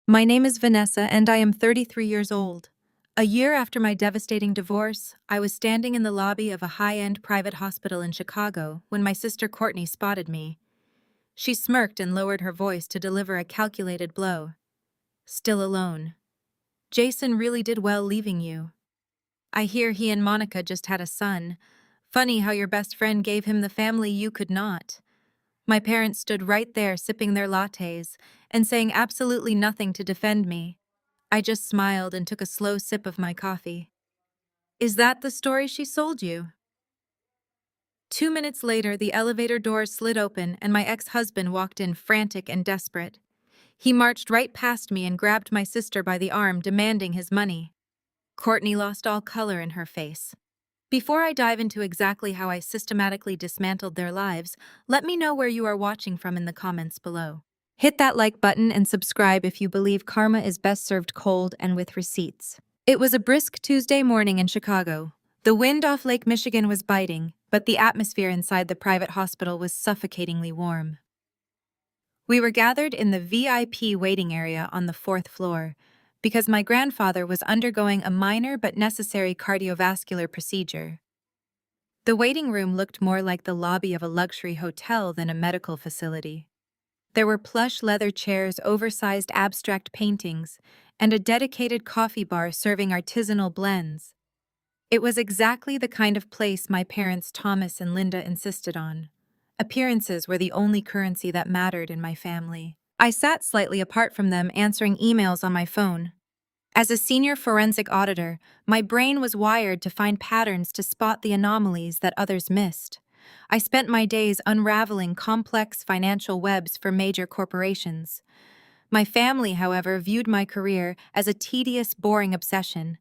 My name is Vanessa and I am 33 years old. A year after my devastating divorce, I was standing in the lobby of a high-end private hospital in Chicago when my sister Courtney spotted me. She smirked and lowered her voice to deliver a calculated blow. Still alone. Jason really did well leaving you. I hear he and Monica just had a son. Funny how your best friend gave him the family you could not. My parents stood right there sipping their lattes and saying absolutely nothing to defend me. I just smiled and took a slow sip of my coffee. Is that the story she sold you? 2 minutes later, the elevator doors slid open and my ex-husband walked in frantic and desperate. He marched right past me and grabbed my sister by the arm, demanding his money. Courtney lost all color in her face. Before I dive into exactly how I systematically dismantled their lives, let me know where you are watching from in the comments below. Hit that like button and subscribe if you believe karma is best served cold and with receipts. It was a brisk Tuesday morning in Chicago. The wind off Lake Michigan was biting, but the atmosphere inside the private hospital was suffocatingly warm. We were gathered in the VIP waiting area on the fourth floor because my grandfather was undergoing a minor but necessary cardiovascular procedure. The waiting room looked more like the lobby of a luxury hotel than a medical facility. There were plush leather chairs, oversized abstract paintings, and a dedicated coffee bar serving artisanal blends. It was exactly the kind of place my parents Thomas and Linda insisted on. Appearances were the only currency that mattered in my family. I sat slightly apart from them, answering emails on my phone. As a senior forensic auditor, my brain was wired to find patterns to spot the anomalies that others missed. I spent my days unraveling complex financial webs for major corporations. My family, however, viewed my career as a tedious, boring obsession.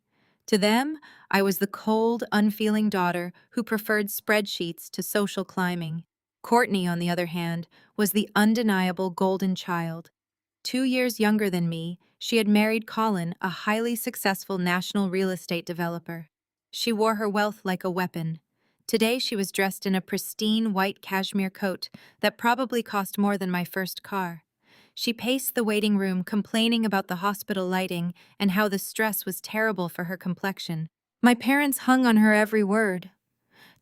To them, I was the cold, unfeeling daughter who preferred spreadsheets to social climbing. Courtney, on the other hand, was the undeniable golden child. 2 years younger than me, she had married Colin, a highly successful national real estate developer. She wore her wealth like a weapon. Today she was dressed in a pristine white cashmere coat that probably cost more than my first car. She paced the waiting room, complaining about the hospital lighting and how the stress was terrible for her complexion. My parents hung on her every word.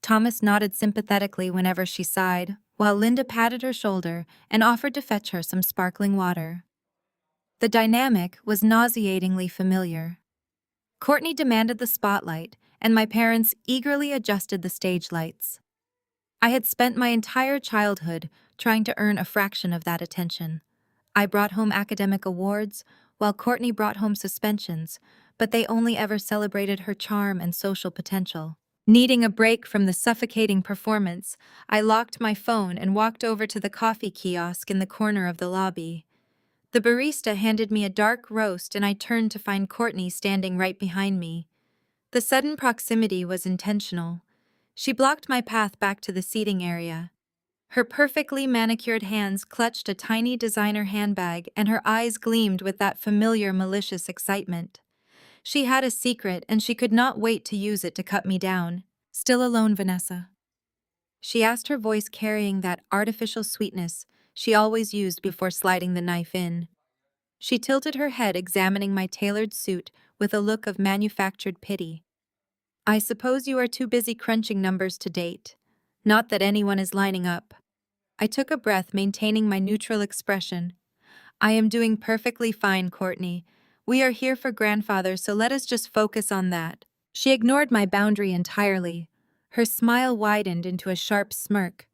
Thomas nodded sympathetically whenever she sighed, while Linda patted her shoulder and offered to fetch her some sparkling water. The dynamic was nauseatingly familiar. Courtney demanded the spotlight, and my parents eagerly adjusted the stage lights. I had spent my entire childhood trying to earn a fraction of that attention. I brought home academic awards, while Courtney brought home suspensions, but they only ever celebrated her charm and social potential. Needing a break from the suffocating performance, I locked my phone and walked over to the coffee kiosk in the corner of the lobby. The barista handed me a dark roast and I turned to find Courtney standing right behind me. The sudden proximity was intentional. She blocked my path back to the seating area. Her perfectly manicured hands clutched a tiny designer handbag and her eyes gleamed with that familiar malicious excitement. She had a secret and she could not wait to use it to cut me down. Still alone, Vanessa? She asked, her voice carrying that artificial sweetness she always used before sliding the knife in. She tilted her head, examining my tailored suit with a look of manufactured pity. I suppose you are too busy crunching numbers to date. Not that anyone is lining up. I took a breath, maintaining my neutral expression. I am doing perfectly fine, Courtney. We are here for grandfather, so let us just focus on that. She ignored my boundary entirely. Her smile widened into a sharp smirk.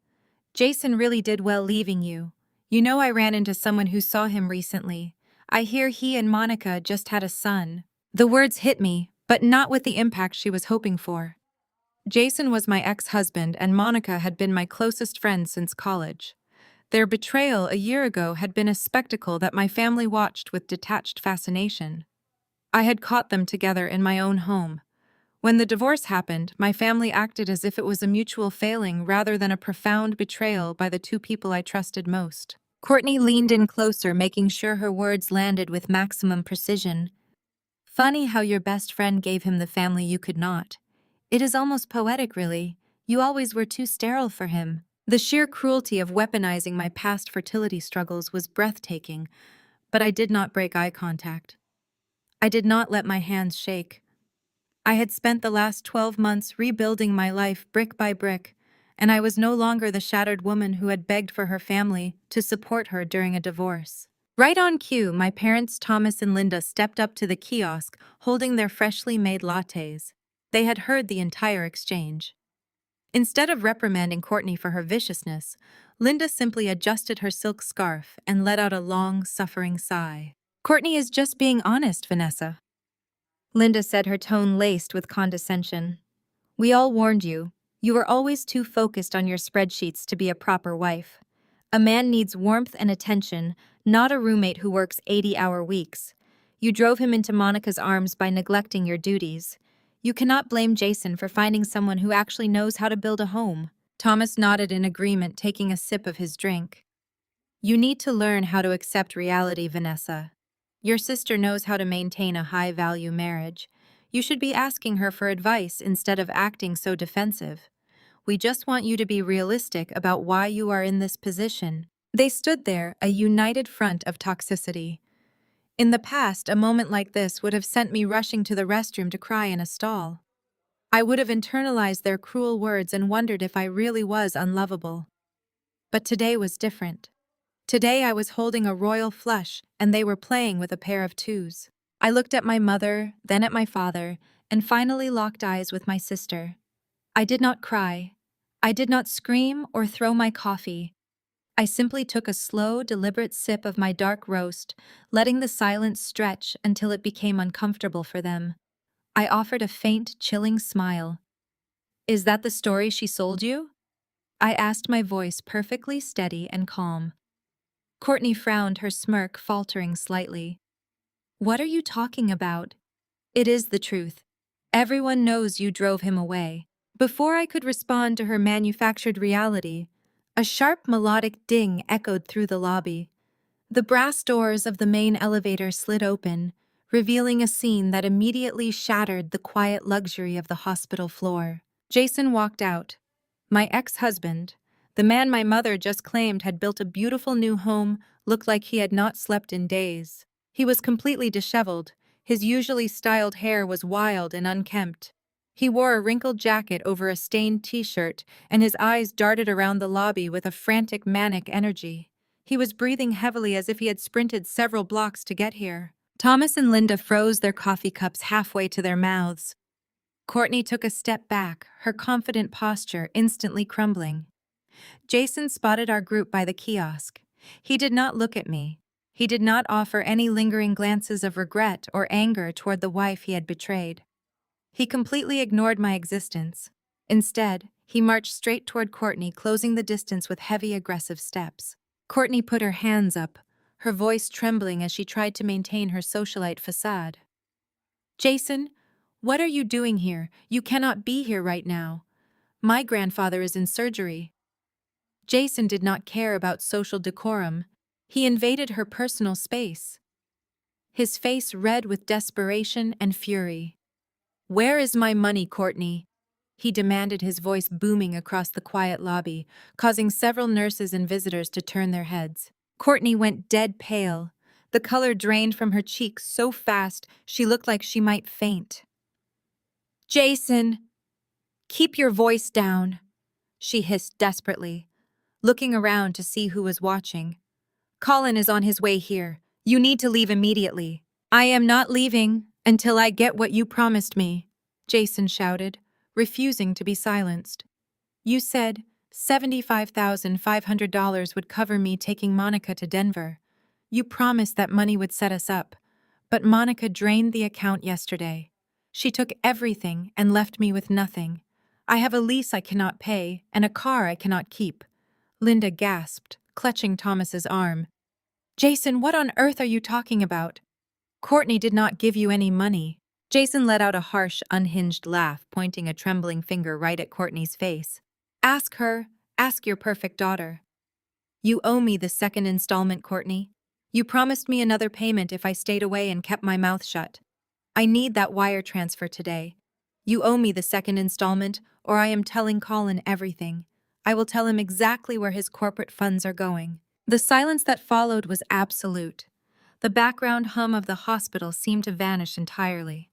Jason really did well leaving you. You know, I ran into someone who saw him recently. I hear he and Monica just had a son. The words hit me, but not with the impact she was hoping for. Jason was my ex-husband and Monica had been my closest friend since college. Their betrayal a year ago had been a spectacle that my family watched with detached fascination. I had caught them together in my own home. When the divorce happened, my family acted as if it was a mutual failing rather than a profound betrayal by the two people I trusted most. Courtney leaned in closer, making sure her words landed with maximum precision. Funny how your best friend gave him the family you could not. It is almost poetic, really. You always were too sterile for him. The sheer cruelty of weaponizing my past fertility struggles was breathtaking, But I did not break eye contact. I did not let my hands shake. I had spent the last 12 months rebuilding my life brick by brick, and I was no longer the shattered woman who had begged for her family to support her during a divorce. Right on cue, my parents Thomas and Linda stepped up to the kiosk holding their freshly made lattes. They had heard the entire exchange. Instead of reprimanding Courtney for her viciousness, Linda simply adjusted her silk scarf and let out a long, suffering sigh. "Courtney is just being honest, Vanessa," Linda said, her tone laced with condescension. "We all warned you. You were always too focused on your spreadsheets to be a proper wife. A man needs warmth and attention, not a roommate who works 80-hour weeks. You drove him into Monica's arms by neglecting your duties. You cannot blame Jason for finding someone who actually knows how to build a home." Thomas nodded in agreement, taking a sip of his drink. "You need to learn how to accept reality, Vanessa. Your sister knows how to maintain a high-value marriage. You should be asking her for advice instead of acting so defensive. We just want you to be realistic about why you are in this position." They stood there, a united front of toxicity. In the past, a moment like this would have sent me rushing to the restroom to cry in a stall. I would have internalized their cruel words and wondered if I really was unlovable. But today was different. Today I was holding a royal flush, and they were playing with a pair of twos. I looked at my mother, then at my father, and finally locked eyes with my sister. I did not cry. I did not scream or throw my coffee. I simply took a slow, deliberate sip of my dark roast, letting the silence stretch until it became uncomfortable for them. I offered a faint, chilling smile. "Is that the story she sold you?" I asked, my voice perfectly steady and calm. Courtney frowned, her smirk faltering slightly. "What are you talking about?" "It is the truth. Everyone knows you drove him away." Before I could respond to her manufactured reality, a sharp melodic ding echoed through the lobby. The brass doors of the main elevator slid open, revealing a scene that immediately shattered the quiet luxury of the hospital floor. Jason walked out. My ex-husband, the man my mother just claimed had built a beautiful new home, looked like he had not slept in days. He was completely disheveled. His usually styled hair was wild and unkempt. He wore a wrinkled jacket over a stained t-shirt, and his eyes darted around the lobby with a frantic, manic energy. He was breathing heavily as if he had sprinted several blocks to get here. Thomas and Linda froze their coffee cups halfway to their mouths. Courtney took a step back, her confident posture instantly crumbling. Jason spotted our group by the kiosk. He did not look at me. He did not offer any lingering glances of regret or anger toward the wife he had betrayed. He completely ignored my existence. Instead, he marched straight toward Courtney, closing the distance with heavy, aggressive steps. Courtney put her hands up, her voice trembling as she tried to maintain her socialite facade. "Jason, what are you doing here? You cannot be here right now. My grandfather is in surgery." Jason did not care about social decorum. He invaded her personal space. His face red with desperation and fury. "Where is my money, Courtney?" he demanded, his voice booming across the quiet lobby, causing several nurses and visitors to turn their heads. Courtney went dead pale. The color drained from her cheeks so fast she looked like she might faint. "Jason, keep your voice down," she hissed desperately, looking around to see who was watching. "Colin is on his way here. You need to leave immediately." "I am not leaving until I get what you promised me," Jason shouted, refusing to be silenced. "You said $75,500 would cover me taking Monica to Denver. You promised that money would set us up, but Monica drained the account yesterday. She took everything and left me with nothing. I have a lease I cannot pay and a car I cannot keep." Linda gasped, clutching Thomas's arm. "Jason, what on earth are you talking about? Courtney did not give you any money." Jason let out a harsh, unhinged laugh, pointing a trembling finger right at Courtney's face. "Ask her. Ask your perfect daughter. You owe me the second installment, Courtney. You promised me another payment if I stayed away and kept my mouth shut. I need that wire transfer today. You owe me the second installment, or I am telling Colin everything. I will tell him exactly where his corporate funds are going." The silence that followed was absolute. The background hum of the hospital seemed to vanish entirely.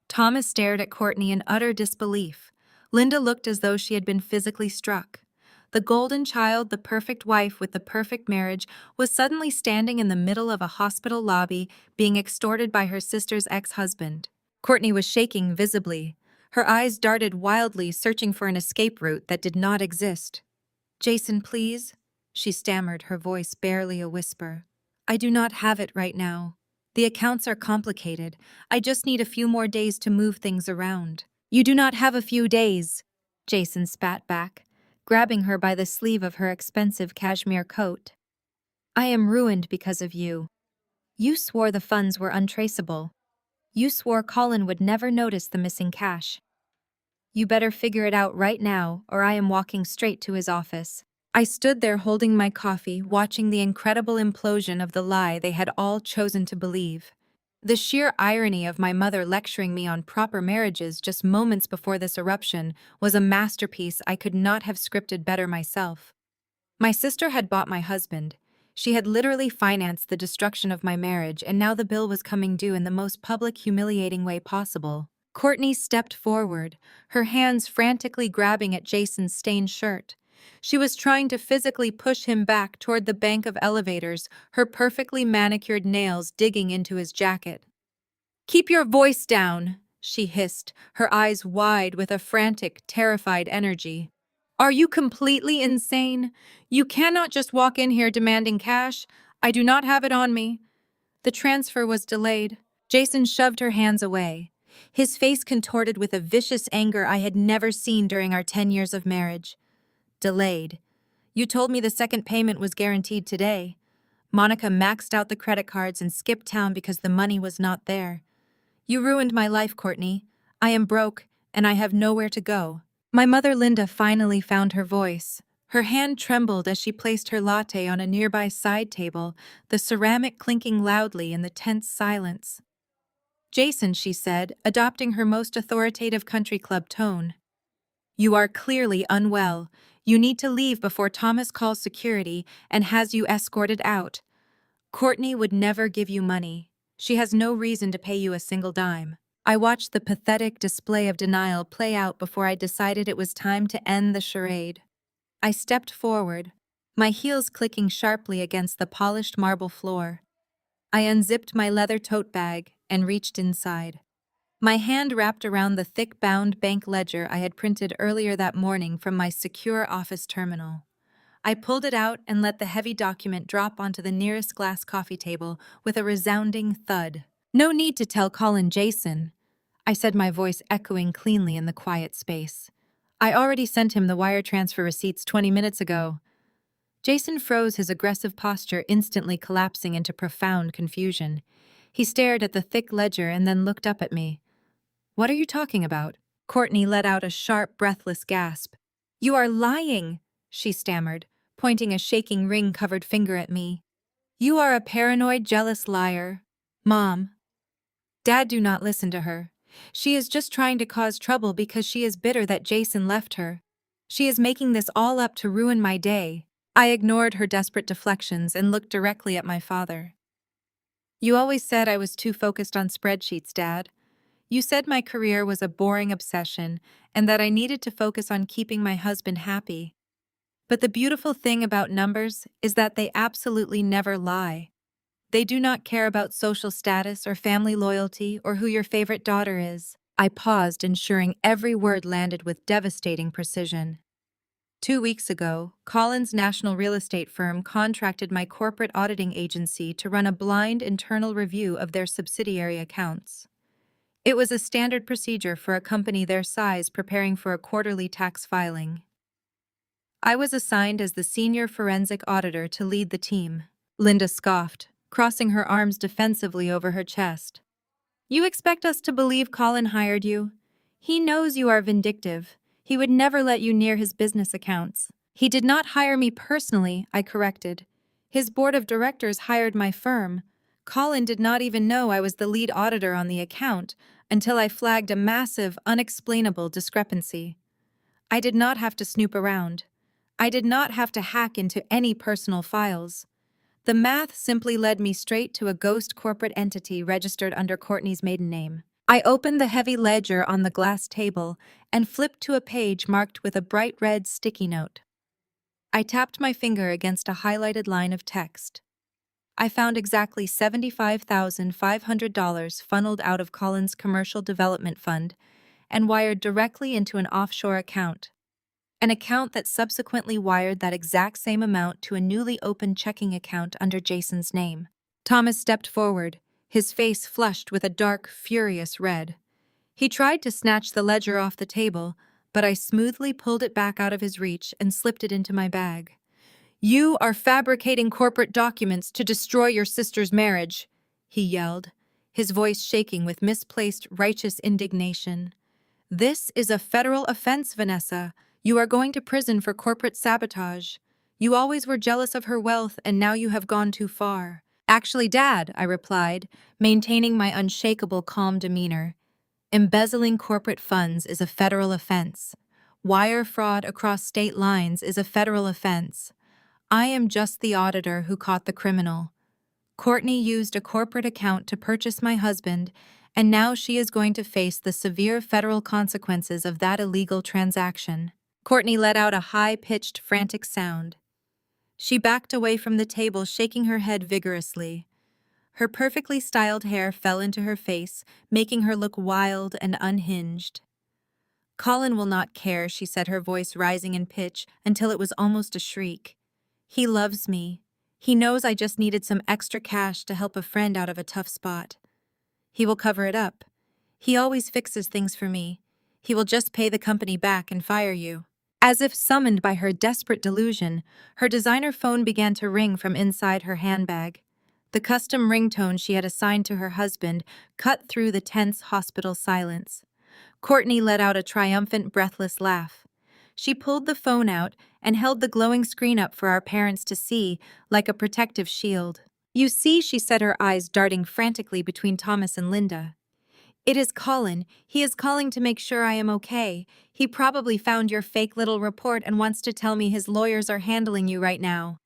Thomas stared at Courtney in utter disbelief. Linda looked as though she had been physically struck. The golden child, the perfect wife with the perfect marriage, was suddenly standing in the middle of a hospital lobby, being extorted by her sister's ex-husband. Courtney was shaking visibly. Her eyes darted wildly, searching for an escape route that did not exist. "Jason, please," she stammered, her voice barely a whisper. "I do not have it right now. The accounts are complicated. I just need a few more days to move things around." "You do not have a few days," Jason spat back, grabbing her by the sleeve of her expensive cashmere coat. "I am ruined because of you. You swore the funds were untraceable. You swore Colin would never notice the missing cash. You better figure it out right now, or I am walking straight to his office." I stood there holding my coffee, watching the incredible implosion of the lie they had all chosen to believe. The sheer irony of my mother lecturing me on proper marriages just moments before this eruption was a masterpiece I could not have scripted better myself. My sister had bought my husband. She had literally financed the destruction of my marriage, and now the bill was coming due in the most public, humiliating way possible. Courtney stepped forward, her hands frantically grabbing at Jason's stained shirt. She was trying to physically push him back toward the bank of elevators, her perfectly manicured nails digging into his jacket. "Keep your voice down," she hissed, her eyes wide with a frantic, terrified energy. "Are you completely insane? You cannot just walk in here demanding cash. I do not have it on me." The transfer was delayed. Jason shoved her hands away, his face contorted with a vicious anger I had never seen during our 10 years of marriage. "Delayed? You told me the second payment was guaranteed today. Monica maxed out the credit cards and skipped town because the money was not there. You ruined my life, Courtney. I am broke, and I have nowhere to go." My mother Linda finally found her voice. Her hand trembled as she placed her latte on a nearby side table, the ceramic clinking loudly in the tense silence. "Jason," she said, adopting her most authoritative country club tone, "you are clearly unwell. You need to leave before Thomas calls security and has you escorted out. Courtney would never give you money. She has no reason to pay you a single dime." I watched the pathetic display of denial play out before I decided it was time to end the charade. I stepped forward, my heels clicking sharply against the polished marble floor. I unzipped my leather tote bag and reached inside. My hand wrapped around the thick-bound bank ledger I had printed earlier that morning from my secure office terminal. I pulled it out and let the heavy document drop onto the nearest glass coffee table with a resounding thud. "No need to tell Colin, Jason," I said, my voice echoing cleanly in the quiet space. "I already sent him the wire transfer receipts 20 minutes ago." Jason froze, his aggressive posture instantly collapsing into profound confusion. He stared at the thick ledger and then looked up at me. "What are you talking about?" Courtney let out a sharp, breathless gasp. "You are lying," she stammered, pointing a shaking ring-covered finger at me. "You are a paranoid, jealous liar. Mom. Dad, do not listen to her. She is just trying to cause trouble because she is bitter that Jason left her. She is making this all up to ruin my day." I ignored her desperate deflections and looked directly at my father. "You always said I was too focused on spreadsheets, Dad. You said my career was a boring obsession and that I needed to focus on keeping my husband happy. But the beautiful thing about numbers is that they absolutely never lie. They do not care about social status or family loyalty or who your favorite daughter is." I paused, ensuring every word landed with devastating precision. 2 weeks ago, Colin's national real estate firm contracted my corporate auditing agency to run a blind internal review of their subsidiary accounts. It was a standard procedure for a company their size preparing for a quarterly tax filing. I was assigned as the senior forensic auditor to lead the team. Linda scoffed, crossing her arms defensively over her chest. "You expect us to believe Colin hired you? He knows you are vindictive. He would never let you near his business accounts." "He did not hire me personally," I corrected. "His board of directors hired my firm. Colin did not even know I was the lead auditor on the account until I flagged a massive, unexplainable discrepancy. I did not have to snoop around. I did not have to hack into any personal files. The math simply led me straight to a ghost corporate entity registered under Courtney's maiden name. I opened the heavy ledger on the glass table and flipped to a page marked with a bright red sticky note. I tapped my finger against a highlighted line of text. I found exactly $75,500 funneled out of Colin's commercial development fund and wired directly into an offshore account. An account that subsequently wired that exact same amount to a newly opened checking account under Jason's name. Thomas stepped forward, his face flushed with a dark, furious red. He tried to snatch the ledger off the table, but I smoothly pulled it back out of his reach and slipped it into my bag. "You are fabricating corporate documents to destroy your sister's marriage," he yelled, his voice shaking with misplaced righteous indignation. "This is a federal offense, Vanessa. You are going to prison for corporate sabotage. You always were jealous of her wealth, and now you have gone too far." "Actually, Dad," I replied, maintaining my unshakable calm demeanor, "embezzling corporate funds is a federal offense. Wire fraud across state lines is a federal offense. I am just the auditor who caught the criminal. Courtney used a corporate account to purchase my husband, and now she is going to face the severe federal consequences of that illegal transaction." Courtney let out a high-pitched, frantic sound. She backed away from the table, shaking her head vigorously. Her perfectly styled hair fell into her face, making her look wild and unhinged. "Colin will not care," she said, her voice rising in pitch until it was almost a shriek. "He loves me. He knows I just needed some extra cash to help a friend out of a tough spot. He will cover it up. He always fixes things for me. He will just pay the company back and fire you." As if summoned by her desperate delusion, her designer phone began to ring from inside her handbag. The custom ringtone she had assigned to her husband cut through the tense hospital silence. Courtney let out a triumphant, breathless laugh. She pulled the phone out and held the glowing screen up for our parents to see, like a protective shield. "You see," she said, her eyes darting frantically between Thomas and Linda. "It is Colin. He is calling to make sure I am okay. He probably found your fake little report and wants to tell me his lawyers are handling you right now."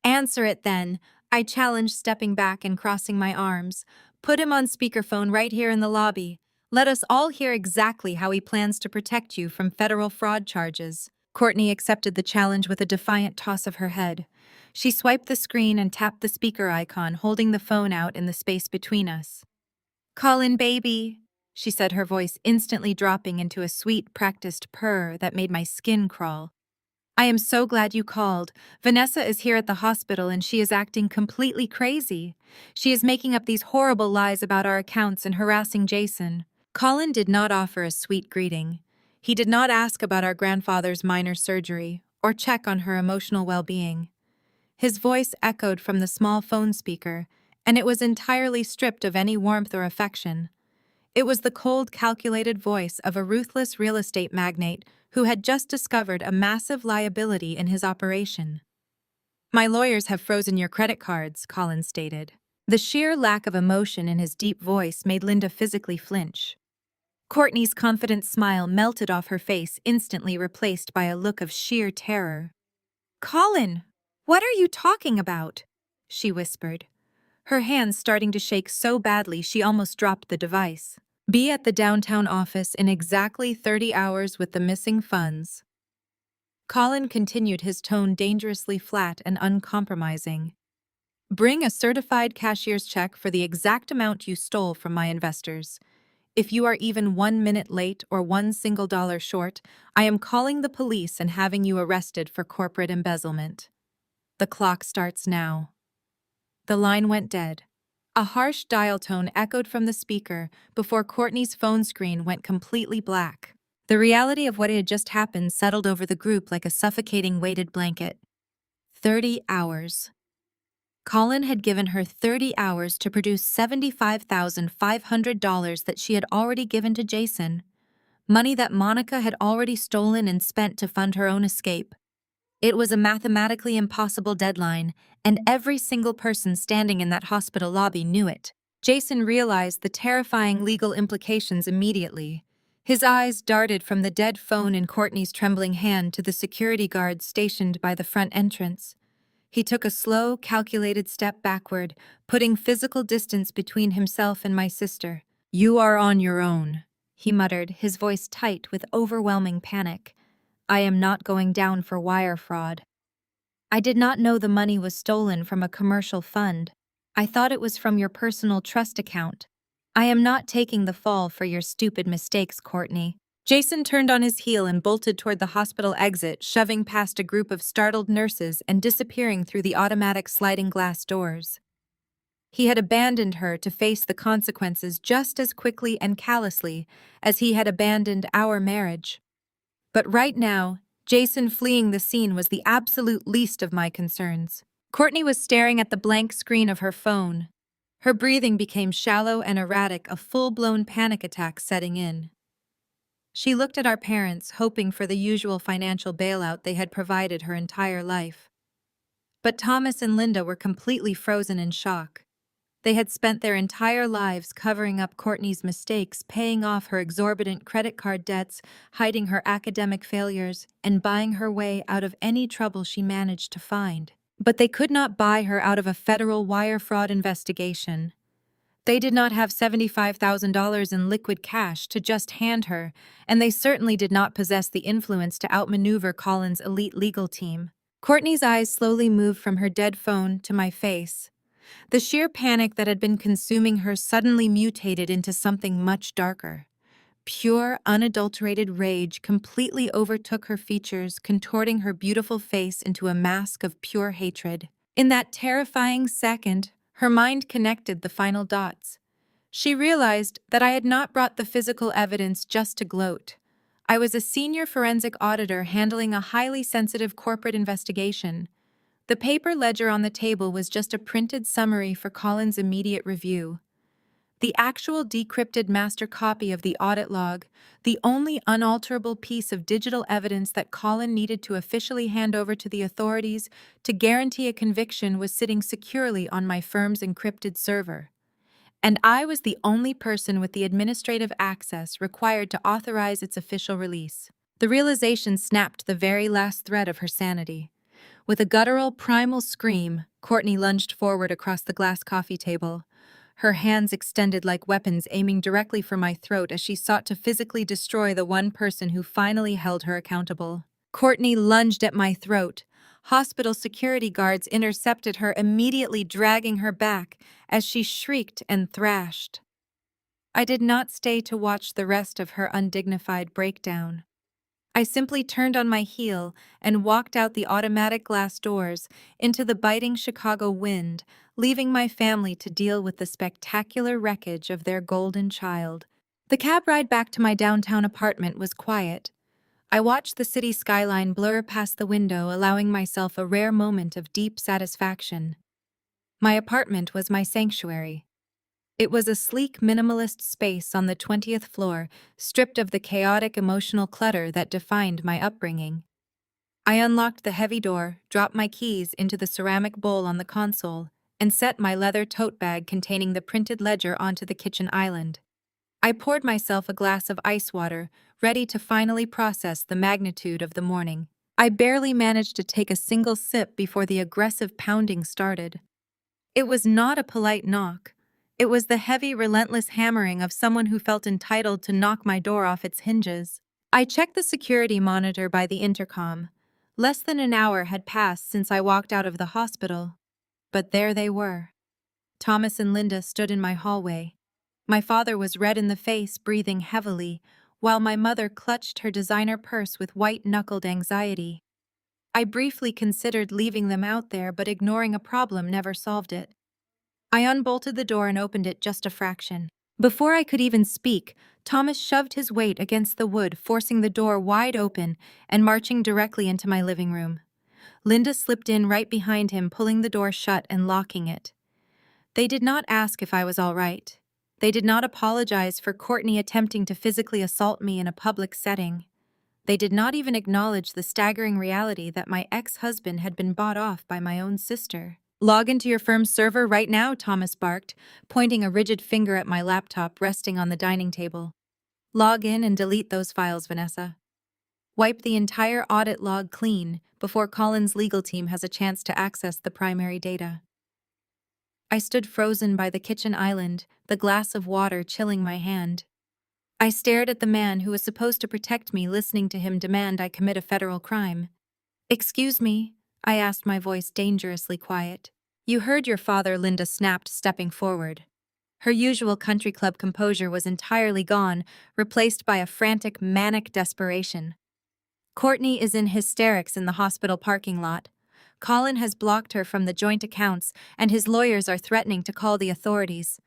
"Answer it then," I challenged, stepping back and crossing my arms. "Put him on speakerphone right here in the lobby. Let us all hear exactly how he plans to protect you from federal fraud charges." Courtney accepted the challenge with a defiant toss of her head. She swiped the screen and tapped the speaker icon, holding the phone out in the space between us. "Colin, baby," she said, her voice instantly dropping into a sweet, practiced purr that made my skin crawl. "I am so glad you called. Vanessa is here at the hospital and she is acting completely crazy. She is making up these horrible lies about our accounts and harassing Jason." Colin did not offer a sweet greeting. He did not ask about our grandfather's minor surgery or check on her emotional well-being. His voice echoed from the small phone speaker, and it was entirely stripped of any warmth or affection. It was the cold, calculated voice of a ruthless real estate magnate who had just discovered a massive liability in his operation. "My lawyers have frozen your credit cards," Colin stated. The sheer lack of emotion in his deep voice made Linda physically flinch. Courtney's confident smile melted off her face, instantly replaced by a look of sheer terror. "Colin, what are you talking about?" she whispered, her hands starting to shake so badly she almost dropped the device. "Be at the downtown office in exactly 30 hours with the missing funds." Colin continued, his tone dangerously flat and uncompromising. "Bring a certified cashier's check for the exact amount you stole from my investors. If you are even 1 minute late or one single dollar short, I am calling the police and having you arrested for corporate embezzlement. The clock starts now." The line went dead. A harsh dial tone echoed from the speaker before Courtney's phone screen went completely black. The reality of what had just happened settled over the group like a suffocating weighted blanket. 30 hours. Colin had given her 30 hours to produce $75,500 that she had already given to Jason, money that Monica had already stolen and spent to fund her own escape. It was a mathematically impossible deadline, and every single person standing in that hospital lobby knew it. Jason realized the terrifying legal implications immediately. His eyes darted from the dead phone in Courtney's trembling hand to the security guards stationed by the front entrance. He took a slow, calculated step backward, putting physical distance between himself and my sister. "You are on your own," he muttered, his voice tight with overwhelming panic. "I am not going down for wire fraud." I did not know the money was stolen from a commercial fund. I thought it was from your personal trust account. I am not taking the fall for your stupid mistakes, Courtney. Jason turned on his heel and bolted toward the hospital exit, shoving past a group of startled nurses and disappearing through the automatic sliding glass doors. He had abandoned her to face the consequences just as quickly and callously as he had abandoned our marriage. But right now, Jason fleeing the scene was the absolute least of my concerns. Courtney was staring at the blank screen of her phone. Her breathing became shallow and erratic, a full-blown panic attack setting in. She looked at our parents, hoping for the usual financial bailout they had provided her entire life. But Thomas and Linda were completely frozen in shock. They had spent their entire lives covering up Courtney's mistakes, paying off her exorbitant credit card debts, hiding her academic failures, and buying her way out of any trouble she managed to find. But they could not buy her out of a federal wire fraud investigation. They did not have $75,000 in liquid cash to just hand her, and they certainly did not possess the influence to outmaneuver Colin's elite legal team. Courtney's eyes slowly moved from her dead phone to my face. The sheer panic that had been consuming her suddenly mutated into something much darker. Pure, unadulterated rage completely overtook her features, contorting her beautiful face into a mask of pure hatred. In that terrifying second, her mind connected the final dots. She realized that I had not brought the physical evidence just to gloat. I was a senior forensic auditor handling a highly sensitive corporate investigation. The paper ledger on the table was just a printed summary for Colin's immediate review. The actual decrypted master copy of the audit log, the only unalterable piece of digital evidence that Colin needed to officially hand over to the authorities to guarantee a conviction, was sitting securely on my firm's encrypted server. And I was the only person with the administrative access required to authorize its official release. The realization snapped the very last thread of her sanity. With a guttural, primal scream, Courtney lunged forward across the glass coffee table, her hands extended like weapons aiming directly for my throat as she sought to physically destroy the one person who finally held her accountable. Courtney lunged at my throat. Hospital security guards intercepted her, immediately dragging her back as she shrieked and thrashed. I did not stay to watch the rest of her undignified breakdown. I simply turned on my heel and walked out the automatic glass doors into the biting Chicago wind, leaving my family to deal with the spectacular wreckage of their golden child. The cab ride back to my downtown apartment was quiet. I watched the city skyline blur past the window, allowing myself a rare moment of deep satisfaction. My apartment was my sanctuary. It was a sleek, minimalist space on the 20th floor, stripped of the chaotic emotional clutter that defined my upbringing. I unlocked the heavy door, dropped my keys into the ceramic bowl on the console, and set my leather tote bag containing the printed ledger onto the kitchen island. I poured myself a glass of ice water, ready to finally process the magnitude of the morning. I barely managed to take a single sip before the aggressive pounding started. It was not a polite knock. It was the heavy, relentless hammering of someone who felt entitled to knock my door off its hinges. I checked the security monitor by the intercom. Less than an hour had passed since I walked out of the hospital. But there they were. Thomas and Linda stood in my hallway. My father was red in the face, breathing heavily, while my mother clutched her designer purse with white-knuckled anxiety. I briefly considered leaving them out there, but ignoring a problem never solved it. I unbolted the door and opened it just a fraction. Before I could even speak, Thomas shoved his weight against the wood, forcing the door wide open and marching directly into my living room. Linda slipped in right behind him, pulling the door shut and locking it. They did not ask if I was all right. They did not apologize for Courtney attempting to physically assault me in a public setting. They did not even acknowledge the staggering reality that my ex-husband had been bought off by my own sister. "Log into your firm's server right now," Thomas barked, pointing a rigid finger at my laptop resting on the dining table. "Log in and delete those files, Vanessa. Wipe the entire audit log clean, before Colin's legal team has a chance to access the primary data. I stood frozen by the kitchen island, the glass of water chilling my hand. I stared at the man who was supposed to protect me, listening to him demand I commit a federal crime. "Excuse me," I asked, my voice dangerously quiet. "You heard your father," Linda snapped, stepping forward. Her usual country club composure was entirely gone, replaced by a frantic, manic desperation. "Courtney is in hysterics in the hospital parking lot. Colin has blocked her from the joint accounts, and his lawyers are threatening to call the authorities.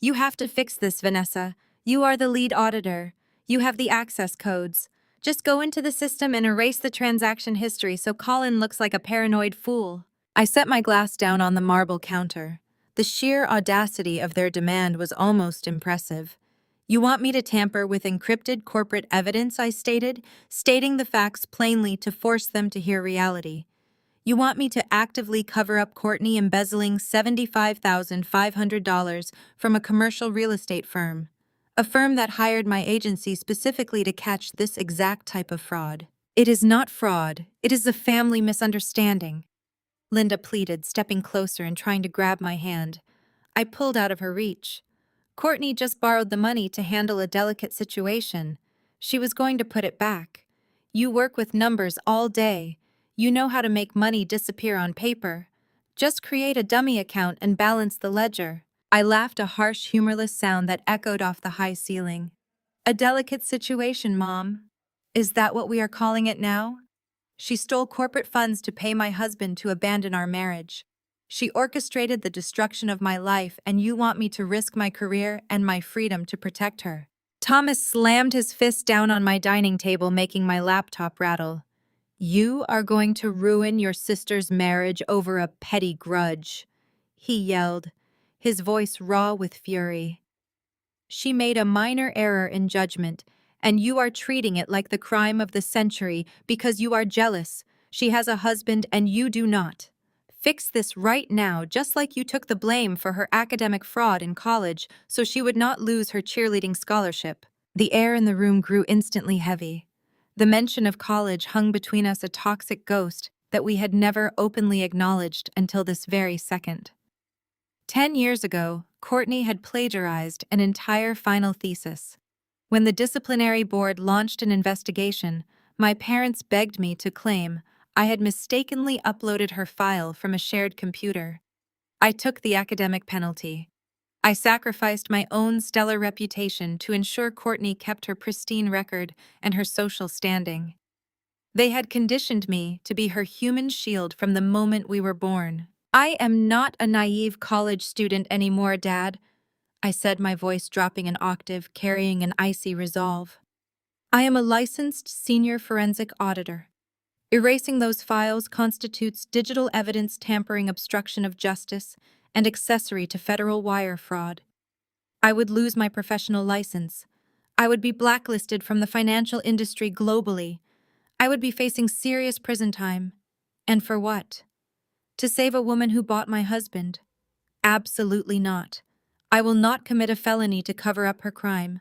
You have to fix this, Vanessa. You are the lead auditor. You have the access codes. Just go into the system and erase the transaction history so Colin looks like a paranoid fool." I set my glass down on the marble counter. The sheer audacity of their demand was almost impressive. "You want me to tamper with encrypted corporate evidence," I stated, stating the facts plainly to force them to hear reality. "You want me to actively cover up Courtney embezzling $75,500 from a commercial real estate firm, a firm that hired my agency specifically to catch this exact type of fraud." "It is not fraud. It is a family misunderstanding," Linda pleaded, stepping closer and trying to grab my hand. I pulled out of her reach. "Courtney just borrowed the money to handle a delicate situation. She was going to put it back. You work with numbers all day. You know how to make money disappear on paper. Just create a dummy account and balance the ledger." I laughed, a harsh, humorless sound that echoed off the high ceiling. "A delicate situation, Mom. Is that what we are calling it now? She stole corporate funds to pay my husband to abandon our marriage. She orchestrated the destruction of my life, and you want me to risk my career and my freedom to protect her." Thomas slammed his fist down on my dining table, making my laptop rattle. "You are going to ruin your sister's marriage over a petty grudge," he yelled, his voice raw with fury. "She made a minor error in judgment, and you are treating it like the crime of the century because you are jealous. She has a husband and you do not. Fix this right now, just like you took the blame for her academic fraud in college so she would not lose her cheerleading scholarship." The air in the room grew instantly heavy. The mention of college hung between us, a toxic ghost that we had never openly acknowledged until this very second. 10 years ago, Courtney had plagiarized an entire final thesis. When the disciplinary board launched an investigation, my parents begged me to claim I had mistakenly uploaded her file from a shared computer. I took the academic penalty. I sacrificed my own stellar reputation to ensure Courtney kept her pristine record and her social standing. They had conditioned me to be her human shield from the moment we were born. "I am not a naive college student anymore, Dad," I said, my voice dropping an octave, carrying an icy resolve. "I am a licensed senior forensic auditor. Erasing those files constitutes digital evidence tampering, obstruction of justice, and accessory to federal wire fraud. I would lose my professional license. I would be blacklisted from the financial industry globally. I would be facing serious prison time. And for what? To save a woman who bought my husband? Absolutely not. I will not commit a felony to cover up her crime.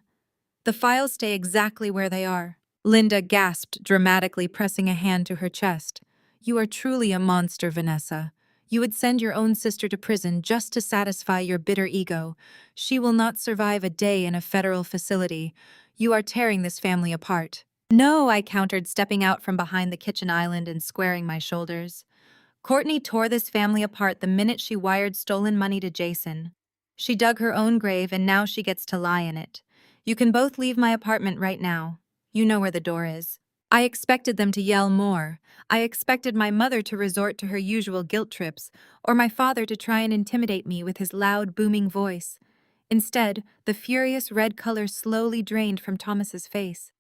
The files stay exactly where they are." Linda gasped, dramatically pressing a hand to her chest. "You are truly a monster, Vanessa. You would send your own sister to prison just to satisfy your bitter ego. She will not survive a day in a federal facility. You are tearing this family apart." "No," I countered, stepping out from behind the kitchen island and squaring my shoulders. "Courtney tore this family apart the minute she wired stolen money to Jason. She dug her own grave and now she gets to lie in it. You can both leave my apartment right now. You know where the door is." I expected them to yell more. I expected my mother to resort to her usual guilt trips, or my father to try and intimidate me with his loud, booming voice. Instead, the furious red color slowly drained from Thomas's face.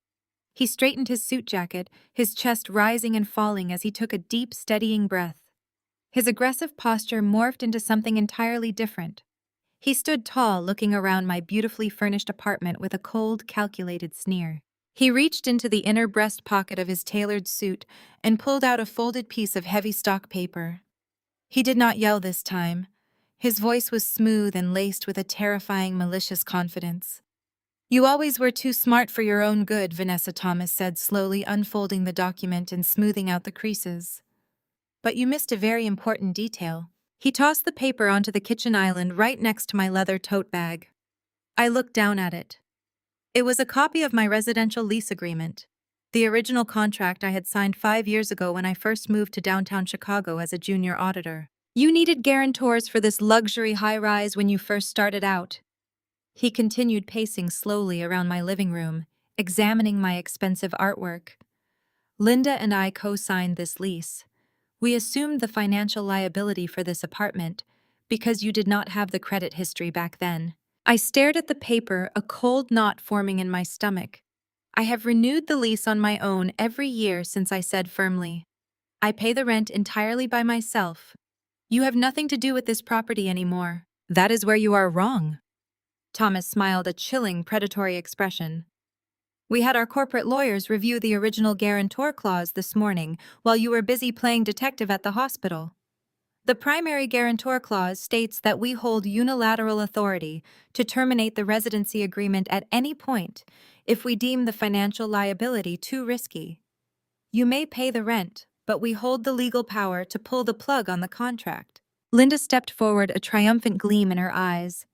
He straightened his suit jacket, his chest rising and falling as he took a deep, steadying breath. His aggressive posture morphed into something entirely different. He stood tall, looking around my beautifully furnished apartment with a cold, calculated sneer. He reached into the inner breast pocket of his tailored suit and pulled out a folded piece of heavy stock paper. He did not yell this time. His voice was smooth and laced with a terrifying, malicious confidence. "You always were too smart for your own good," Vanessa Thomas said, slowly unfolding the document and smoothing out the creases. But you missed a very important detail. He tossed the paper onto the kitchen island right next to my leather tote bag. I looked down at it. It was a copy of my residential lease agreement, the original contract I had signed 5 years ago when I first moved to downtown Chicago as a junior auditor. You needed guarantors for this luxury high-rise when you first started out. He continued pacing slowly around my living room, examining my expensive artwork. Linda and I co-signed this lease. We assumed the financial liability for this apartment because you did not have the credit history back then. I stared at the paper, a cold knot forming in my stomach. I have renewed the lease on my own every year since I said firmly, I pay the rent entirely by myself. You have nothing to do with this property anymore. That is where you are wrong. Thomas smiled a chilling, predatory expression. We had our corporate lawyers review the original guarantor clause this morning while you were busy playing detective at the hospital. The primary guarantor clause states that we hold unilateral authority to terminate the residency agreement at any point if we deem the financial liability too risky. You may pay the rent, but we hold the legal power to pull the plug on the contract. Linda stepped forward, a triumphant gleam in her eyes.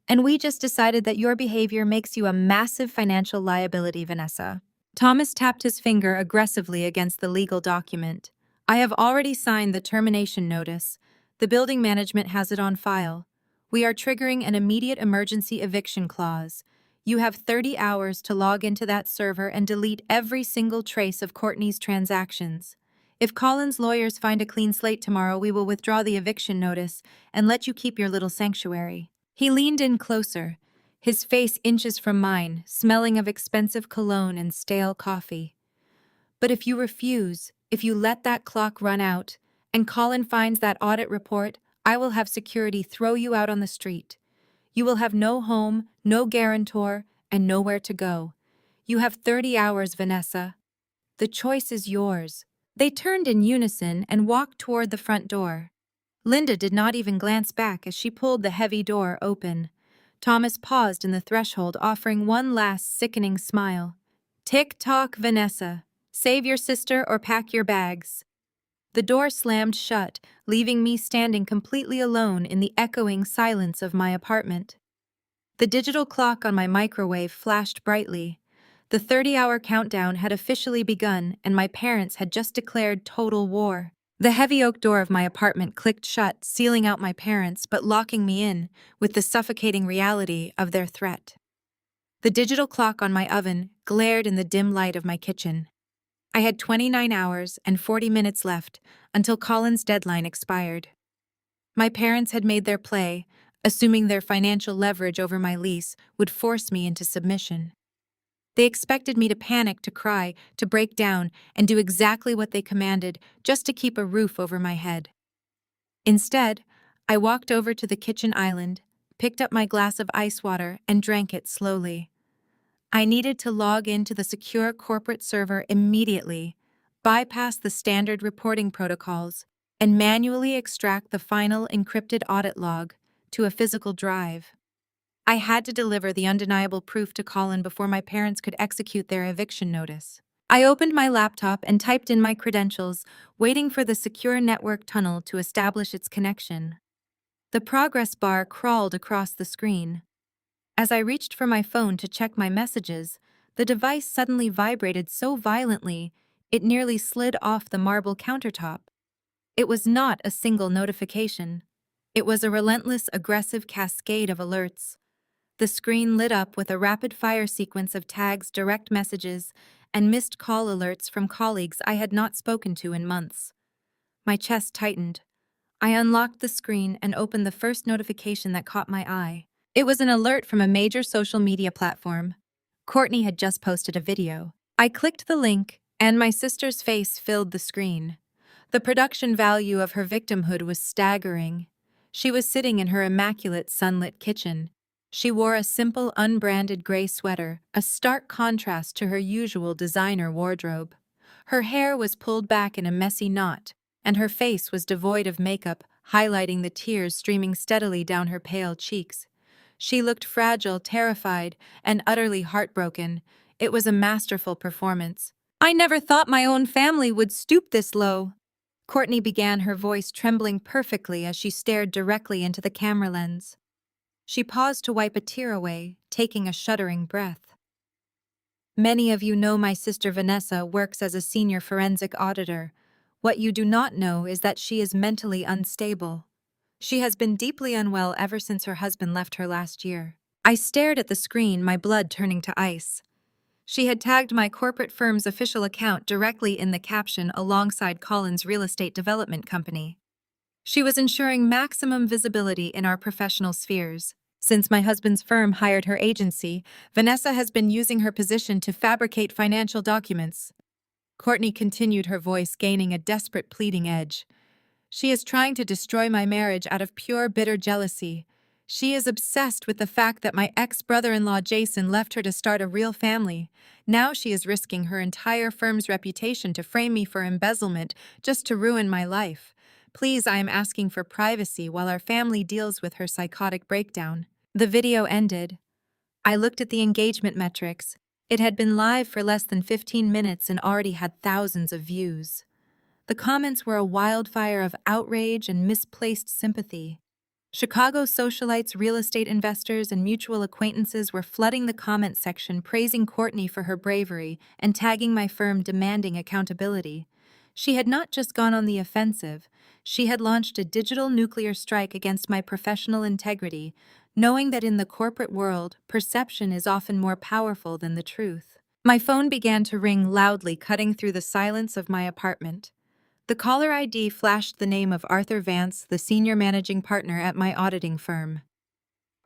And we just decided that your behavior makes you a massive financial liability, Vanessa. Thomas tapped his finger aggressively against the legal document. I have already signed the termination notice. The building management has it on file. We are triggering an immediate emergency eviction clause. You have 30 hours to log into that server and delete every single trace of Courtney's transactions. If Colin's lawyers find a clean slate tomorrow, we will withdraw the eviction notice and let you keep your little sanctuary. He leaned in closer, his face inches from mine, smelling of expensive cologne and stale coffee. But if you refuse, if you let that clock run out, and Colin finds that audit report, I will have security throw you out on the street. You will have no home, no guarantor, and nowhere to go. You have 30 hours, Vanessa. The choice is yours. They turned in unison and walked toward the front door. Linda did not even glance back as she pulled the heavy door open. Thomas paused in the threshold, offering one last sickening smile. Tick-tock, Vanessa. Save your sister or pack your bags. The door slammed shut, leaving me standing completely alone in the echoing silence of my apartment. The digital clock on my microwave flashed brightly. The 30-hour countdown had officially begun, and my parents had just declared total war. The heavy oak door of my apartment clicked shut, sealing out my parents but locking me in with the suffocating reality of their threat. The digital clock on my oven glared in the dim light of my kitchen. I had 29 hours and 40 minutes left until Colin's deadline expired. My parents had made their play, assuming their financial leverage over my lease would force me into submission. They expected me to panic, to cry, to break down, and do exactly what they commanded just to keep a roof over my head. Instead, I walked over to the kitchen island, picked up my glass of ice water, and drank it slowly. I needed to log into the secure corporate server immediately, bypass the standard reporting protocols, and manually extract the final encrypted audit log to a physical drive. I had to deliver the undeniable proof to Colin before my parents could execute their eviction notice. I opened my laptop and typed in my credentials, waiting for the secure network tunnel to establish its connection. The progress bar crawled across the screen. As I reached for my phone to check my messages, the device suddenly vibrated so violently it nearly slid off the marble countertop. It was not a single notification. It was a relentless, aggressive cascade of alerts. The screen lit up with a rapid-fire sequence of tags, direct messages, and missed call alerts from colleagues I had not spoken to in months. My chest tightened. I unlocked the screen and opened the first notification that caught my eye. It was an alert from a major social media platform. Courtney had just posted a video. I clicked the link, and my sister's face filled the screen. The production value of her victimhood was staggering. She was sitting in her immaculate sunlit kitchen. She wore a simple, unbranded gray sweater, a stark contrast to her usual designer wardrobe. Her hair was pulled back in a messy knot, and her face was devoid of makeup, highlighting the tears streaming steadily down her pale cheeks. She looked fragile, terrified, and utterly heartbroken. It was a masterful performance. I never thought my own family would stoop this low. Courtney began, her voice trembling perfectly as she stared directly into the camera lens. She paused to wipe a tear away, taking a shuddering breath. Many of you know my sister Vanessa works as a senior forensic auditor. What you do not know is that she is mentally unstable. She has been deeply unwell ever since her husband left her last year. I stared at the screen, my blood turning to ice. She had tagged my corporate firm's official account directly in the caption alongside Colin's real estate development company. She was ensuring maximum visibility in our professional spheres. Since my husband's firm hired her agency, Vanessa has been using her position to fabricate financial documents. Courtney continued, her voice gaining a desperate pleading edge. She is trying to destroy my marriage out of pure bitter jealousy. She is obsessed with the fact that my ex-brother-in-law Jason left her to start a real family. Now she is risking her entire firm's reputation to frame me for embezzlement just to ruin my life. Please, I am asking for privacy while our family deals with her psychotic breakdown. The video ended. I looked at the engagement metrics. It had been live for less than 15 minutes and already had thousands of views. The comments were a wildfire of outrage and misplaced sympathy. Chicago socialites, real estate investors, and mutual acquaintances were flooding the comment section, praising Courtney for her bravery and tagging my firm, demanding accountability. She had not just gone on the offensive, she had launched a digital nuclear strike against my professional integrity, knowing that in the corporate world, perception is often more powerful than the truth. My phone began to ring loudly, cutting through the silence of my apartment. The caller ID flashed the name of Arthur Vance, the senior managing partner at my auditing firm.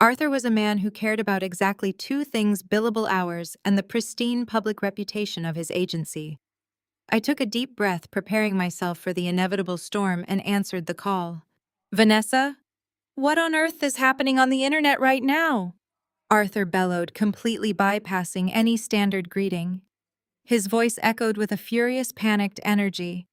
Arthur was a man who cared about exactly two things: billable hours and the pristine public reputation of his agency. I took a deep breath, preparing myself for the inevitable storm, and answered the call. Vanessa? What on earth is happening on the internet right now? Arthur bellowed, completely bypassing any standard greeting. His voice echoed with a furious, panicked energy.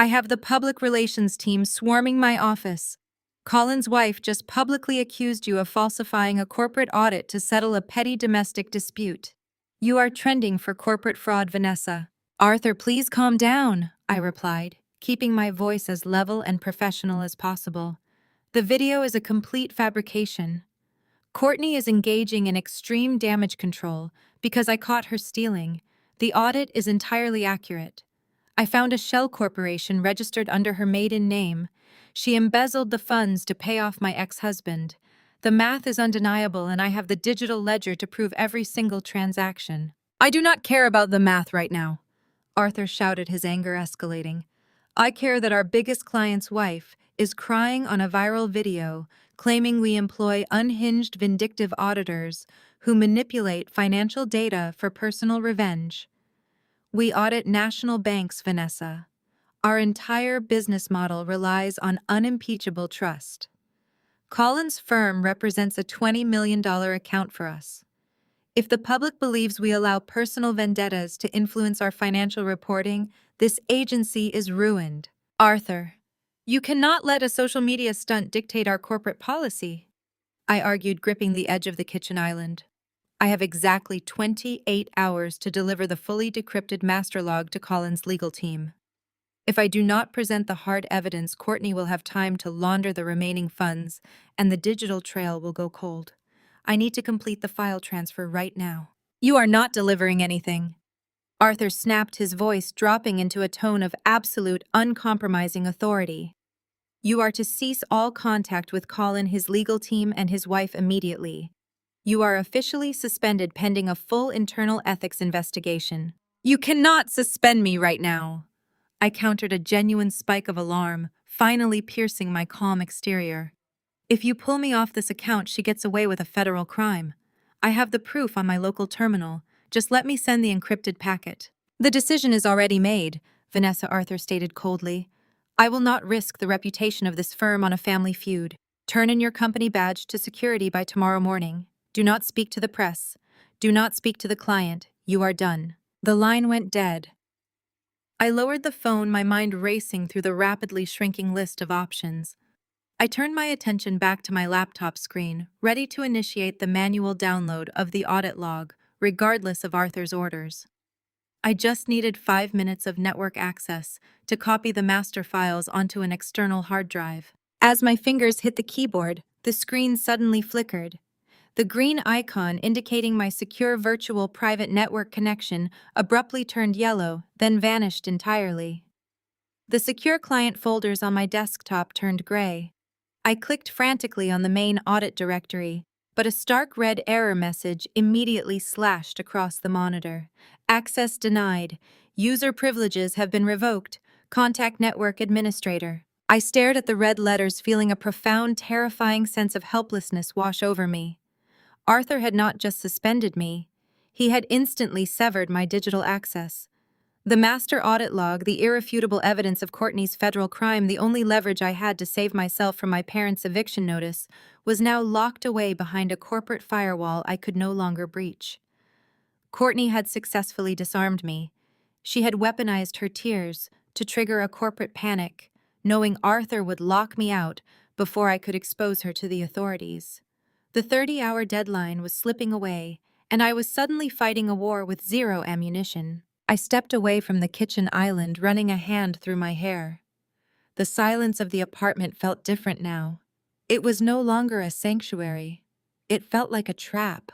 I have the public relations team swarming my office. Colin's wife just publicly accused you of falsifying a corporate audit to settle a petty domestic dispute. You are trending for corporate fraud, Vanessa. Arthur, please calm down, I replied, keeping my voice as level and professional as possible. The video is a complete fabrication. Courtney is engaging in extreme damage control because I caught her stealing. The audit is entirely accurate. I found a shell corporation registered under her maiden name. She embezzled the funds to pay off my ex-husband. The math is undeniable, and I have the digital ledger to prove every single transaction. I do not care about the math right now, Arthur shouted, his anger escalating. I care that our biggest client's wife is crying on a viral video, claiming we employ unhinged, vindictive auditors who manipulate financial data for personal revenge. We audit national banks, Vanessa. Our entire business model relies on unimpeachable trust. Colin's firm represents a $20 million account for us. If the public believes we allow personal vendettas to influence our financial reporting, this agency is ruined. Arthur, you cannot let a social media stunt dictate our corporate policy, I argued, gripping the edge of the kitchen island. I have exactly 28 hours to deliver the fully decrypted master log to Colin's legal team. If I do not present the hard evidence, Courtney will have time to launder the remaining funds, and the digital trail will go cold. I need to complete the file transfer right now. You are not delivering anything. Arthur snapped, his voice dropping into a tone of absolute, uncompromising authority. You are to cease all contact with Colin, his legal team, and his wife immediately. You are officially suspended pending a full internal ethics investigation. You cannot suspend me right now. I countered, a genuine spike of alarm, finally piercing my calm exterior. If you pull me off this account, she gets away with a federal crime. I have the proof on my local terminal. Just let me send the encrypted packet. The decision is already made, Vanessa, Arthur stated coldly. I will not risk the reputation of this firm on a family feud. Turn in your company badge to security by tomorrow morning. Do not speak to the press. Do not speak to the client. You are done. The line went dead. I lowered the phone, my mind racing through the rapidly shrinking list of options. I turned my attention back to my laptop screen, ready to initiate the manual download of the audit log, regardless of Arthur's orders. I just needed 5 minutes of network access to copy the master files onto an external hard drive. As my fingers hit the keyboard, the screen suddenly flickered. The green icon indicating my secure virtual private network connection abruptly turned yellow, then vanished entirely. The secure client folders on my desktop turned gray. I clicked frantically on the main audit directory, but a stark red error message immediately slashed across the monitor. Access denied. User privileges have been revoked. Contact network administrator. I stared at the red letters, feeling a profound, terrifying sense of helplessness wash over me. Arthur had not just suspended me, he had instantly severed my digital access. The master audit log, the irrefutable evidence of Courtney's federal crime, the only leverage I had to save myself from my parents' eviction notice, was now locked away behind a corporate firewall I could no longer breach. Courtney had successfully disarmed me. She had weaponized her tears to trigger a corporate panic, knowing Arthur would lock me out before I could expose her to the authorities. The 30-hour deadline was slipping away, and I was suddenly fighting a war with zero ammunition. I stepped away from the kitchen island, running a hand through my hair. The silence of the apartment felt different now. It was no longer a sanctuary. It felt like a trap.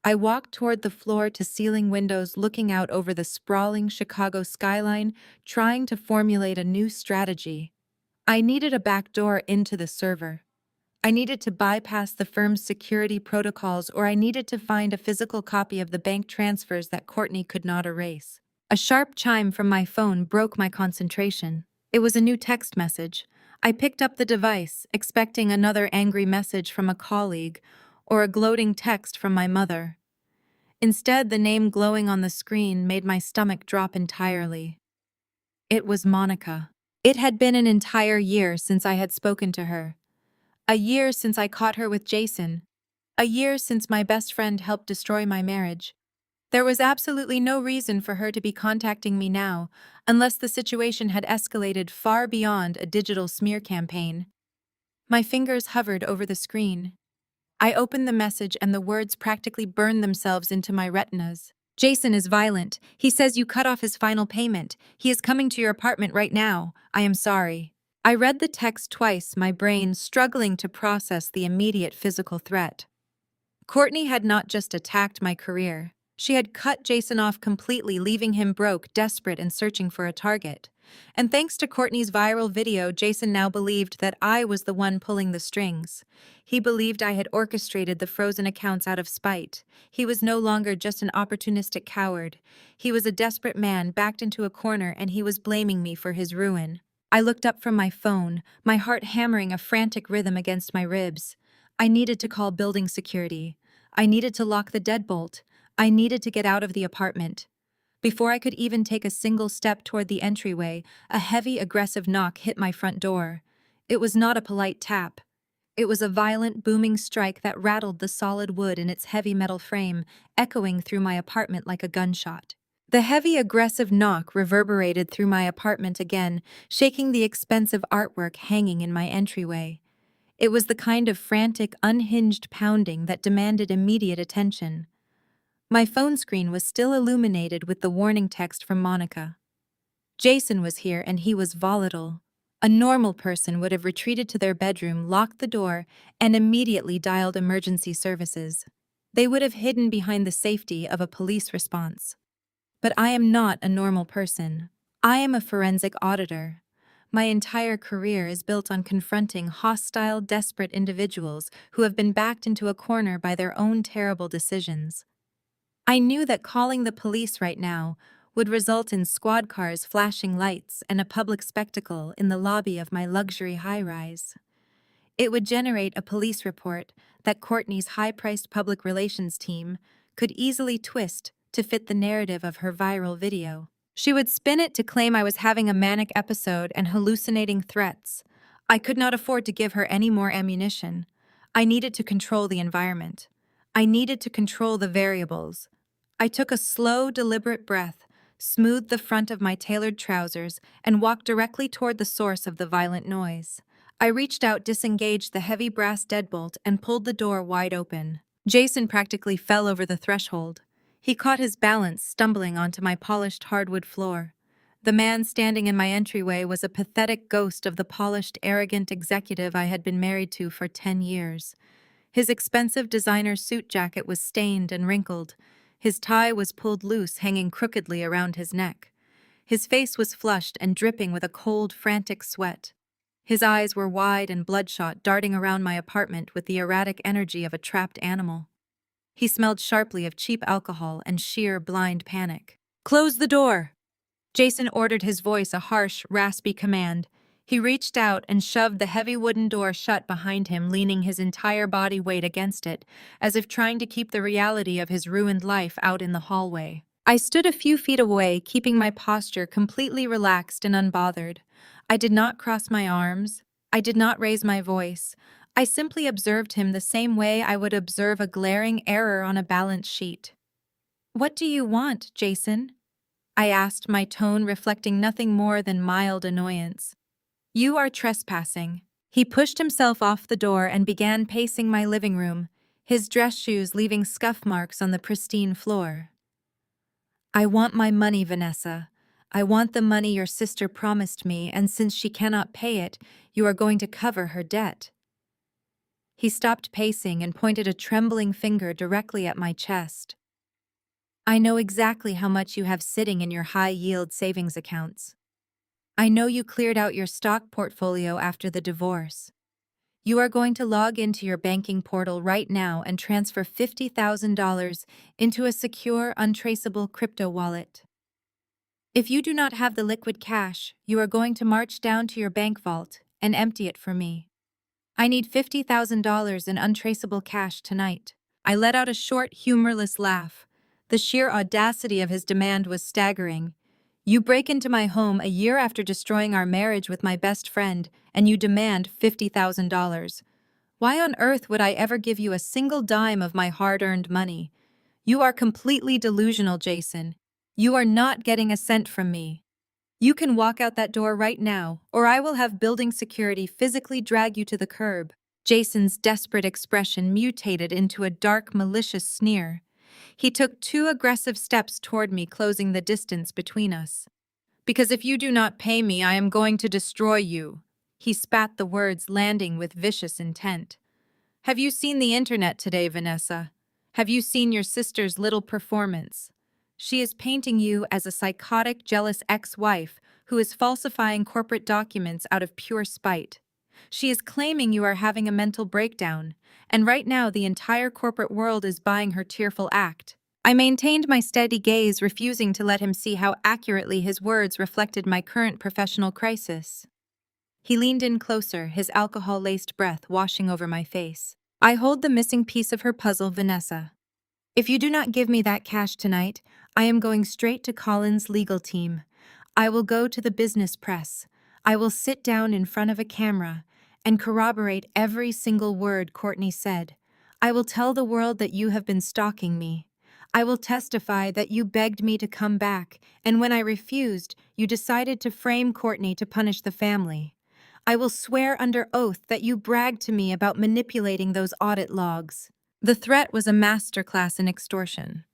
I walked toward the floor-to-ceiling windows looking out over the sprawling Chicago skyline, trying to formulate a new strategy. I needed a back door into the server. I needed to bypass the firm's security protocols, or I needed to find a physical copy of the bank transfers that Courtney could not erase. A sharp chime from my phone broke my concentration. It was a new text message. I picked up the device, expecting another angry message from a colleague or a gloating text from my mother. Instead, the name glowing on the screen made my stomach drop entirely. It was Monica. It had been an entire year since I had spoken to her. A year since I caught her with Jason. A year since my best friend helped destroy my marriage. There was absolutely no reason for her to be contacting me now, unless the situation had escalated far beyond a digital smear campaign. My fingers hovered over the screen. I opened the message and the words practically burned themselves into my retinas. Jason is violent. He says you cut off his final payment. He is coming to your apartment right now. I am sorry. I read the text twice, my brain struggling to process the immediate physical threat. Courtney had not just attacked my career. She had cut Jason off completely, leaving him broke, desperate, and searching for a target. And thanks to Courtney's viral video, Jason now believed that I was the one pulling the strings. He believed I had orchestrated the frozen accounts out of spite. He was no longer just an opportunistic coward. He was a desperate man backed into a corner, and he was blaming me for his ruin. I looked up from my phone, my heart hammering a frantic rhythm against my ribs. I needed to call building security. I needed to lock the deadbolt. I needed to get out of the apartment. Before I could even take a single step toward the entryway, a heavy, aggressive knock hit my front door. It was not a polite tap. It was a violent, booming strike that rattled the solid wood in its heavy metal frame, echoing through my apartment like a gunshot. The heavy, aggressive knock reverberated through my apartment again, shaking the expensive artwork hanging in my entryway. It was the kind of frantic, unhinged pounding that demanded immediate attention. My phone screen was still illuminated with the warning text from Monica. Jason was here, and he was volatile. A normal person would have retreated to their bedroom, locked the door, and immediately dialed emergency services. They would have hidden behind the safety of a police response. But I am not a normal person. I am a forensic auditor. My entire career is built on confronting hostile, desperate individuals who have been backed into a corner by their own terrible decisions. I knew that calling the police right now would result in squad cars flashing lights and a public spectacle in the lobby of my luxury high-rise. It would generate a police report that Courtney's high-priced public relations team could easily twist to fit the narrative of her viral video. She would spin it to claim I was having a manic episode and hallucinating threats. I could not afford to give her any more ammunition. I needed to control the environment. I needed to control the variables. I took a slow, deliberate breath, smoothed the front of my tailored trousers, and walked directly toward the source of the violent noise. I reached out, disengaged the heavy brass deadbolt, and pulled the door wide open. Jason practically fell over the threshold. He caught his balance, stumbling onto my polished hardwood floor. The man standing in my entryway was a pathetic ghost of the polished, arrogant executive I had been married to for 10 years. His expensive designer suit jacket was stained and wrinkled. His tie was pulled loose, hanging crookedly around his neck. His face was flushed and dripping with a cold, frantic sweat. His eyes were wide and bloodshot, darting around my apartment with the erratic energy of a trapped animal. He smelled sharply of cheap alcohol and sheer, blind panic. "Close the door!" Jason ordered, his voice a harsh, raspy command. He reached out and shoved the heavy wooden door shut behind him, leaning his entire body weight against it, as if trying to keep the reality of his ruined life out in the hallway. I stood a few feet away, keeping my posture completely relaxed and unbothered. I did not cross my arms. I did not raise my voice. I simply observed him the same way I would observe a glaring error on a balance sheet. "What do you want, Jason?" I asked, my tone reflecting nothing more than mild annoyance. "You are trespassing." He pushed himself off the door and began pacing my living room, his dress shoes leaving scuff marks on the pristine floor. "I want my money, Vanessa. I want the money your sister promised me, and since she cannot pay it, you are going to cover her debt." He stopped pacing and pointed a trembling finger directly at my chest. "I know exactly how much you have sitting in your high-yield savings accounts. I know you cleared out your stock portfolio after the divorce. You are going to log into your banking portal right now and transfer $50,000 into a secure, untraceable crypto wallet. If you do not have the liquid cash, you are going to march down to your bank vault and empty it for me. I need $50,000 in untraceable cash tonight." I let out a short, humorless laugh. The sheer audacity of his demand was staggering. "You break into my home a year after destroying our marriage with my best friend, and you demand $50,000. Why on earth would I ever give you a single dime of my hard-earned money? You are completely delusional, Jason. You are not getting a cent from me. You can walk out that door right now, or I will have building security physically drag you to the curb." Jason's desperate expression mutated into a dark, malicious sneer. He took 2 aggressive steps toward me, closing the distance between us. "Because if you do not pay me, I am going to destroy you." He spat the words, landing with vicious intent. "Have you seen the internet today, Vanessa? Have you seen your sister's little performance? She is painting you as a psychotic, jealous ex-wife who is falsifying corporate documents out of pure spite. She is claiming you are having a mental breakdown, and right now the entire corporate world is buying her tearful act." I maintained my steady gaze, refusing to let him see how accurately his words reflected my current professional crisis. He leaned in closer, his alcohol-laced breath washing over my face. "I hold the missing piece of her puzzle, Vanessa. If you do not give me that cash tonight, I am going straight to Colin's legal team. I will go to the business press. I will sit down in front of a camera and corroborate every single word Courtney said. I will tell the world that you have been stalking me. I will testify that you begged me to come back, and when I refused, you decided to frame Courtney to punish the family. I will swear under oath that you bragged to me about manipulating those audit logs." The threat was a masterclass in extortion.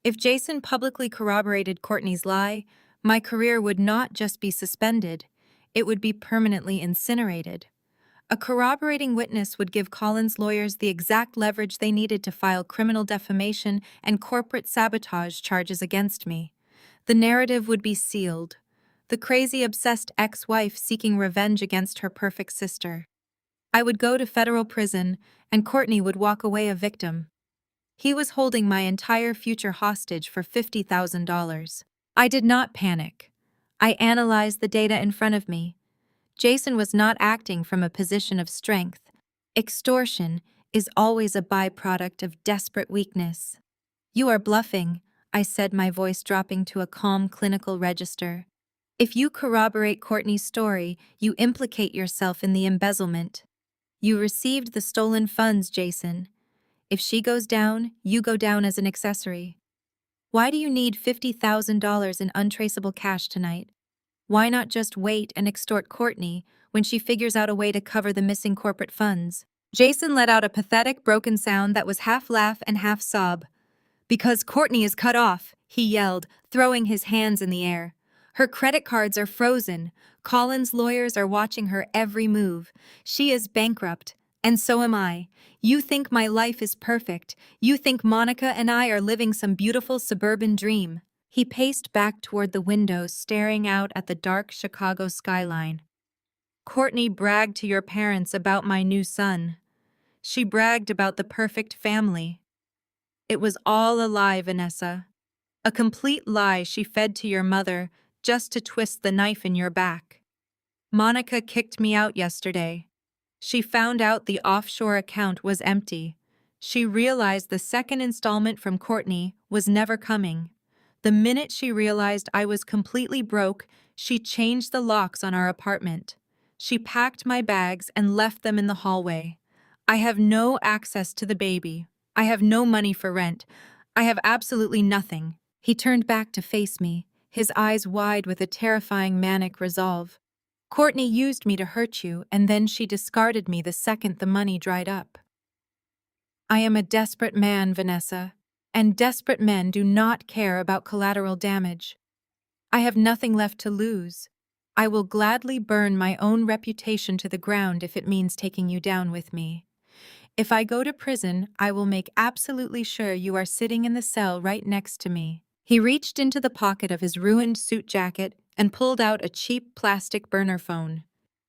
If Jason publicly corroborated Courtney's lie, my career would not just be suspended, it would be permanently incinerated. A corroborating witness would give Colin's lawyers the exact leverage they needed to file criminal defamation and corporate sabotage charges against me. The narrative would be sealed. The crazy, obsessed ex-wife seeking revenge against her perfect sister. I would go to federal prison, and Courtney would walk away a victim. He was holding my entire future hostage for $50,000. I did not panic. I analyzed the data in front of me. Jason was not acting from a position of strength. Extortion is always a byproduct of desperate weakness. "You are bluffing," I said, my voice dropping to a calm, clinical register. "If you corroborate Courtney's story, you implicate yourself in the embezzlement. You received the stolen funds, Jason. If she goes down, you go down as an accessory. Why do you need $50,000 in untraceable cash tonight? Why not just wait and extort Courtney when she figures out a way to cover the missing corporate funds?" Jason let out a pathetic, broken sound that was half laugh and half sob. Because Courtney is cut off, he yelled, throwing his hands in the air. Her credit cards are frozen. Colin's lawyers are watching her every move. She is bankrupt, and so am I. You think my life is perfect. You think Monica and I are living some beautiful suburban dream. He paced back toward the window, staring out at the dark Chicago skyline. Courtney bragged to your parents about my new son. She bragged about the perfect family. It was all a lie, Vanessa. A complete lie she fed to your mother just to twist the knife in your back. Monica kicked me out yesterday. She found out the offshore account was empty. She realized the second installment from Courtney was never coming. The minute she realized I was completely broke, she changed the locks on our apartment. She packed my bags and left them in the hallway. I have no access to the baby. I have no money for rent. I have absolutely nothing. He turned back to face me, his eyes wide with a terrifying manic resolve. Courtney used me to hurt you, and then she discarded me the second the money dried up. I am a desperate man, Vanessa, and desperate men do not care about collateral damage. I have nothing left to lose. I will gladly burn my own reputation to the ground if it means taking you down with me. If I go to prison, I will make absolutely sure you are sitting in the cell right next to me. He reached into the pocket of his ruined suit jacket and pulled out a cheap plastic burner phone.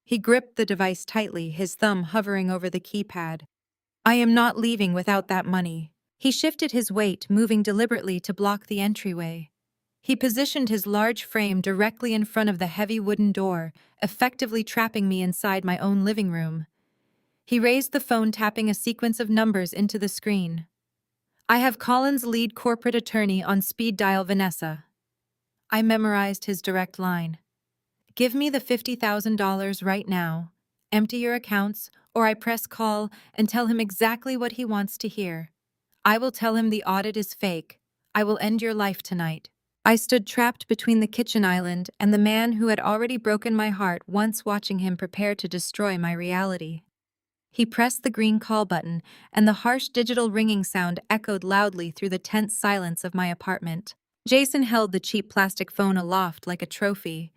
He gripped the device tightly, his thumb hovering over the keypad. I am not leaving without that money. He shifted his weight, moving deliberately to block the entryway. He positioned his large frame directly in front of the heavy wooden door, effectively trapping me inside my own living room. He raised the phone, tapping a sequence of numbers into the screen. I have Colin's lead corporate attorney on speed dial, Vanessa. I memorized his direct line. Give me the $50,000 right now. Empty your accounts, or I press call and tell him exactly what he wants to hear. I will tell him the audit is fake. I will end your life tonight. I stood trapped between the kitchen island and the man who had already broken my heart once, watching him prepare to destroy my reality. He pressed the green call button, and the harsh digital ringing sound echoed loudly through the tense silence of my apartment. Jason held the cheap plastic phone aloft like a trophy.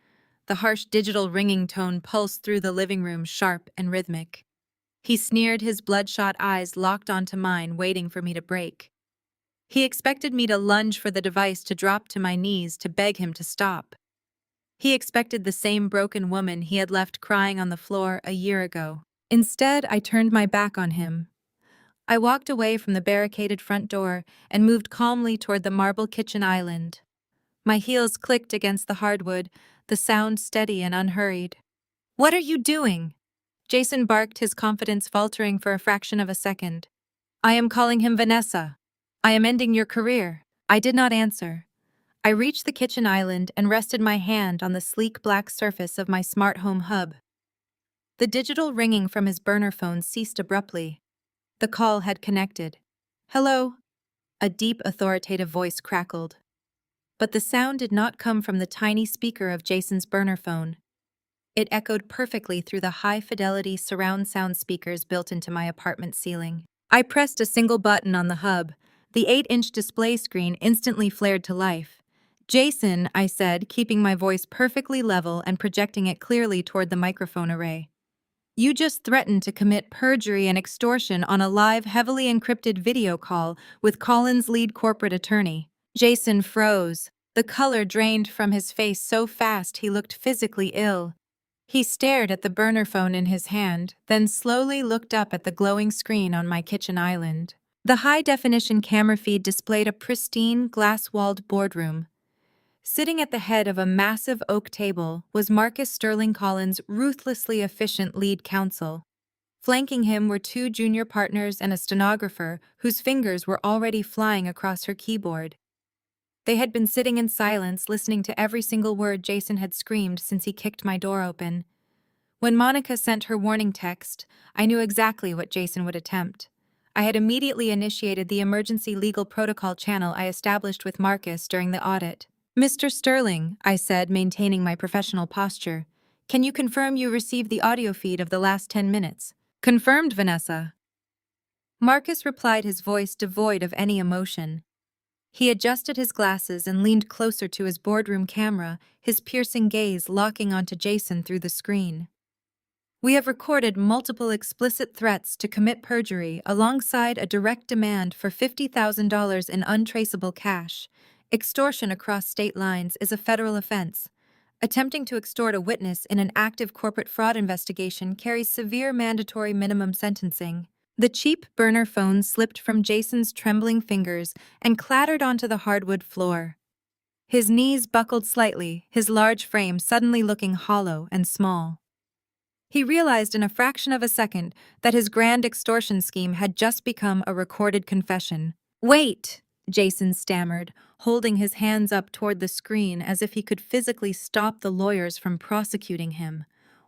The harsh digital ringing tone pulsed through the living room, sharp and rhythmic. He sneered, his bloodshot eyes locked onto mine, waiting for me to break. He expected me to lunge for the device, to drop to my knees, to beg him to stop. He expected the same broken woman he had left crying on the floor a year ago. Instead, I turned my back on him. I walked away from the barricaded front door and moved calmly toward the marble kitchen island. My heels clicked against the hardwood, the sound steady and unhurried. What are you doing? Jason barked, his confidence faltering for a fraction of a second. I am calling him Vanessa. I am ending your career. I did not answer. I reached the kitchen island and rested my hand on the sleek black surface of my smart home hub. The digital ringing from his burner phone ceased abruptly. The call had connected. Hello? A deep, authoritative voice crackled. But the sound did not come from the tiny speaker of Jason's burner phone. It echoed perfectly through the high-fidelity surround sound speakers built into my apartment ceiling. I pressed a single button on the hub. The 8-inch display screen instantly flared to life. Jason, I said, keeping my voice perfectly level and projecting it clearly toward the microphone array. You just threatened to commit perjury and extortion on a live, heavily encrypted video call with Colin's lead corporate attorney. Jason froze. The color drained from his face so fast he looked physically ill. He stared at the burner phone in his hand, then slowly looked up at the glowing screen on my kitchen island. The high-definition camera feed displayed a pristine, glass-walled boardroom. Sitting at the head of a massive oak table was Marcus Sterling Collins' ruthlessly efficient lead counsel. Flanking him were 2 junior partners and a stenographer whose fingers were already flying across her keyboard. They had been sitting in silence, listening to every single word Jason had screamed since he kicked my door open. When Monica sent her warning text, I knew exactly what Jason would attempt. I had immediately initiated the emergency legal protocol channel I established with Marcus during the audit. Mr. Sterling, I said, maintaining my professional posture, can you confirm you received the audio feed of the last 10 minutes? Confirmed, Vanessa. Marcus replied, his voice devoid of any emotion. He adjusted his glasses and leaned closer to his boardroom camera, his piercing gaze locking onto Jason through the screen. We have recorded multiple explicit threats to commit perjury alongside a direct demand for $50,000 in untraceable cash. Extortion across state lines is a federal offense. Attempting to extort a witness in an active corporate fraud investigation carries severe mandatory minimum sentencing. The cheap burner phone slipped from Jason's trembling fingers and clattered onto the hardwood floor. His knees buckled slightly, his large frame suddenly looking hollow and small. He realized in a fraction of a second that his grand extortion scheme had just become a recorded confession. "Wait," Jason stammered, holding his hands up toward the screen as if he could physically stop the lawyers from prosecuting him.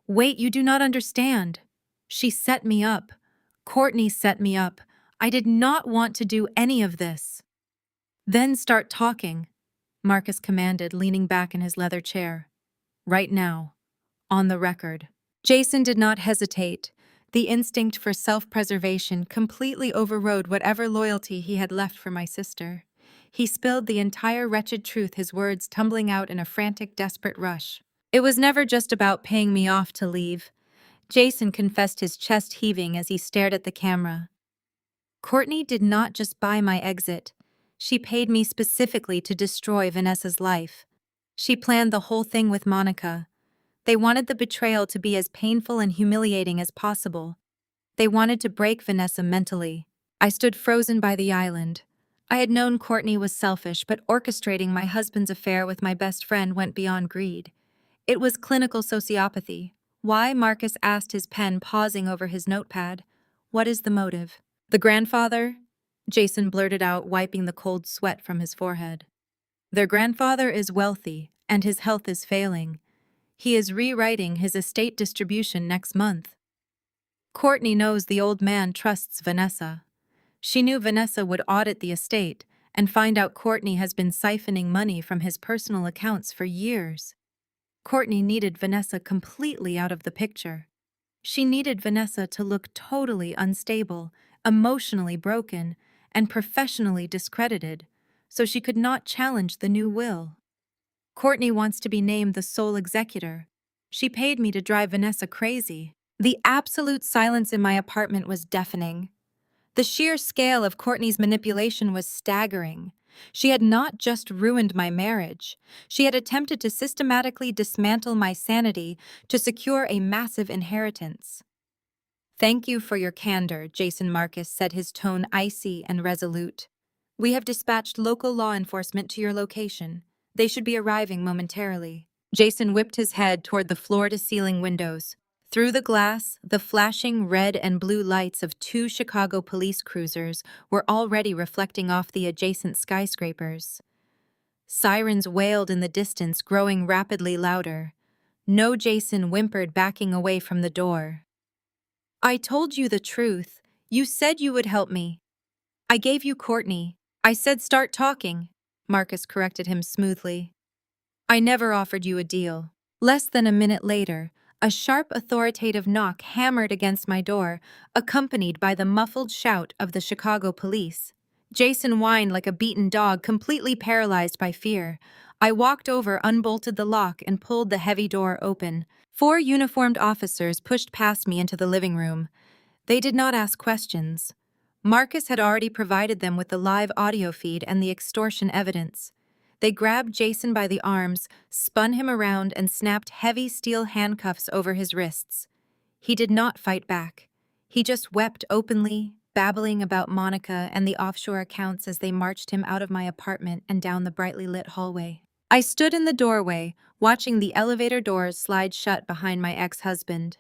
"Wait, you do not understand. She set me up. Courtney set me up. I did not want to do any of this." "Then start talking," Marcus commanded, leaning back in his leather chair. "Right now. On the record." Jason did not hesitate. The instinct for self-preservation completely overrode whatever loyalty he had left for my sister. He spilled the entire wretched truth, his words tumbling out in a frantic, desperate rush. "It was never just about paying me off to leave," Jason confessed, his chest heaving as he stared at the camera. "Courtney did not just buy my exit. She paid me specifically to destroy Vanessa's life. She planned the whole thing with Monica. They wanted the betrayal to be as painful and humiliating as possible. They wanted to break Vanessa mentally." I stood frozen by the island. I had known Courtney was selfish, but orchestrating my husband's affair with my best friend went beyond greed. It was clinical sociopathy. "Why?" Marcus asked, his pen pausing over his notepad. "What is the motive?" "The grandfather?" Jason blurted out, wiping the cold sweat from his forehead. "Their grandfather is wealthy, and his health is failing. He is rewriting his estate distribution next month. Courtney knows the old man trusts Vanessa. She knew Vanessa would audit the estate and find out Courtney has been siphoning money from his personal accounts for years. Courtney needed Vanessa completely out of the picture. She needed Vanessa to look totally unstable, emotionally broken, and professionally discredited, so she could not challenge the new will. Courtney wants to be named the sole executor. She paid me to drive Vanessa crazy." The absolute silence in my apartment was deafening. The sheer scale of Courtney's manipulation was staggering. She had not just ruined my marriage. She had attempted to systematically dismantle my sanity to secure a massive inheritance. "Thank you for your candor," Jason Marcus said, his tone icy and resolute. "We have dispatched local law enforcement to your location. They should be arriving momentarily." Jason whipped his head toward the floor-to-ceiling windows. Through the glass, the flashing red and blue lights of 2 Chicago police cruisers were already reflecting off the adjacent skyscrapers. Sirens wailed in the distance, growing rapidly louder. No, Jason whimpered, backing away from the door. "I told you the truth. You said you would help me. I gave you Courtney. I said start talking," Marcus corrected him smoothly. "I never offered you a deal." Less than a minute later, a sharp, authoritative knock hammered against my door, accompanied by the muffled shout of the Chicago police. Jason whined like a beaten dog, completely paralyzed by fear. I walked over, unbolted the lock, and pulled the heavy door open. 4 uniformed officers pushed past me into the living room. They did not ask questions. Marcus had already provided them with the live audio feed and the extortion evidence. They grabbed Jason by the arms, spun him around, and snapped heavy steel handcuffs over his wrists. He did not fight back. He just wept openly, babbling about Monica and the offshore accounts as they marched him out of my apartment and down the brightly lit hallway. I stood in the doorway, watching the elevator doors slide shut behind my ex-husband.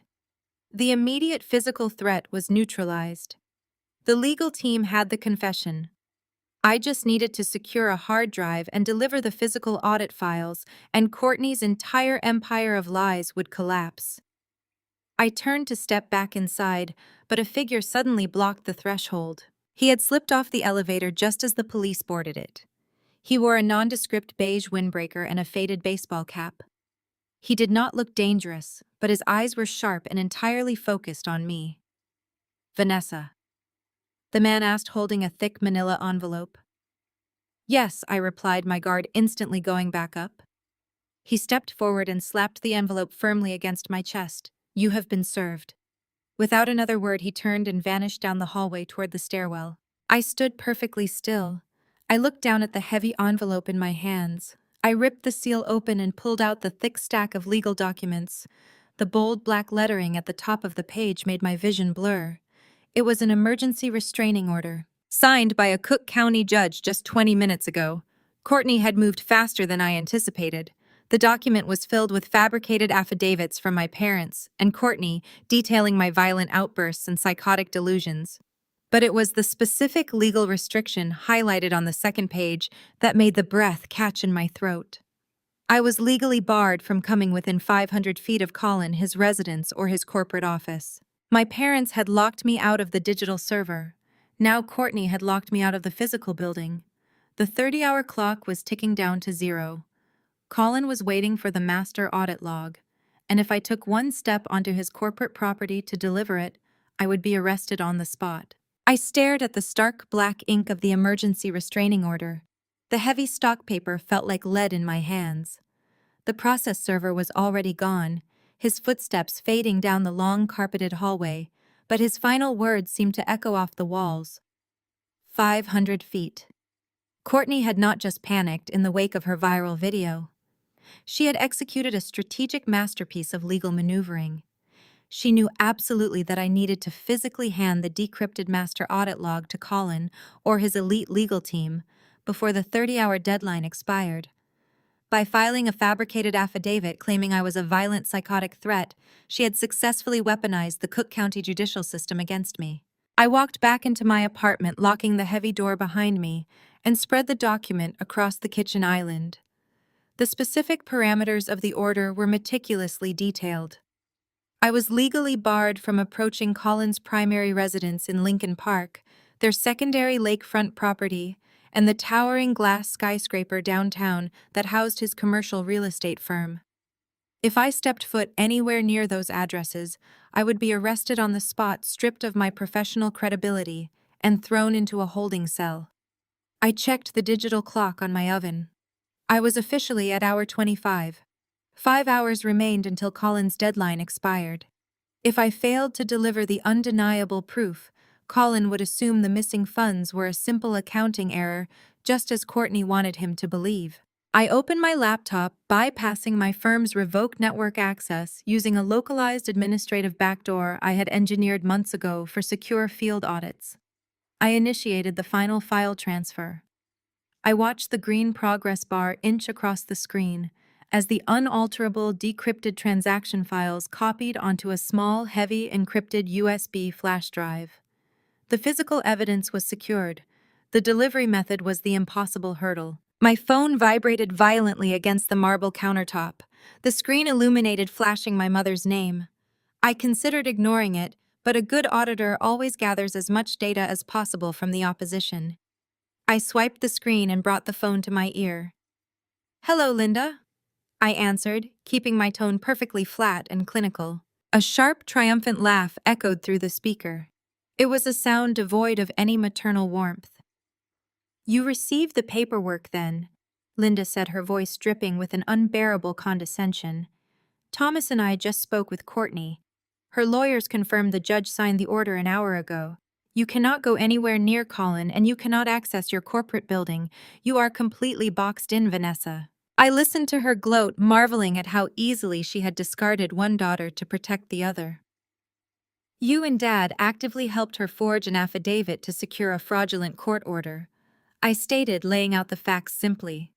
The immediate physical threat was neutralized. The legal team had the confession. I just needed to secure a hard drive and deliver the physical audit files, and Courtney's entire empire of lies would collapse. I turned to step back inside, but a figure suddenly blocked the threshold. He had slipped off the elevator just as the police boarded it. He wore a nondescript beige windbreaker and a faded baseball cap. He did not look dangerous, but his eyes were sharp and entirely focused on me. "Vanessa?" the man asked, holding a thick manila envelope. Yes, I replied, my guard instantly going back up. He stepped forward and slapped the envelope firmly against my chest. You have been served. Without another word, he turned and vanished down the hallway toward the stairwell. I stood perfectly still. I looked down at the heavy envelope in my hands. I ripped the seal open and pulled out the thick stack of legal documents. The bold black lettering at the top of the page made my vision blur. It was an emergency restraining order, signed by a Cook County judge just 20 minutes ago. Courtney had moved faster than I anticipated. The document was filled with fabricated affidavits from my parents and Courtney detailing my violent outbursts and psychotic delusions. But it was the specific legal restriction highlighted on the second page that made the breath catch in my throat. I was legally barred from coming within 500 feet of Colin, his residence, or his corporate office. My parents had locked me out of the digital server. Now Courtney had locked me out of the physical building. The 30-hour clock was ticking down to zero. Colin was waiting for the master audit log, and if I took one step onto his corporate property to deliver it, I would be arrested on the spot. I stared at the stark black ink of the emergency restraining order. The heavy stock paper felt like lead in my hands. The process server was already gone, his footsteps fading down the long carpeted hallway, but his final words seemed to echo off the walls. 500 feet. Courtney had not just panicked in the wake of her viral video. She had executed a strategic masterpiece of legal maneuvering. She knew absolutely that I needed to physically hand the decrypted master audit log to Colin or his elite legal team before the 30-hour deadline expired. By filing a fabricated affidavit claiming I was a violent psychotic threat, she had successfully weaponized the Cook County judicial system against me. I walked back into my apartment, locking the heavy door behind me, and spread the document across the kitchen island. The specific parameters of the order were meticulously detailed. I was legally barred from approaching Colin's primary residence in Lincoln Park, their secondary lakefront property, and the towering glass skyscraper downtown that housed his commercial real estate firm. If I stepped foot anywhere near those addresses, I would be arrested on the spot, stripped of my professional credibility, and thrown into a holding cell. I checked the digital clock on my oven. I was officially at hour 25. 5 hours remained until Colin's deadline expired. If I failed to deliver the undeniable proof, Colin would assume the missing funds were a simple accounting error, just as Courtney wanted him to believe. I opened my laptop, bypassing my firm's revoked network access using a localized administrative backdoor I had engineered months ago for secure field audits. I initiated the final file transfer. I watched the green progress bar inch across the screen as the unalterable decrypted transaction files copied onto a small, heavy, encrypted USB flash drive. The physical evidence was secured. The delivery method was the impossible hurdle. My phone vibrated violently against the marble countertop. The screen illuminated, flashing my mother's name. I considered ignoring it, but a good auditor always gathers as much data as possible from the opposition. I swiped the screen and brought the phone to my ear. "Hello, Linda," I answered, keeping my tone perfectly flat and clinical. A sharp, triumphant laugh echoed through the speaker. It was a sound devoid of any maternal warmth. "You received the paperwork, then," Linda said, her voice dripping with an unbearable condescension. "Thomas and I just spoke with Courtney. Her lawyers confirmed the judge signed the order an hour ago. You cannot go anywhere near Colin, and you cannot access your corporate building. You are completely boxed in, Vanessa." I listened to her gloat, marveling at how easily she had discarded one daughter to protect the other. "You and Dad actively helped her forge an affidavit to secure a fraudulent court order," I stated, laying out the facts simply.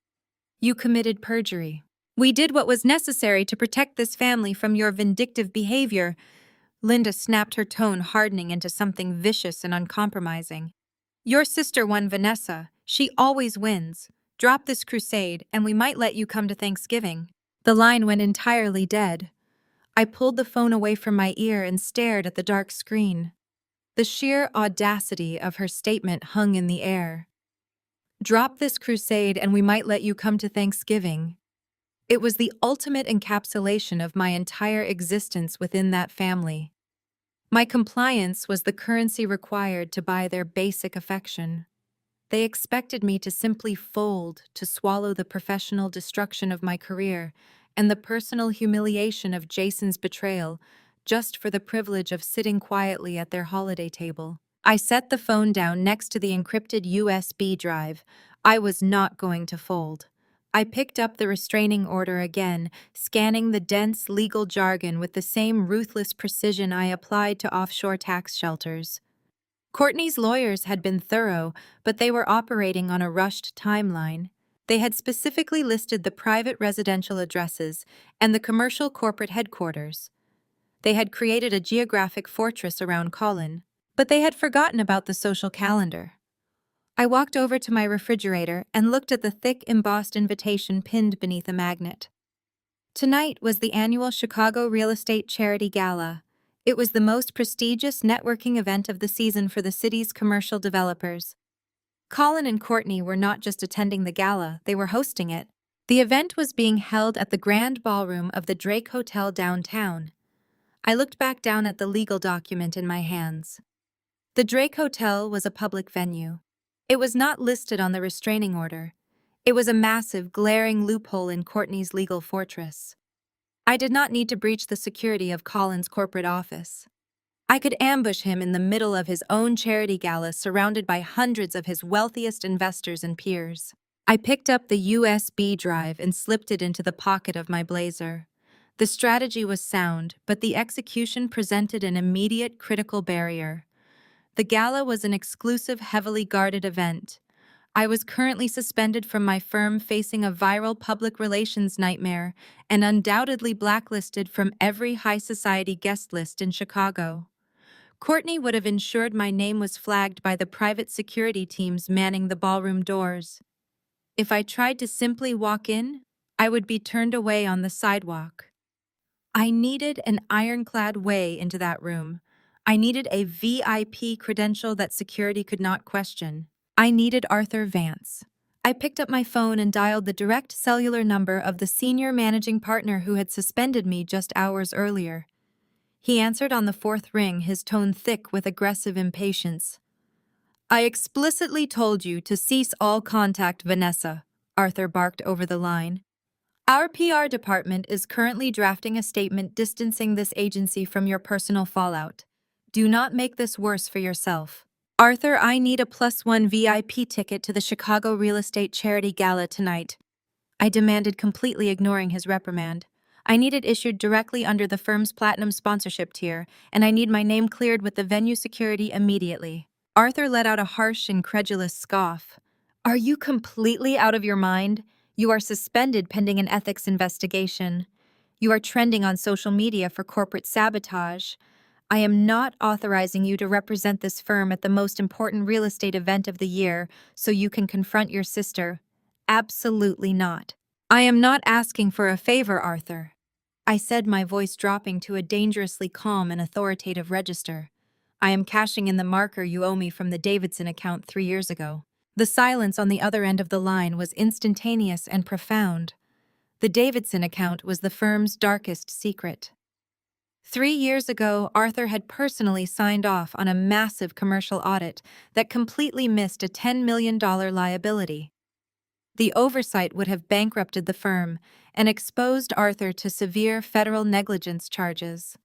"You committed perjury. We did what was necessary to protect this family from your vindictive behavior." Linda snapped, her tone hardening into something vicious and uncompromising. "Your sister won, Vanessa. She always wins. Drop this crusade, and we might let you come to Thanksgiving." The line went entirely dead. I pulled the phone away from my ear and stared at the dark screen. The sheer audacity of her statement hung in the air. "Drop this crusade, and we might let you come to Thanksgiving." It was the ultimate encapsulation of my entire existence within that family. My compliance was the currency required to buy their basic affection. They expected me to simply fold, to swallow the professional destruction of my career and the personal humiliation of Jason's betrayal, just for the privilege of sitting quietly at their holiday table. I set the phone down next to the encrypted USB drive. I was not going to fold. I picked up the restraining order again, scanning the dense legal jargon with the same ruthless precision I applied to offshore tax shelters. Courtney's lawyers had been thorough, but they were operating on a rushed timeline. They had specifically listed the private residential addresses and the commercial corporate headquarters. They had created a geographic fortress around Colin, but they had forgotten about the social calendar. I walked over to my refrigerator and looked at the thick embossed invitation pinned beneath a magnet. Tonight was the annual Chicago Real Estate Charity Gala. It was the most prestigious networking event of the season for the city's commercial developers. Colin and Courtney were not just attending the gala, they were hosting it. The event was being held at the Grand Ballroom of the Drake Hotel downtown. I looked back down at the legal document in my hands. The Drake Hotel was a public venue. It was not listed on the restraining order. It was a massive, glaring loophole in Courtney's legal fortress. I did not need to breach the security of Colin's corporate office. I could ambush him in the middle of his own charity gala surrounded by hundreds of his wealthiest investors and peers. I picked up the USB drive and slipped it into the pocket of my blazer. The strategy was sound, but the execution presented an immediate critical barrier. The gala was an exclusive, heavily guarded event. I was currently suspended from my firm, facing a viral public relations nightmare, and undoubtedly blacklisted from every high society guest list in Chicago. Courtney would have ensured my name was flagged by the private security teams manning the ballroom doors. If I tried to simply walk in, I would be turned away on the sidewalk. I needed an ironclad way into that room. I needed a VIP credential that security could not question. I needed Arthur Vance. I picked up my phone and dialed the direct cellular number of the senior managing partner who had suspended me just hours earlier. He answered on the fourth ring, his tone thick with aggressive impatience. "I explicitly told you to cease all contact, Vanessa," Arthur barked over the line. "Our PR department is currently drafting a statement distancing this agency from your personal fallout. Do not make this worse for yourself. Arthur, I need a +1 VIP ticket to the Chicago Real Estate Charity Gala tonight," I demanded, completely ignoring his reprimand. "I need it issued directly under the firm's platinum sponsorship tier, and I need my name cleared with the venue security immediately." Arthur let out a harsh, incredulous scoff. "Are you completely out of your mind? You are suspended pending an ethics investigation. You are trending on social media for corporate sabotage. I am not authorizing you to represent this firm at the most important real estate event of the year so you can confront your sister. Absolutely not." "I am not asking for a favor, Arthur," I said, my voice dropping to a dangerously calm and authoritative register. "I am cashing in the marker you owe me from the Davidson account 3 years ago." The silence on the other end of the line was instantaneous and profound. The Davidson account was the firm's darkest secret. 3 years ago, Arthur had personally signed off on a massive commercial audit that completely missed a $10 million liability. The oversight would have bankrupted the firm and exposed Arthur to severe federal negligence charges.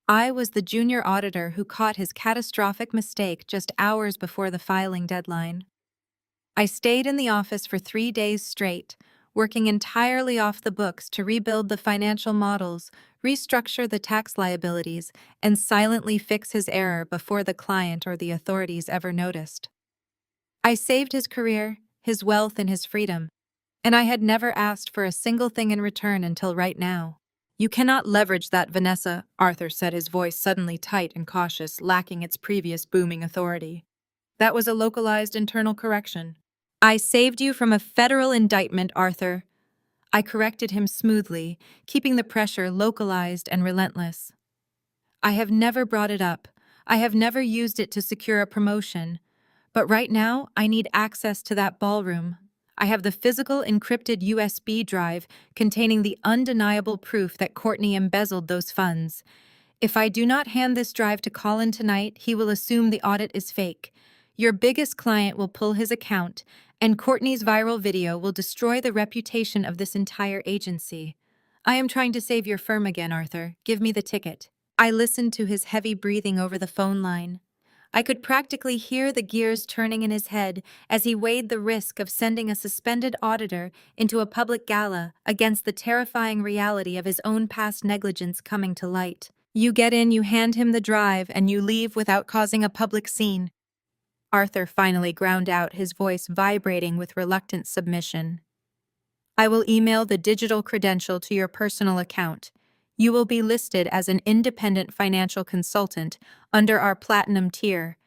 I was the junior auditor who caught his catastrophic mistake just hours before the filing deadline. I stayed in the office for 3 days straight, working entirely off the books to rebuild the financial models, restructure the tax liabilities, and silently fix his error before the client or the authorities ever noticed. I saved his career, his wealth, and his freedom, and I had never asked for a single thing in return until right now. "You cannot leverage that, Vanessa," Arthur said, his voice suddenly tight and cautious, lacking its previous booming authority. "That was a localized internal correction." "I saved you from a federal indictment, Arthur." I corrected him smoothly, keeping the pressure localized and relentless. "I have never brought it up. I have never used it to secure a promotion. But right now, I need access to that ballroom. I have the physical encrypted USB drive containing the undeniable proof that Courtney embezzled those funds. If I do not hand this drive to Colin tonight, he will assume the audit is fake. Your biggest client will pull his account, and Courtney's viral video will destroy the reputation of this entire agency. I am trying to save your firm again, Arthur. Give me the ticket. I listened to his heavy breathing over the phone line. I could practically hear the gears turning in his head as he weighed the risk of sending a suspended auditor into a public gala against the terrifying reality of his own past negligence coming to light. You get in, you hand him the drive, and you leave without causing a public scene. Arthur finally ground out, his voice vibrating with reluctant submission. I will email the digital credential to your personal account. You will be listed as an independent financial consultant under our platinum tier.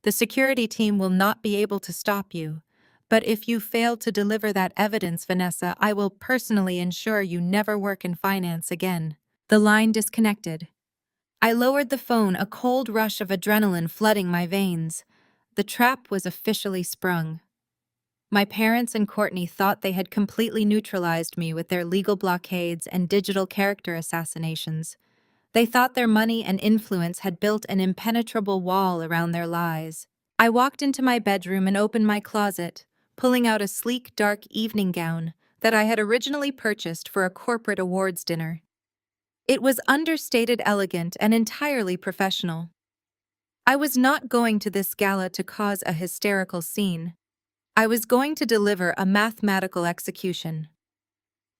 The security team will not be able to stop you. But if you fail to deliver that evidence, Vanessa, I will personally ensure you never work in finance again. The line disconnected. I lowered the phone, a cold rush of adrenaline flooding my veins. The trap was officially sprung. My parents and Courtney thought they had completely neutralized me with their legal blockades and digital character assassinations. They thought their money and influence had built an impenetrable wall around their lies. I walked into my bedroom and opened my closet, pulling out a sleek, dark evening gown that I had originally purchased for a corporate awards dinner. It was understated, elegant, and entirely professional. I was not going to this gala to cause a hysterical scene. I was going to deliver a mathematical execution.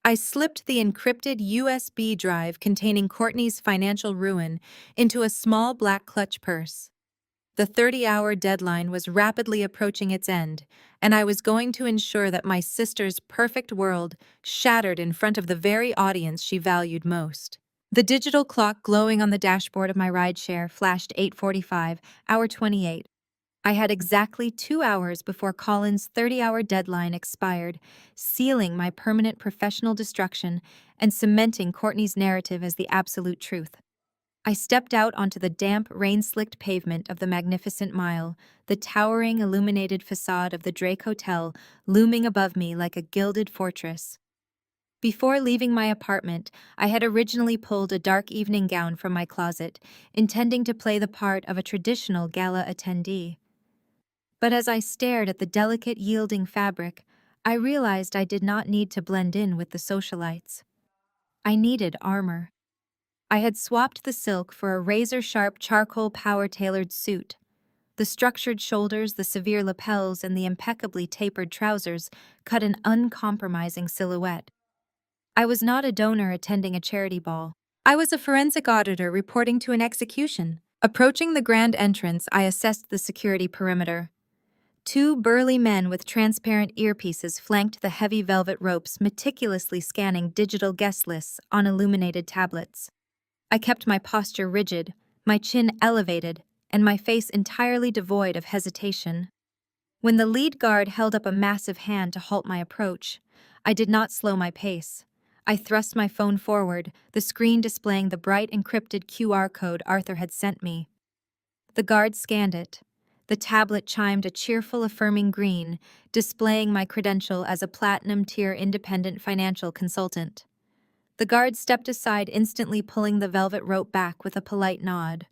I slipped the encrypted USB drive containing Courtney's financial ruin into a small black clutch purse. The 30-hour deadline was rapidly approaching its end, and I was going to ensure that my sister's perfect world shattered in front of the very audience she valued most. The digital clock glowing on the dashboard of my rideshare flashed 8:45, hour 28. I had exactly 2 hours before Colin's 30-hour deadline expired, sealing my permanent professional destruction and cementing Courtney's narrative as the absolute truth. I stepped out onto the damp, rain-slicked pavement of the Magnificent Mile, the towering, illuminated facade of the Drake Hotel looming above me like a gilded fortress. Before leaving my apartment, I had originally pulled a dark evening gown from my closet, intending to play the part of a traditional gala attendee. But as I stared at the delicate, yielding fabric, I realized I did not need to blend in with the socialites. I needed armor. I had swapped the silk for a razor-sharp, charcoal power-tailored suit. The structured shoulders, the severe lapels, and the impeccably tapered trousers cut an uncompromising silhouette. I was not a donor attending a charity ball. I was a forensic auditor reporting to an execution. Approaching the grand entrance, I assessed the security perimeter. 2 burly men with transparent earpieces flanked the heavy velvet ropes, meticulously scanning digital guest lists on illuminated tablets. I kept my posture rigid, my chin elevated, and my face entirely devoid of hesitation. When the lead guard held up a massive hand to halt my approach, I did not slow my pace. I thrust my phone forward, the screen displaying the bright encrypted QR code Arthur had sent me. The guard scanned it. The tablet chimed a cheerful, affirming green, displaying my credential as a platinum-tier independent financial consultant. The guard stepped aside, instantly pulling the velvet rope back with a polite nod.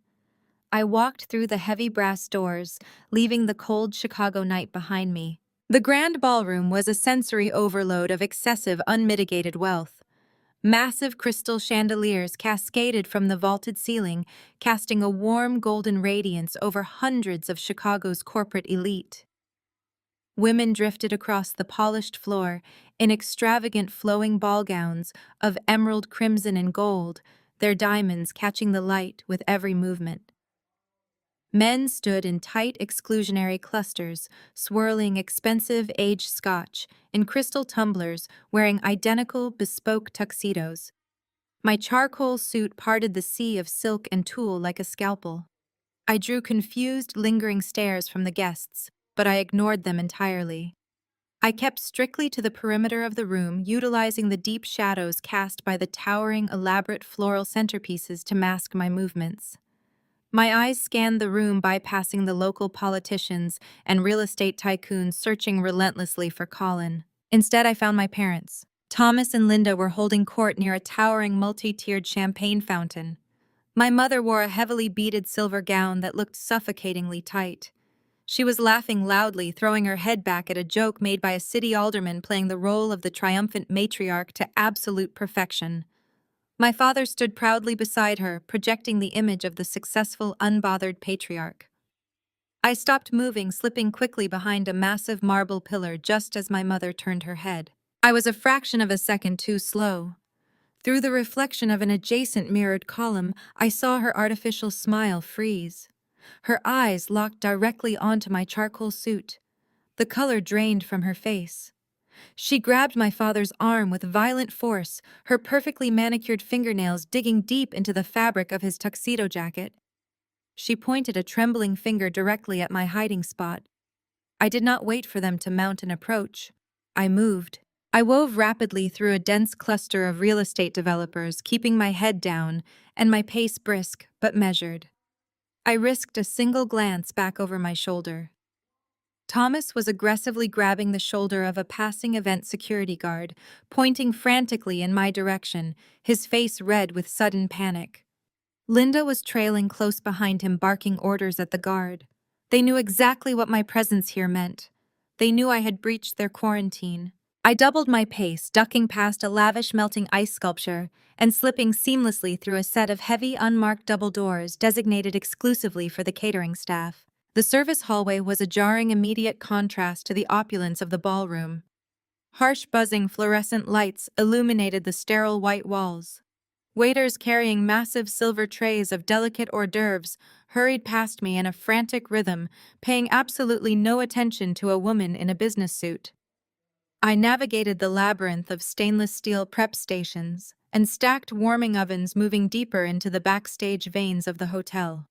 I walked through the heavy brass doors, leaving the cold Chicago night behind me. The grand ballroom was a sensory overload of excessive, unmitigated wealth. Massive crystal chandeliers cascaded from the vaulted ceiling, casting a warm golden radiance over hundreds of Chicago's corporate elite. Women drifted across the polished floor in extravagant flowing ball gowns of emerald crimson and gold, their diamonds catching the light with every movement. Men stood in tight exclusionary clusters, swirling expensive aged scotch in crystal tumblers, wearing identical bespoke tuxedos. My charcoal suit parted the sea of silk and tulle like a scalpel. I drew confused, lingering stares from the guests, but I ignored them entirely. I kept strictly to the perimeter of the room, utilizing the deep shadows cast by the towering, elaborate floral centerpieces to mask my movements. My eyes scanned the room, bypassing the local politicians and real estate tycoons searching relentlessly for Colin. Instead, I found my parents. Thomas and Linda were holding court near a towering multi-tiered champagne fountain. My mother wore a heavily beaded silver gown that looked suffocatingly tight. She was laughing loudly, throwing her head back at a joke made by a city alderman playing the role of the triumphant matriarch to absolute perfection. My father stood proudly beside her, projecting the image of the successful, unbothered patriarch. I stopped moving, slipping quickly behind a massive marble pillar just as my mother turned her head. I was a fraction of a second too slow. Through the reflection of an adjacent mirrored column, I saw her artificial smile freeze. Her eyes locked directly onto my charcoal suit. The color drained from her face. She grabbed my father's arm with violent force, her perfectly manicured fingernails digging deep into the fabric of his tuxedo jacket. She pointed a trembling finger directly at my hiding spot. I did not wait for them to mount an approach. I moved. I wove rapidly through a dense cluster of real estate developers, keeping my head down and my pace brisk but measured. I risked a single glance back over my shoulder. Thomas was aggressively grabbing the shoulder of a passing event security guard, pointing frantically in my direction, his face red with sudden panic. Linda was trailing close behind him, barking orders at the guard. They knew exactly what my presence here meant. They knew I had breached their quarantine. I doubled my pace, ducking past a lavish melting ice sculpture and slipping seamlessly through a set of heavy, unmarked double doors designated exclusively for the catering staff. The service hallway was a jarring, immediate contrast to the opulence of the ballroom. Harsh buzzing fluorescent lights illuminated the sterile white walls. Waiters carrying massive silver trays of delicate hors d'oeuvres hurried past me in a frantic rhythm, paying absolutely no attention to a woman in a business suit. I navigated the labyrinth of stainless steel prep stations and stacked warming ovens moving deeper into the backstage veins of the hotel.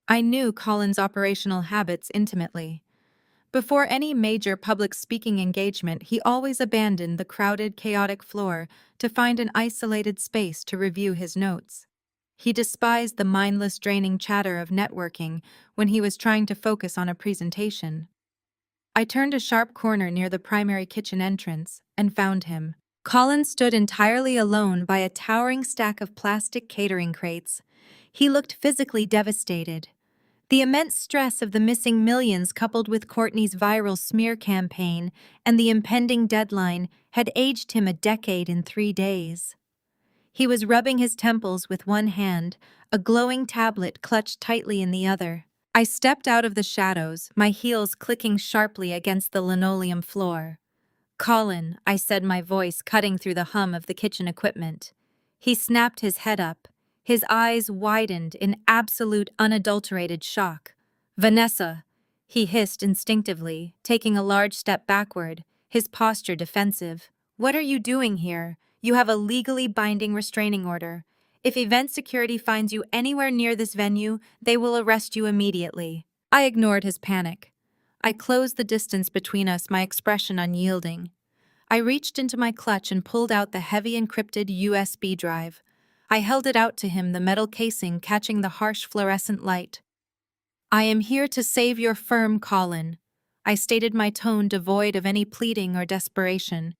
I knew Colin's operational habits intimately. Before any major public speaking engagement, he always abandoned the crowded, chaotic floor to find an isolated space to review his notes. He despised the mindless, draining chatter of networking when he was trying to focus on a presentation. I turned a sharp corner near the primary kitchen entrance and found him. Colin stood entirely alone by a towering stack of plastic catering crates. He looked physically devastated. The immense stress of the missing millions, coupled with Courtney's viral smear campaign and the impending deadline, had aged him a decade in 3 days. He was rubbing his temples with one hand, a glowing tablet clutched tightly in the other. I stepped out of the shadows, my heels clicking sharply against the linoleum floor. "Colin," I said, my voice cutting through the hum of the kitchen equipment. He snapped his head up. His eyes widened in absolute, unadulterated shock. "Vanessa," he hissed instinctively, taking a large step backward, his posture defensive. "What are you doing here? You have a legally binding restraining order. If event security finds you anywhere near this venue, they will arrest you immediately." I ignored his panic. I closed the distance between us, my expression unyielding. I reached into my clutch and pulled out the heavy encrypted USB drive. I held it out to him, the metal casing catching the harsh fluorescent light. "I am here to save your firm, Colin." I stated, my tone devoid of any pleading or desperation.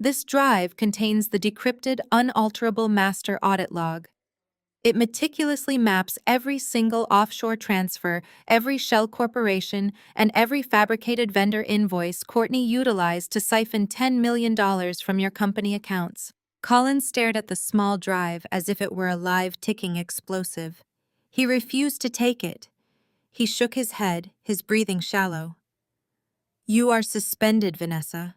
"This drive contains the decrypted, unalterable master audit log. It meticulously maps every single offshore transfer, every shell corporation, and every fabricated vendor invoice Courtney utilized to siphon $10 million from your company accounts." Colin stared at the small drive as if it were a live ticking explosive. He refused to take it. He shook his head, his breathing shallow. "You are suspended, Vanessa.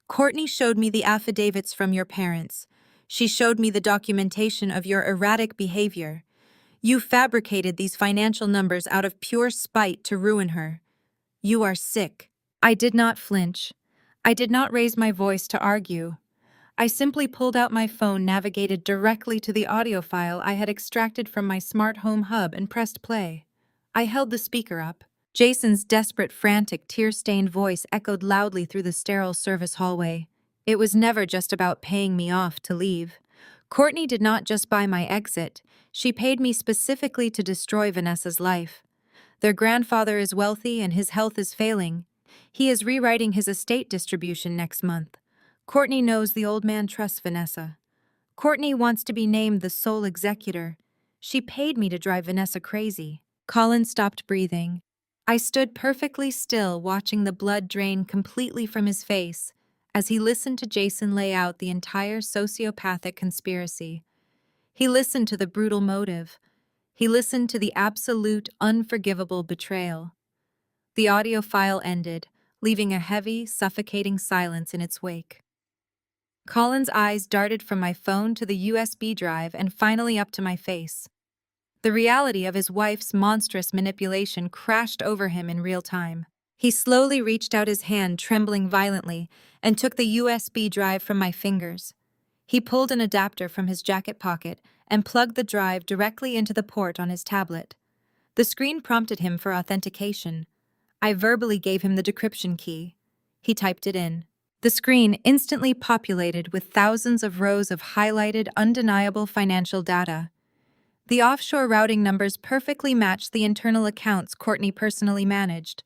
Courtney showed me the affidavits from your parents. She showed me the documentation of your erratic behavior. You fabricated these financial numbers out of pure spite to ruin her. You are sick." I did not flinch. I did not raise my voice to argue. I simply pulled out my phone, navigated directly to the audio file I had extracted from my smart home hub, and pressed play. I held the speaker up. Jason's desperate, frantic, tear-stained voice echoed loudly through the sterile service hallway. It was never just about paying me off to leave. Courtney did not just buy my exit. She paid me specifically to destroy Vanessa's life. Their grandfather is wealthy and his health is failing. He is rewriting his estate distribution next month. Courtney knows the old man trusts Vanessa. Courtney wants to be named the sole executor. She paid me to drive Vanessa crazy. Colin stopped breathing. I stood perfectly still, watching the blood drain completely from his face as he listened to Jason lay out the entire sociopathic conspiracy. He listened to the brutal motive. He listened to the absolute, unforgivable betrayal. The audio file ended, leaving a heavy, suffocating silence in its wake. Colin's eyes darted from my phone to the USB drive and finally up to my face. The reality of his wife's monstrous manipulation crashed over him in real time. He slowly reached out his hand, trembling violently, and took the USB drive from my fingers. He pulled an adapter from his jacket pocket and plugged the drive directly into the port on his tablet. The screen prompted him for authentication. I verbally gave him the decryption key. He typed it in. The screen instantly populated with thousands of rows of highlighted, undeniable financial data. The offshore routing numbers perfectly matched the internal accounts Courtney personally managed.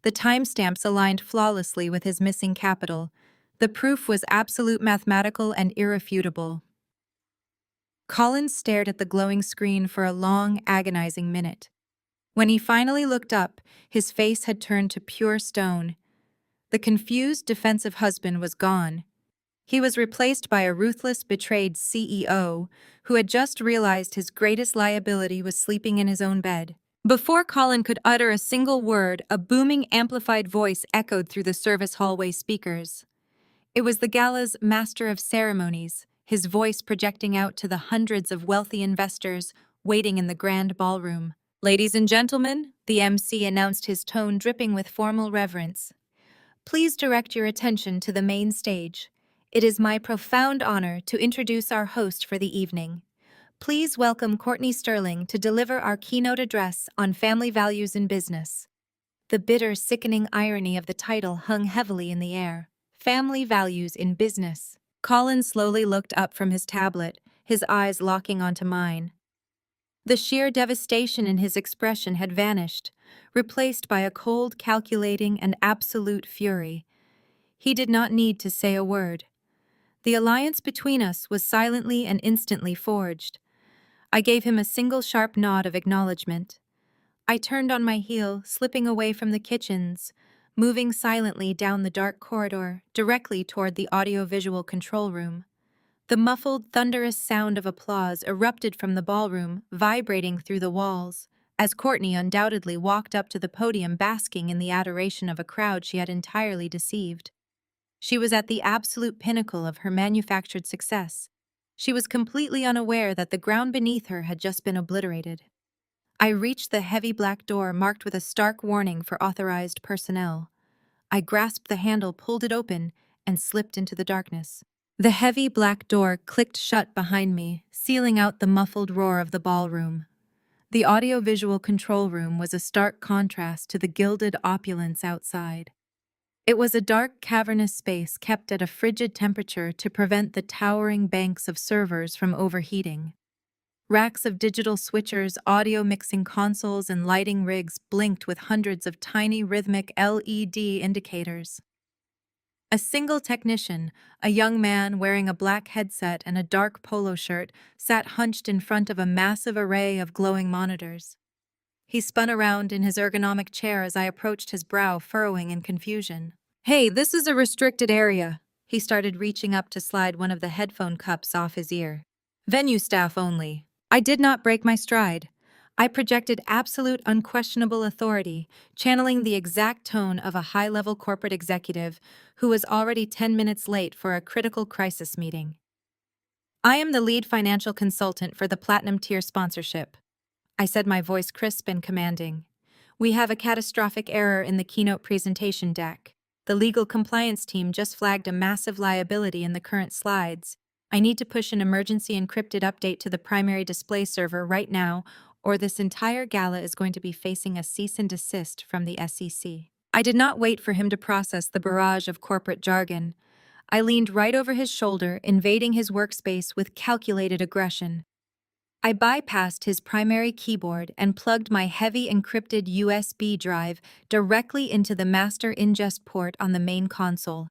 The timestamps aligned flawlessly with his missing capital. The proof was absolute, mathematical, and irrefutable. Collins stared at the glowing screen for a long, agonizing minute. When he finally looked up, his face had turned to pure stone. The confused, defensive husband was gone. He was replaced by a ruthless, betrayed CEO who had just realized his greatest liability was sleeping in his own bed. Before Colin could utter a single word, a booming, amplified voice echoed through the service hallway speakers. It was the gala's master of ceremonies, his voice projecting out to the hundreds of wealthy investors waiting in the grand ballroom. "Ladies and gentlemen," the MC announced, his tone dripping with formal reverence. "Please direct your attention to the main stage. It is my profound honor to introduce our host for the evening. Please welcome Courtney Sterling to deliver our keynote address on family values in business." The bitter, sickening irony of the title hung heavily in the air. Family values in business. Colin slowly looked up from his tablet, his eyes locking onto mine. The sheer devastation in his expression had vanished, replaced by a cold, calculating, and absolute fury. He did not need to say a word. The alliance between us was silently and instantly forged. I gave him a single sharp nod of acknowledgement. I turned on my heel, slipping away from the kitchens, moving silently down the dark corridor, directly toward the audiovisual control room. The muffled, thunderous sound of applause erupted from the ballroom, vibrating through the walls, as Courtney undoubtedly walked up to the podium, basking in the adoration of a crowd she had entirely deceived. She was at the absolute pinnacle of her manufactured success. She was completely unaware that the ground beneath her had just been obliterated. I reached the heavy black door marked with a stark warning for authorized personnel. I grasped the handle, pulled it open, and slipped into the darkness. The heavy black door clicked shut behind me, sealing out the muffled roar of the ballroom. The audiovisual control room was a stark contrast to the gilded opulence outside. It was a dark, cavernous space kept at a frigid temperature to prevent the towering banks of servers from overheating. Racks of digital switchers, audio mixing consoles, and lighting rigs blinked with hundreds of tiny rhythmic LED indicators. A single technician, a young man wearing a black headset and a dark polo shirt, sat hunched in front of a massive array of glowing monitors. He spun around in his ergonomic chair as I approached, his brow furrowing in confusion. "Hey, this is a restricted area." He started reaching up to slide one of the headphone cups off his ear. "Venue staff only." I did not break my stride. I projected absolute, unquestionable authority, channeling the exact tone of a high-level corporate executive who was already 10 minutes late for a critical crisis meeting. "I am the lead financial consultant for the Platinum Tier sponsorship," I said, my voice crisp and commanding. "We have a catastrophic error in the keynote presentation deck. The legal compliance team just flagged a massive liability in the current slides. I need to push an emergency encrypted update to the primary display server right now, or this entire gala is going to be facing a cease and desist from the SEC." I did not wait for him to process the barrage of corporate jargon. I leaned right over his shoulder, invading his workspace with calculated aggression. I bypassed his primary keyboard and plugged my heavy encrypted USB drive directly into the master ingest port on the main console.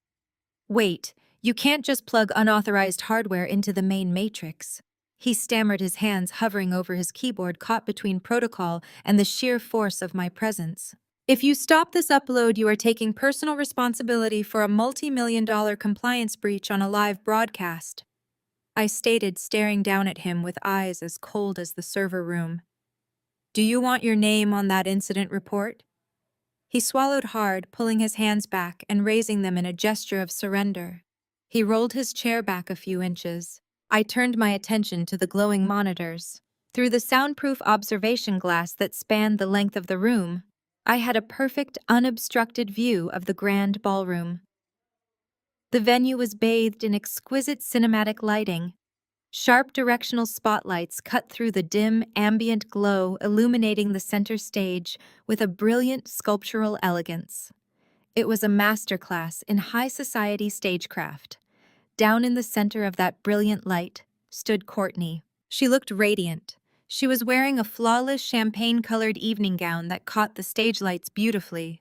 "Wait, you can't just plug unauthorized hardware into the main matrix." He stammered, his hands hovering over his keyboard, caught between protocol and the sheer force of my presence. If you stop this upload, you are taking personal responsibility for a multi-million-dollar compliance breach on a live broadcast, I stated, staring down at him with eyes as cold as the server room. Do you want your name on that incident report? He swallowed hard, pulling his hands back and raising them in a gesture of surrender. He rolled his chair back a few inches. I turned my attention to the glowing monitors. Through the soundproof observation glass that spanned the length of the room, I had a perfect, unobstructed view of the grand ballroom. The venue was bathed in exquisite cinematic lighting. Sharp directional spotlights cut through the dim, ambient glow, illuminating the center stage with a brilliant sculptural elegance. It was a masterclass in high society stagecraft. Down in the center of that brilliant light stood Courtney. She looked radiant. She was wearing a flawless champagne-colored evening gown that caught the stage lights beautifully.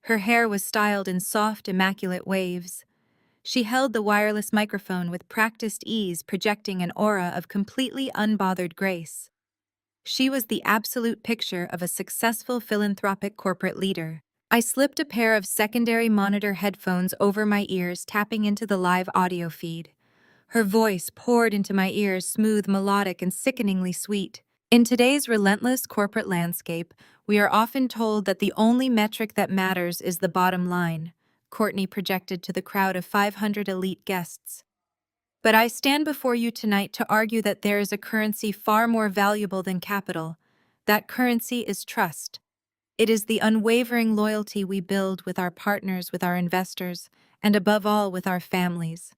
Her hair was styled in soft, immaculate waves. She held the wireless microphone with practiced ease, projecting an aura of completely unbothered grace. She was the absolute picture of a successful philanthropic corporate leader. I slipped a pair of secondary monitor headphones over my ears, tapping into the live audio feed. Her voice poured into my ears, smooth, melodic, and sickeningly sweet. In today's relentless corporate landscape, we are often told that the only metric that matters is the bottom line, Courtney projected to the crowd of 500 elite guests. But I stand before you tonight to argue that there is a currency far more valuable than capital. That currency is trust. It is the unwavering loyalty we build with our partners, with our investors, and above all with our families.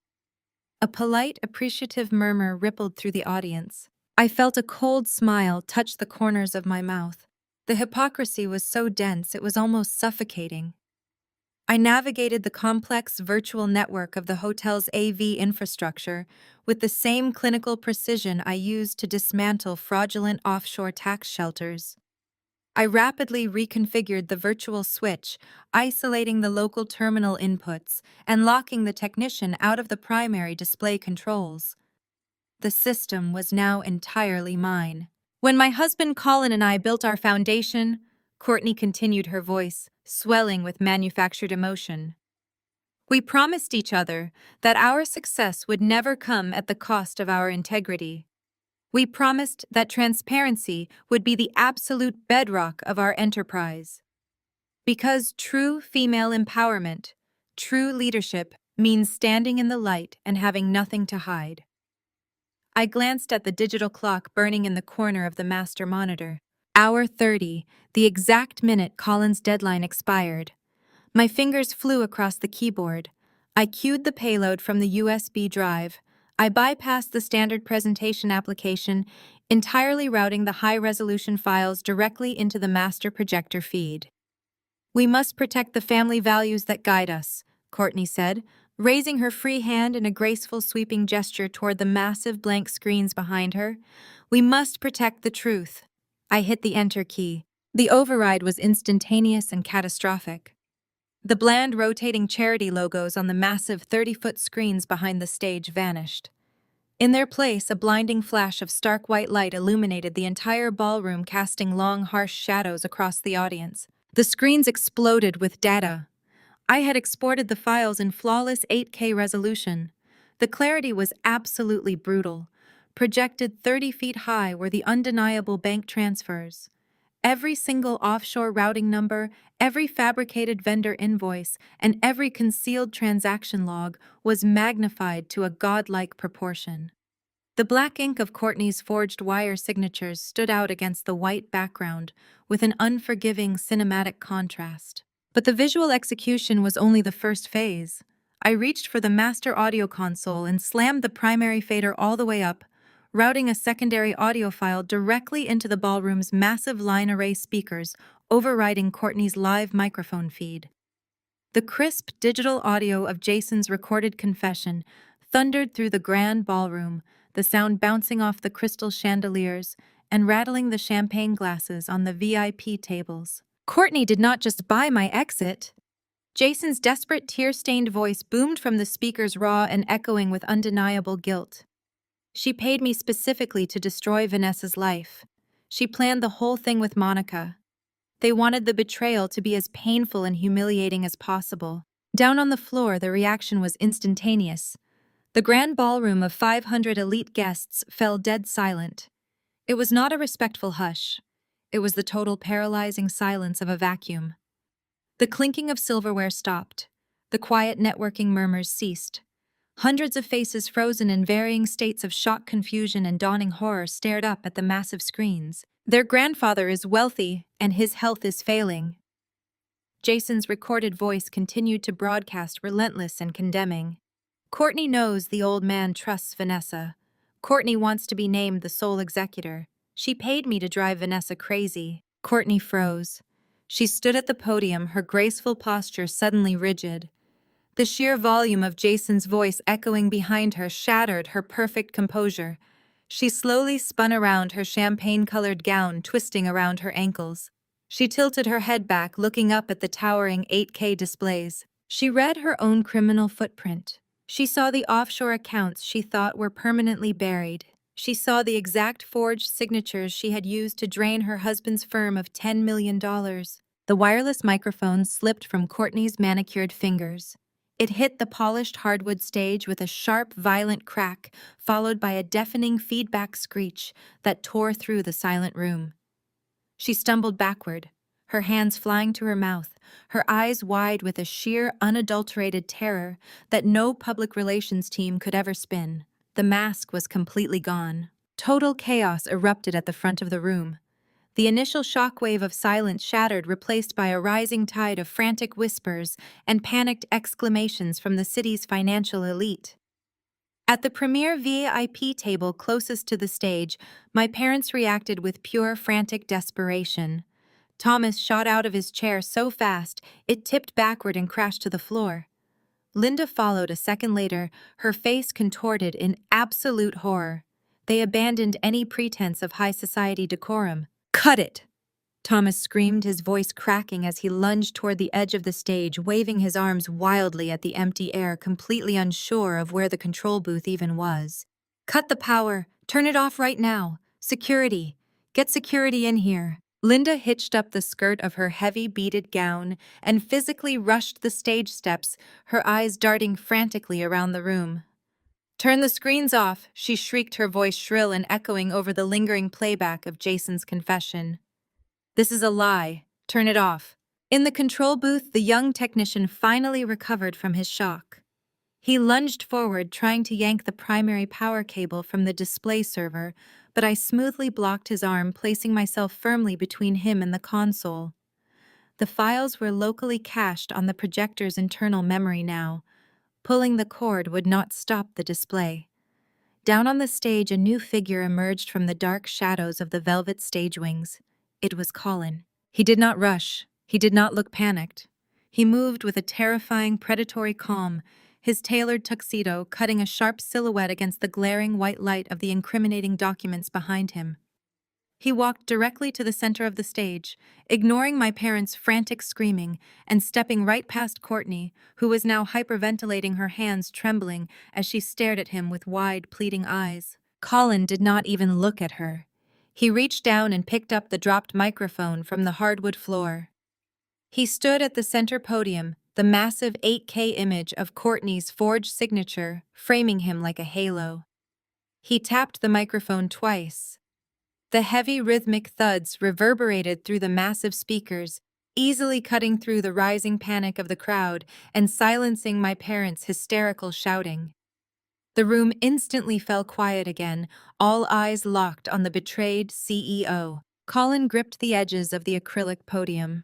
A polite, appreciative murmur rippled through the audience. I felt a cold smile touch the corners of my mouth. The hypocrisy was so dense it was almost suffocating. I navigated the complex virtual network of the hotel's AV infrastructure with the same clinical precision I used to dismantle fraudulent offshore tax shelters. I rapidly reconfigured the virtual switch, isolating the local terminal inputs and locking the technician out of the primary display controls. The system was now entirely mine. When my husband Colin and I built our foundation, Courtney continued, her voice swelling with manufactured emotion. We promised each other that our success would never come at the cost of our integrity. We promised that transparency would be the absolute bedrock of our enterprise. Because true female empowerment, true leadership, means standing in the light and having nothing to hide. I glanced at the digital clock burning in the corner of the master monitor. Hour 30, the exact minute Colin's deadline expired. My fingers flew across the keyboard. I queued the payload from the USB drive. I bypassed the standard presentation application, entirely routing the high-resolution files directly into the master projector feed. We must protect the family values that guide us, Courtney said, raising her free hand in a graceful sweeping gesture toward the massive blank screens behind her. We must protect the truth. I hit the enter key. The override was instantaneous and catastrophic. The bland rotating charity logos on the massive 30-foot screens behind the stage vanished. In their place, a blinding flash of stark white light illuminated the entire ballroom, casting long, harsh shadows across the audience. The screens exploded with data. I had exported the files in flawless 8K resolution. The clarity was absolutely brutal. Projected 30 feet high were the undeniable bank transfers. Every single offshore routing number, every fabricated vendor invoice, and every concealed transaction log was magnified to a godlike proportion. The black ink of Courtney's forged wire signatures stood out against the white background with an unforgiving cinematic contrast. But the visual execution was only the first phase. I reached for the master audio console and slammed the primary fader all the way up, routing a secondary audio file directly into the ballroom's massive line array speakers, overriding Courtney's live microphone feed. The crisp digital audio of Jason's recorded confession thundered through the grand ballroom, the sound bouncing off the crystal chandeliers and rattling the champagne glasses on the VIP tables. Courtney did not just buy my exit. Jason's desperate, tear-stained voice boomed from the speakers, raw and echoing with undeniable guilt. She paid me specifically to destroy Vanessa's life. She planned the whole thing with Monica. They wanted the betrayal to be as painful and humiliating as possible. Down on the floor, the reaction was instantaneous. The grand ballroom of 500 elite guests fell dead silent. It was not a respectful hush. It was the total paralyzing silence of a vacuum. The clinking of silverware stopped. The quiet networking murmurs ceased. Hundreds of faces frozen in varying states of shock, confusion, and dawning horror stared up at the massive screens. Their grandfather is wealthy, and his health is failing. Jason's recorded voice continued to broadcast, relentless and condemning. Courtney knows the old man trusts Vanessa. Courtney wants to be named the sole executor. She paid me to drive Vanessa crazy. Courtney froze. She stood at the podium, her graceful posture suddenly rigid. The sheer volume of Jason's voice echoing behind her shattered her perfect composure. She slowly spun around, her champagne-colored gown twisting around her ankles. She tilted her head back, looking up at the towering 8K displays. She read her own criminal footprint. She saw the offshore accounts she thought were permanently buried. She saw the exact forged signatures she had used to drain her husband's firm of $10 million. The wireless microphone slipped from Courtney's manicured fingers. It hit the polished hardwood stage with a sharp, violent crack, followed by a deafening feedback screech that tore through the silent room. She stumbled backward, her hands flying to her mouth, her eyes wide with a sheer, unadulterated terror that no public relations team could ever spin. The mask was completely gone. Total chaos erupted at the front of the room. The initial shockwave of silence shattered, replaced by a rising tide of frantic whispers and panicked exclamations from the city's financial elite. At the premier VIP table closest to the stage, my parents reacted with pure, frantic desperation. Thomas shot out of his chair so fast, it tipped backward and crashed to the floor. Linda followed a second later, her face contorted in absolute horror. They abandoned any pretense of high society decorum. "Cut it!" Thomas screamed, his voice cracking as he lunged toward the edge of the stage, waving his arms wildly at the empty air, completely unsure of where the control booth even was. "Cut the power! Turn it off right now! Security! Get security in here!" Linda hitched up the skirt of her heavy beaded gown and physically rushed the stage steps, her eyes darting frantically around the room. "Turn the screens off!" she shrieked, her voice shrill and echoing over the lingering playback of Jason's confession. "This is a lie. Turn it off." In the control booth, the young technician finally recovered from his shock. He lunged forward, trying to yank the primary power cable from the display server, but I smoothly blocked his arm, placing myself firmly between him and the console. The files were locally cached on the projector's internal memory now. Pulling the cord would not stop the display. Down on the stage, a new figure emerged from the dark shadows of the velvet stage wings. It was Colin. He did not rush. He did not look panicked. He moved with a terrifying, predatory calm, his tailored tuxedo cutting a sharp silhouette against the glaring white light of the incriminating documents behind him. He walked directly to the center of the stage, ignoring my parents' frantic screaming and stepping right past Courtney, who was now hyperventilating, her hands trembling as she stared at him with wide, pleading eyes. Colin did not even look at her. He reached down and picked up the dropped microphone from the hardwood floor. He stood at the center podium, the massive 8K image of Courtney's forged signature framing him like a halo. He tapped the microphone twice. The heavy rhythmic thuds reverberated through the massive speakers, easily cutting through the rising panic of the crowd and silencing my parents' hysterical shouting. The room instantly fell quiet again, all eyes locked on the betrayed CEO. Colin gripped the edges of the acrylic podium.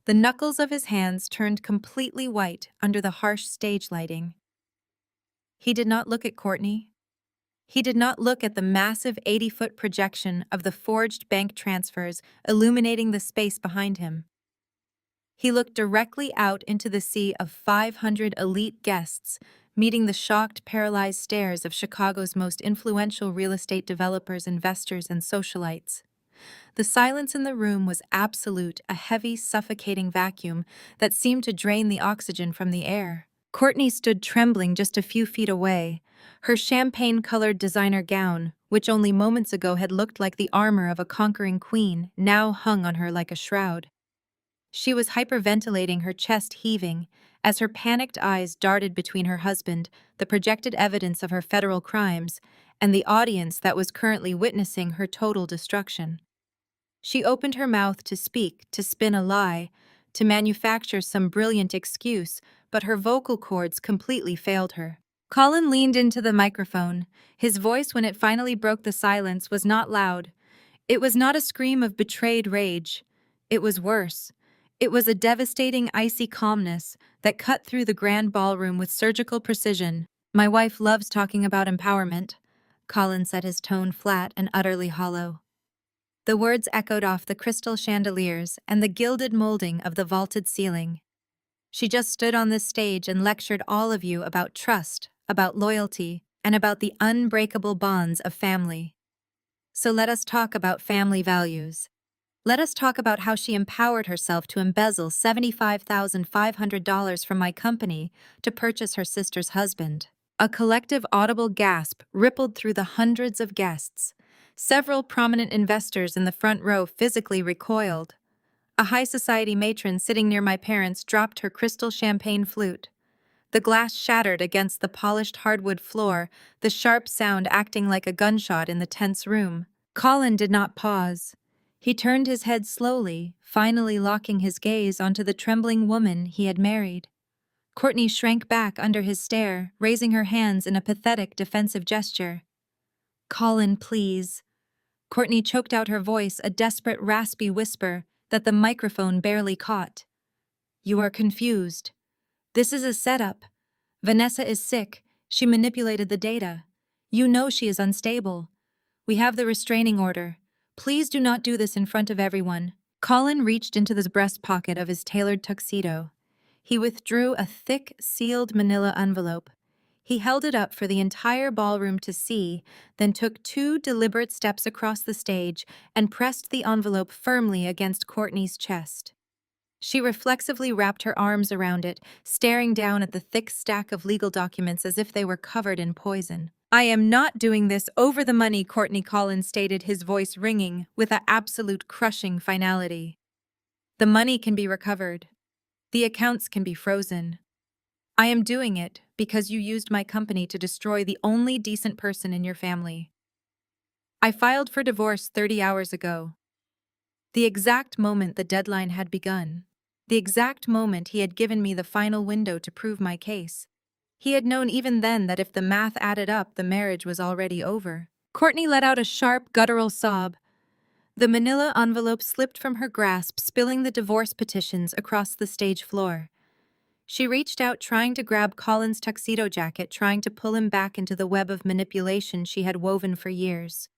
The knuckles of his hands turned completely white under the harsh stage lighting. He did not look at Courtney. He did not look at the massive 80-foot projection of the forged bank transfers illuminating the space behind him. He looked directly out into the sea of 500 elite guests, meeting the shocked, paralyzed stares of Chicago's most influential real estate developers, investors, and socialites. The silence in the room was absolute, a heavy, suffocating vacuum that seemed to drain the oxygen from the air. Courtney stood trembling just a few feet away. Her champagne-colored designer gown, which only moments ago had looked like the armor of a conquering queen, now hung on her like a shroud. She was hyperventilating, her chest heaving, as her panicked eyes darted between her husband, the projected evidence of her federal crimes, and the audience that was currently witnessing her total destruction. She opened her mouth to speak, to spin a lie, to manufacture some brilliant excuse, but her vocal cords completely failed her. Colin leaned into the microphone. His voice, when it finally broke the silence, was not loud. It was not a scream of betrayed rage. It was worse. It was a devastating, icy calmness that cut through the grand ballroom with surgical precision. "My wife loves talking about empowerment," Colin said, his tone flat and utterly hollow. The words echoed off the crystal chandeliers and the gilded molding of the vaulted ceiling. "She just stood on this stage and lectured all of you about trust, about loyalty, and about the unbreakable bonds of family. So let us talk about family values. Let us talk about how she empowered herself to embezzle $75,500 from my company to purchase her sister's husband." A collective audible gasp rippled through the hundreds of guests. Several prominent investors in the front row physically recoiled. A high society matron sitting near my parents dropped her crystal champagne flute. The glass shattered against the polished hardwood floor, the sharp sound acting like a gunshot in the tense room. Colin did not pause. He turned his head slowly, finally locking his gaze onto the trembling woman he had married. Courtney shrank back under his stare, raising her hands in a pathetic, defensive gesture. "Colin, please." Courtney choked out her voice, a desperate, raspy whisper that the microphone barely caught. "You are confused. This is a setup. Vanessa is sick. She manipulated the data. You know she is unstable. We have the restraining order. Please do not do this in front of everyone." Colin reached into the breast pocket of his tailored tuxedo. He withdrew a thick, sealed manila envelope. He held it up for the entire ballroom to see, then took 2 deliberate steps across the stage and pressed the envelope firmly against Courtney's chest. She reflexively wrapped her arms around it, staring down at the thick stack of legal documents as if they were covered in poison. "I am not doing this over the money," Courtney Collins stated, his voice ringing with an absolute crushing finality. "The money can be recovered. The accounts can be frozen. I am doing it because you used my company to destroy the only decent person in your family. I filed for divorce 30 hours ago. The exact moment the deadline had begun. The exact moment he had given me the final window to prove my case. He had known even then that if the math added up, the marriage was already over." Courtney let out a sharp, guttural sob. The manila envelope slipped from her grasp, spilling the divorce petitions across the stage floor. She reached out, trying to grab Colin's tuxedo jacket, trying to pull him back into the web of manipulation she had woven for years.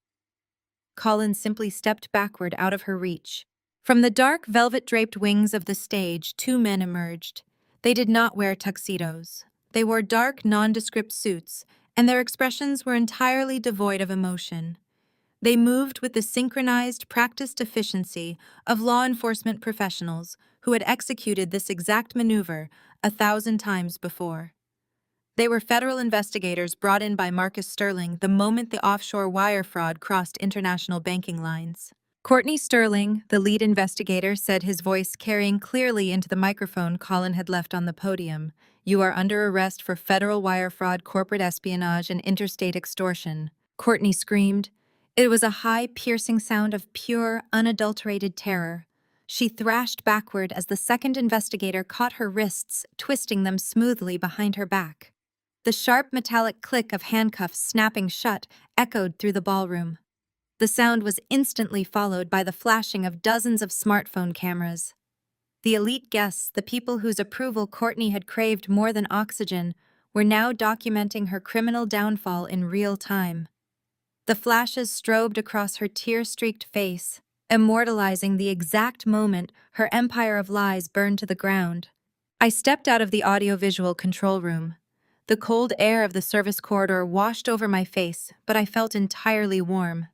Colin simply stepped backward out of her reach. From the dark, velvet-draped wings of the stage, 2 men emerged. They did not wear tuxedos. They wore dark, nondescript suits, and their expressions were entirely devoid of emotion. They moved with the synchronized, practiced efficiency of law enforcement professionals who had executed this exact maneuver 1,000 times before. They were federal investigators brought in by Marcus Sterling the moment the offshore wire fraud crossed international banking lines. Courtney Sterling, the lead investigator, said, his voice carrying clearly into the microphone Colin had left on the podium. "You are under arrest for federal wire fraud, corporate espionage, and interstate extortion." Courtney screamed. It was a high, piercing sound of pure, unadulterated terror. She thrashed backward as the second investigator caught her wrists, twisting them smoothly behind her back. The sharp metallic click of handcuffs snapping shut echoed through the ballroom. The sound was instantly followed by the flashing of dozens of smartphone cameras. The elite guests, the people whose approval Courtney had craved more than oxygen, were now documenting her criminal downfall in real time. The flashes strobed across her tear-streaked face, immortalizing the exact moment her empire of lies burned to the ground. I stepped out of the audiovisual control room. The cold air of the service corridor washed over my face, but I felt entirely warm.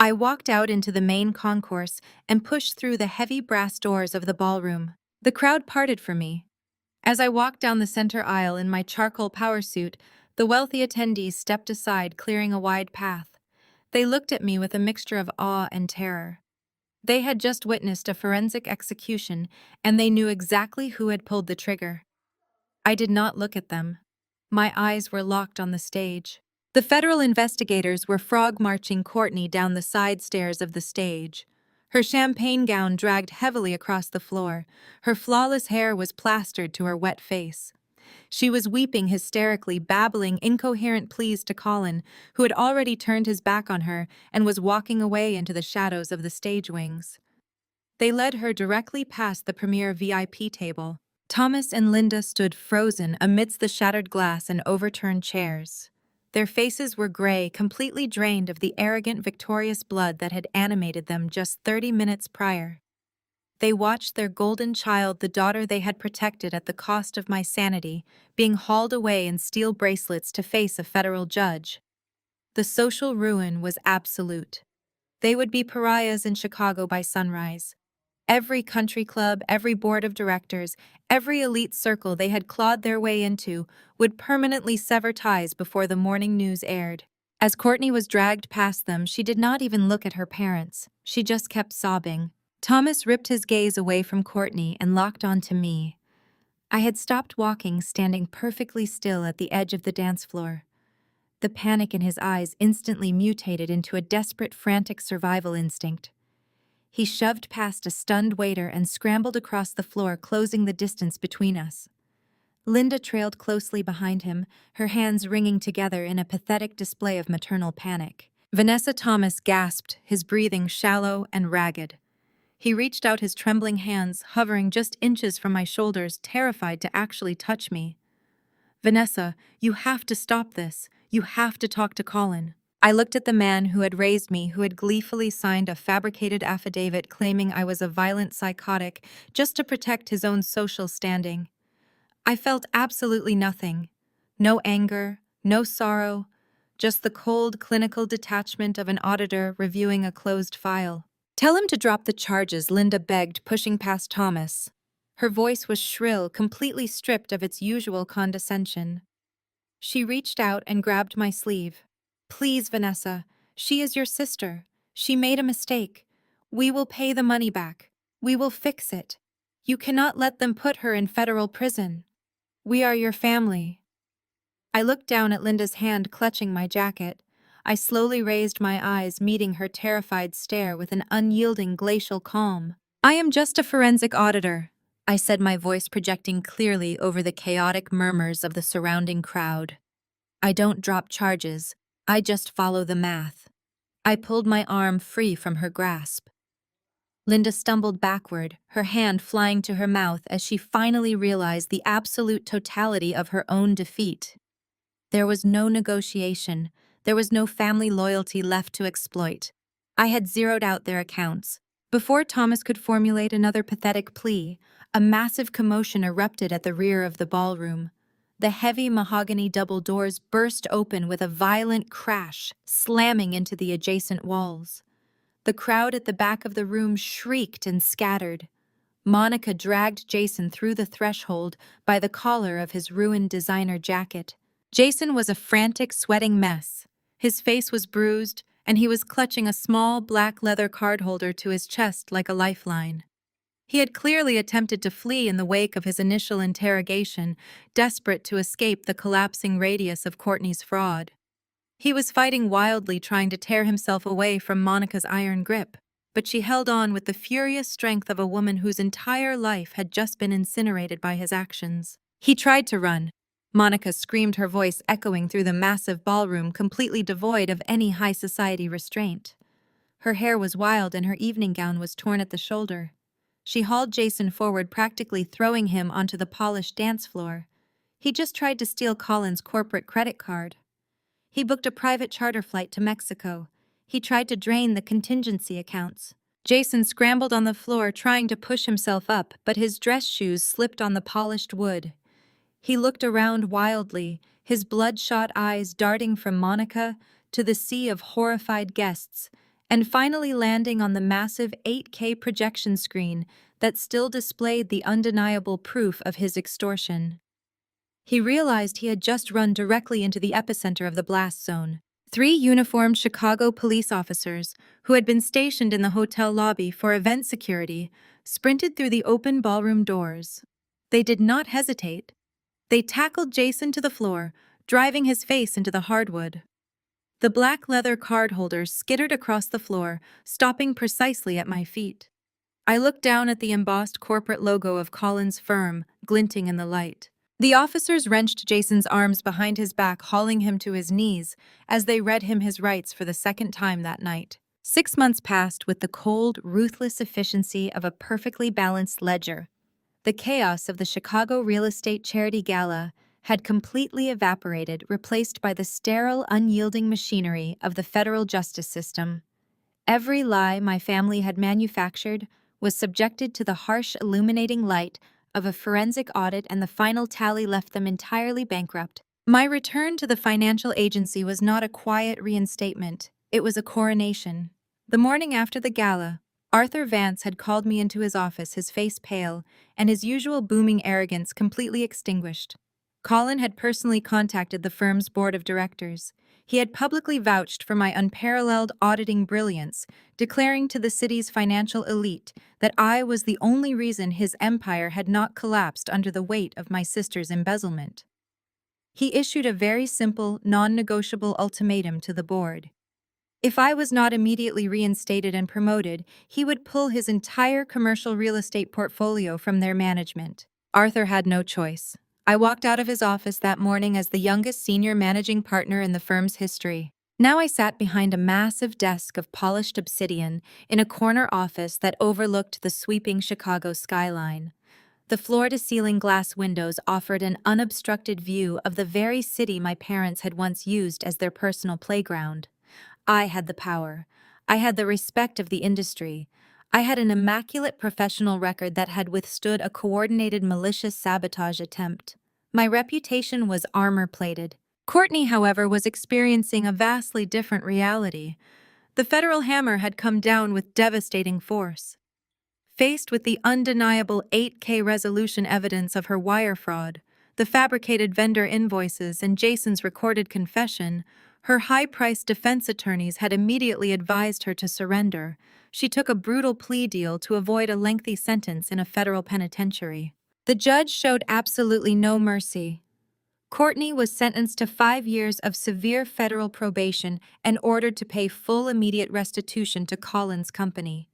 I walked out into the main concourse and pushed through the heavy brass doors of the ballroom. The crowd parted for me. As I walked down the center aisle in my charcoal power suit, the wealthy attendees stepped aside, clearing a wide path. They looked at me with a mixture of awe and terror. They had just witnessed a forensic execution, and they knew exactly who had pulled the trigger. I did not look at them. My eyes were locked on the stage. The federal investigators were frog-marching Courtney down the side stairs of the stage. Her champagne gown dragged heavily across the floor. Her flawless hair was plastered to her wet face. She was weeping hysterically, babbling incoherent pleas to Colin, who had already turned his back on her and was walking away into the shadows of the stage wings. They led her directly past the premier VIP table. Thomas and Linda stood frozen amidst the shattered glass and overturned chairs. Their faces were gray, completely drained of the arrogant, victorious blood that had animated them just 30 minutes prior. They watched their golden child, the daughter they had protected at the cost of my sanity, being hauled away in steel bracelets to face a federal judge. The social ruin was absolute. They would be pariahs in Chicago by sunrise. Every country club, every board of directors, every elite circle they had clawed their way into would permanently sever ties before the morning news aired. As Courtney was dragged past them, she did not even look at her parents. She just kept sobbing. Thomas ripped his gaze away from Courtney and locked onto me. I had stopped walking, standing perfectly still at the edge of the dance floor. The panic in his eyes instantly mutated into a desperate, frantic survival instinct. He shoved past a stunned waiter and scrambled across the floor, closing the distance between us. Linda trailed closely behind him, her hands wringing together in a pathetic display of maternal panic. Vanessa Thomas gasped, his breathing shallow and ragged. He reached out his trembling hands, hovering just inches from my shoulders, terrified to actually touch me. "Vanessa, you have to stop this. You have to talk to Colin." I looked at the man who had raised me, who had gleefully signed a fabricated affidavit claiming I was a violent psychotic just to protect his own social standing. I felt absolutely nothing. No anger, no sorrow, just the cold, clinical detachment of an auditor reviewing a closed file. "Tell him to drop the charges," Linda begged, pushing past Thomas. Her voice was shrill, completely stripped of its usual condescension. She reached out and grabbed my sleeve. "Please, Vanessa, she is your sister. She made a mistake. We will pay the money back. We will fix it. You cannot let them put her in federal prison. We are your family." I looked down at Linda's hand clutching my jacket. I slowly raised my eyes, meeting her terrified stare with an unyielding glacial calm. "I am just a forensic auditor," I said, my voice projecting clearly over the chaotic murmurs of the surrounding crowd. "I don't drop charges. I just follow the math." I pulled my arm free from her grasp. Linda stumbled backward, her hand flying to her mouth as she finally realized the absolute totality of her own defeat. There was no negotiation. There was no family loyalty left to exploit. I had zeroed out their accounts. Before Thomas could formulate another pathetic plea, a massive commotion erupted at the rear of the ballroom. The heavy mahogany double doors burst open with a violent crash, slamming into the adjacent walls. The crowd at the back of the room shrieked and scattered. Monica dragged Jason through the threshold by the collar of his ruined designer jacket. Jason was a frantic, sweating mess. His face was bruised, and he was clutching a small black leather card holder to his chest like a lifeline. He had clearly attempted to flee in the wake of his initial interrogation, desperate to escape the collapsing radius of Courtney's fraud. He was fighting wildly, trying to tear himself away from Monica's iron grip, but she held on with the furious strength of a woman whose entire life had just been incinerated by his actions. He tried to run. Monica screamed, her voice echoing through the massive ballroom, completely devoid of any high society restraint. Her hair was wild and her evening gown was torn at the shoulder. She hauled Jason forward, practically throwing him onto the polished dance floor. He just tried to steal Colin's corporate credit card. He booked a private charter flight to Mexico. He tried to drain the contingency accounts. Jason scrambled on the floor, trying to push himself up, but his dress shoes slipped on the polished wood. He looked around wildly, his bloodshot eyes darting from Monica to the sea of horrified guests, and finally landing on the massive 8K projection screen that still displayed the undeniable proof of his extortion. He realized he had just run directly into the epicenter of the blast zone. Three uniformed Chicago police officers, who had been stationed in the hotel lobby for event security, sprinted through the open ballroom doors. They did not hesitate. They tackled Jason to the floor, driving his face into the hardwood. The black leather card holder skittered across the floor, stopping precisely at my feet. I looked down at the embossed corporate logo of Collins' firm, glinting in the light. The officers wrenched Jason's arms behind his back, hauling him to his knees as they read him his rights for the second time that night. 6 months passed with the cold, ruthless efficiency of a perfectly balanced ledger. The chaos of the Chicago Real Estate Charity Gala had completely evaporated, replaced by the sterile, unyielding machinery of the federal justice system. Every lie my family had manufactured was subjected to the harsh, illuminating light of a forensic audit, and the final tally left them entirely bankrupt. My return to the financial agency was not a quiet reinstatement, it was a coronation. The morning after the gala, Arthur Vance had called me into his office, his face pale, and his usual booming arrogance completely extinguished. Colin had personally contacted the firm's board of directors. He had publicly vouched for my unparalleled auditing brilliance, declaring to the city's financial elite that I was the only reason his empire had not collapsed under the weight of my sister's embezzlement. He issued a very simple, non-negotiable ultimatum to the board. If I was not immediately reinstated and promoted, he would pull his entire commercial real estate portfolio from their management. Arthur had no choice. I walked out of his office that morning as the youngest senior managing partner in the firm's history. Now I sat behind a massive desk of polished obsidian in a corner office that overlooked the sweeping Chicago skyline. The floor-to-ceiling glass windows offered an unobstructed view of the very city my parents had once used as their personal playground. I had the power. I had the respect of the industry. I had an immaculate professional record that had withstood a coordinated malicious sabotage attempt. My reputation was armor-plated. Courtney, however, was experiencing a vastly different reality. The federal hammer had come down with devastating force. Faced with the undeniable 8K resolution evidence of her wire fraud, the fabricated vendor invoices, and Jason's recorded confession, her high-priced defense attorneys had immediately advised her to surrender. She took a brutal plea deal to avoid a lengthy sentence in a federal penitentiary. The judge showed absolutely no mercy. Courtney was sentenced to 5 years of severe federal probation and ordered to pay full immediate restitution to Collins' company.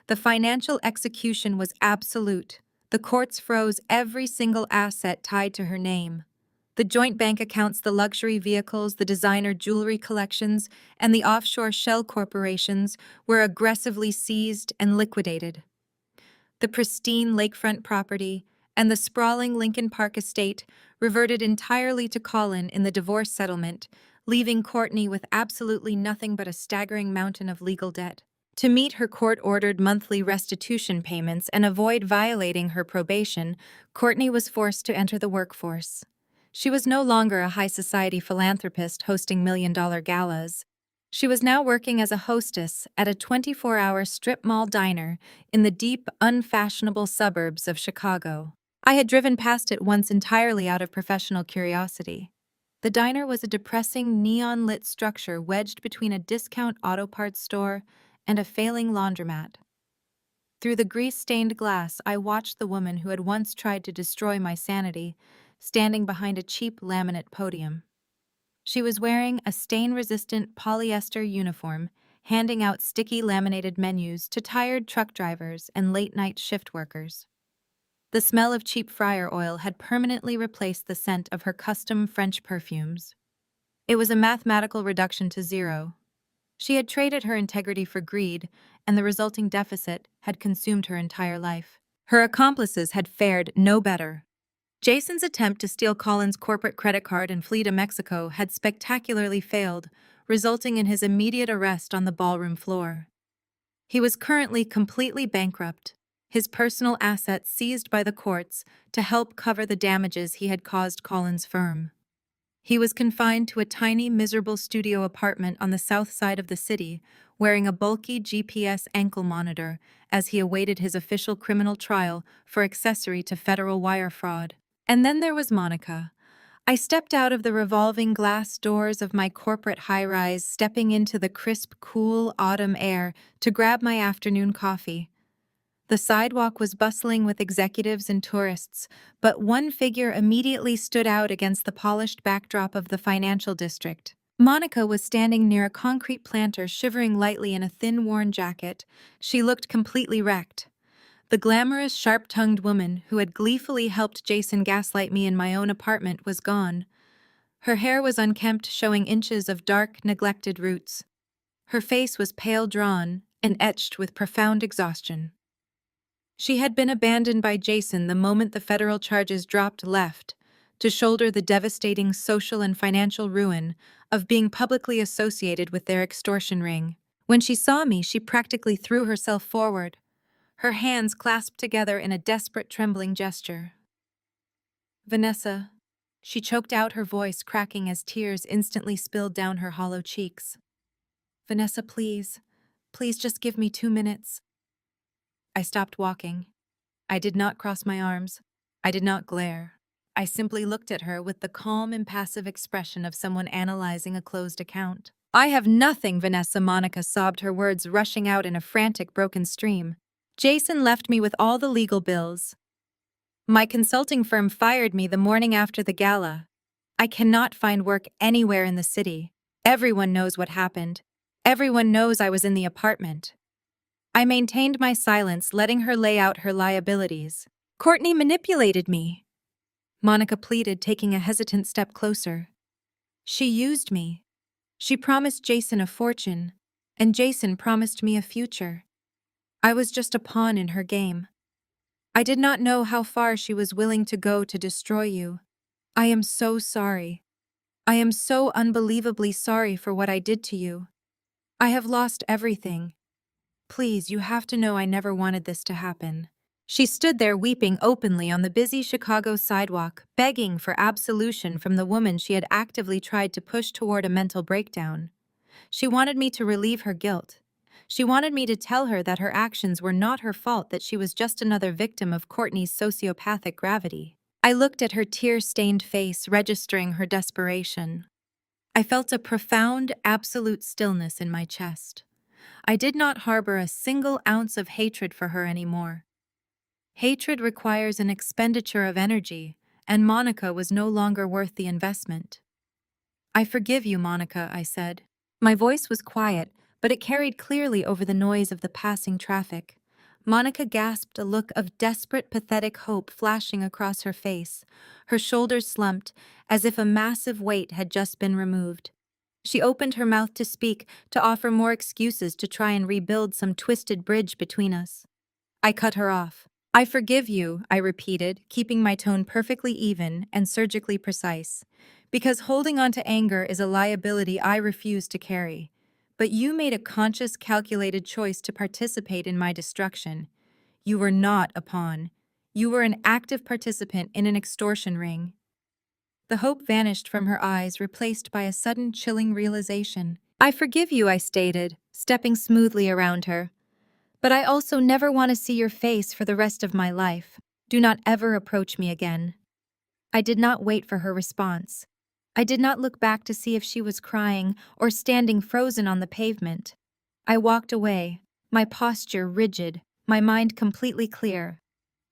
The financial execution was absolute. The courts froze every single asset tied to her name. The joint bank accounts, the luxury vehicles, the designer jewelry collections, and the offshore shell corporations were aggressively seized and liquidated. The pristine lakefront property and the sprawling Lincoln Park estate reverted entirely to Colin in the divorce settlement, leaving Courtney with absolutely nothing but a staggering mountain of legal debt. To meet her court-ordered monthly restitution payments and avoid violating her probation, Courtney was forced to enter the workforce. She was no longer a high-society philanthropist hosting million-dollar galas. She was now working as a hostess at a 24-hour strip mall diner in the deep, unfashionable suburbs of Chicago. I had driven past it once entirely out of professional curiosity. The diner was a depressing, neon-lit structure wedged between a discount auto parts store and a failing laundromat. Through the grease-stained glass, I watched the woman who had once tried to destroy my sanity, standing behind a cheap laminate podium. She was wearing a stain-resistant polyester uniform, handing out sticky laminated menus to tired truck drivers and late-night shift workers. The smell of cheap fryer oil had permanently replaced the scent of her custom French perfumes. It was a mathematical reduction to zero. She had traded her integrity for greed, and the resulting deficit had consumed her entire life. Her accomplices had fared no better. Jason's attempt to steal Colin's corporate credit card and flee to Mexico had spectacularly failed, resulting in his immediate arrest on the ballroom floor. He was currently completely bankrupt, his personal assets seized by the courts to help cover the damages he had caused Colin's firm. He was confined to a tiny, miserable studio apartment on the south side of the city, wearing a bulky GPS ankle monitor as he awaited his official criminal trial for accessory to federal wire fraud. And then there was Monica, I stepped out of the revolving glass doors of my corporate high-rise, stepping into the crisp, cool autumn air to grab my afternoon coffee. The sidewalk was bustling with executives and tourists, but one figure immediately stood out against the polished backdrop of the financial district. Monica was standing near a concrete planter, shivering lightly in a thin, worn jacket. She looked completely wrecked. The glamorous, sharp-tongued woman who had gleefully helped Jason gaslight me in my own apartment was gone. Her hair was unkempt, showing inches of dark, neglected roots. Her face was pale drawn and etched with profound exhaustion. She had been abandoned by Jason the moment the federal charges dropped, left to shoulder the devastating social and financial ruin of being publicly associated with their extortion ring. When she saw me, she practically threw herself forward, her hands clasped together in a desperate, trembling gesture. "Vanessa," she choked out, her voice cracking as tears instantly spilled down her hollow cheeks. "Vanessa, please. Please just give me 2 minutes." I stopped walking. I did not cross my arms. I did not glare. I simply looked at her with the calm, impassive expression of someone analyzing a closed account. "I have nothing," Vanessa, Monica sobbed, her words rushing out in a frantic, broken stream. "Jason left me with all the legal bills. My consulting firm fired me the morning after the gala. I cannot find work anywhere in the city. Everyone knows what happened. Everyone knows I was in the apartment." I maintained my silence, letting her lay out her liabilities. "Courtney manipulated me," Monica pleaded, taking a hesitant step closer. "She used me. She promised Jason a fortune, and Jason promised me a future. I was just a pawn in her game. I did not know how far she was willing to go to destroy you. I am so sorry. I am so unbelievably sorry for what I did to you. I have lost everything. Please, you have to know I never wanted this to happen." She stood there weeping openly on the busy Chicago sidewalk, begging for absolution from the woman she had actively tried to push toward a mental breakdown. She wanted me to relieve her guilt. She wanted me to tell her that her actions were not her fault, that she was just another victim of Courtney's sociopathic gravity. I looked at her tear-stained face, registering her desperation. I felt a profound, absolute stillness in my chest. I did not harbor a single ounce of hatred for her anymore. Hatred requires an expenditure of energy, and Monica was no longer worth the investment. "I forgive you, Monica," I said. My voice was quiet, but it carried clearly over the noise of the passing traffic. Monica gasped, a look of desperate, pathetic hope flashing across her face. Her shoulders slumped, as if a massive weight had just been removed. She opened her mouth to speak, to offer more excuses, to try and rebuild some twisted bridge between us. I cut her off. "I forgive you," I repeated, keeping my tone perfectly even and surgically precise, "because holding on to anger is a liability I refuse to carry. But you made a conscious, calculated choice to participate in my destruction. You were not a pawn. You were an active participant in an extortion ring." The hope vanished from her eyes, replaced by a sudden, chilling realization. "I forgive you," I stated, stepping smoothly around her. "But I also never want to see your face for the rest of my life. Do not ever approach me again." I did not wait for her response. I did not look back to see if she was crying or standing frozen on the pavement. I walked away, my posture rigid, my mind completely clear.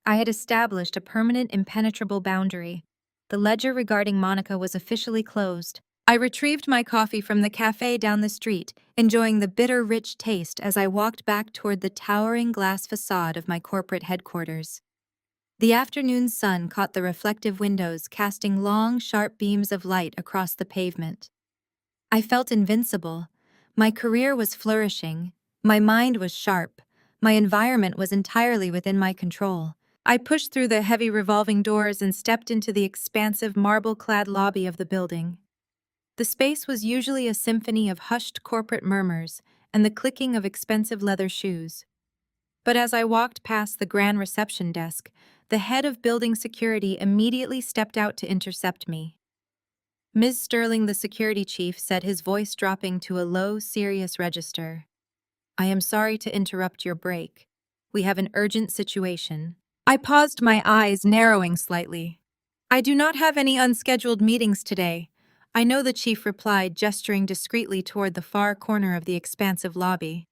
I had established a permanent, impenetrable boundary. The ledger regarding Monica was officially closed. I retrieved my coffee from the cafe down the street, enjoying the bitter, rich taste as I walked back toward the towering glass facade of my corporate headquarters. The afternoon sun caught the reflective windows, casting long, sharp beams of light across the pavement. I felt invincible. My career was flourishing. My mind was sharp. My environment was entirely within my control. I pushed through the heavy revolving doors and stepped into the expansive marble-clad lobby of the building. The space was usually a symphony of hushed corporate murmurs and the clicking of expensive leather shoes. But as I walked past the grand reception desk, the head of building security immediately stepped out to intercept me. "Ms. Sterling," the security chief said, his voice dropping to a low, serious register. "I am sorry to interrupt your break. We have an urgent situation." I paused, my eyes narrowing slightly. I do not have any unscheduled meetings today. I know, the chief replied, gesturing discreetly toward the far corner of the expansive lobby.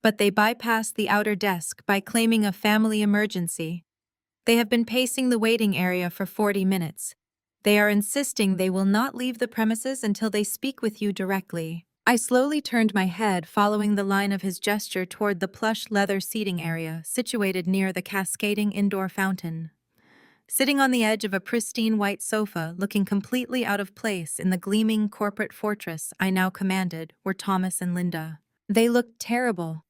But they bypassed the outer desk by claiming a family emergency. They have been pacing the waiting area for 40 minutes. They are insisting they will not leave the premises until they speak with you directly. I slowly turned my head, following the line of his gesture toward the plush leather seating area situated near the cascading indoor fountain. Sitting on the edge of a pristine white sofa, looking completely out of place in the gleaming corporate fortress I now commanded, were Thomas and Linda. They looked terrible.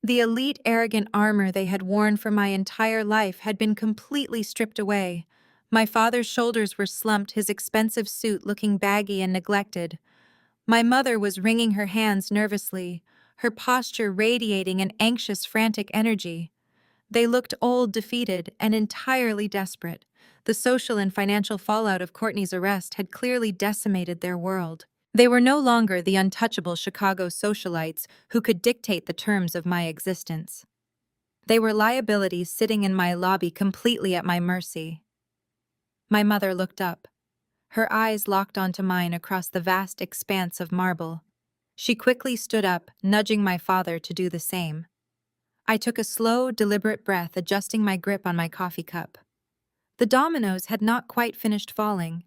The elite, arrogant armor they had worn for my entire life had been completely stripped away. My father's shoulders were slumped, his expensive suit looking baggy and neglected. My mother was wringing her hands nervously, her posture radiating an anxious, frantic energy. They looked old, defeated, and entirely desperate. The social and financial fallout of Courtney's arrest had clearly decimated their world. They were no longer the untouchable Chicago socialites who could dictate the terms of my existence. They were liabilities sitting in my lobby completely at my mercy. My mother looked up. Her eyes locked onto mine across the vast expanse of marble. She quickly stood up, nudging my father to do the same. I took a slow, deliberate breath, adjusting my grip on my coffee cup. The dominoes had not quite finished falling.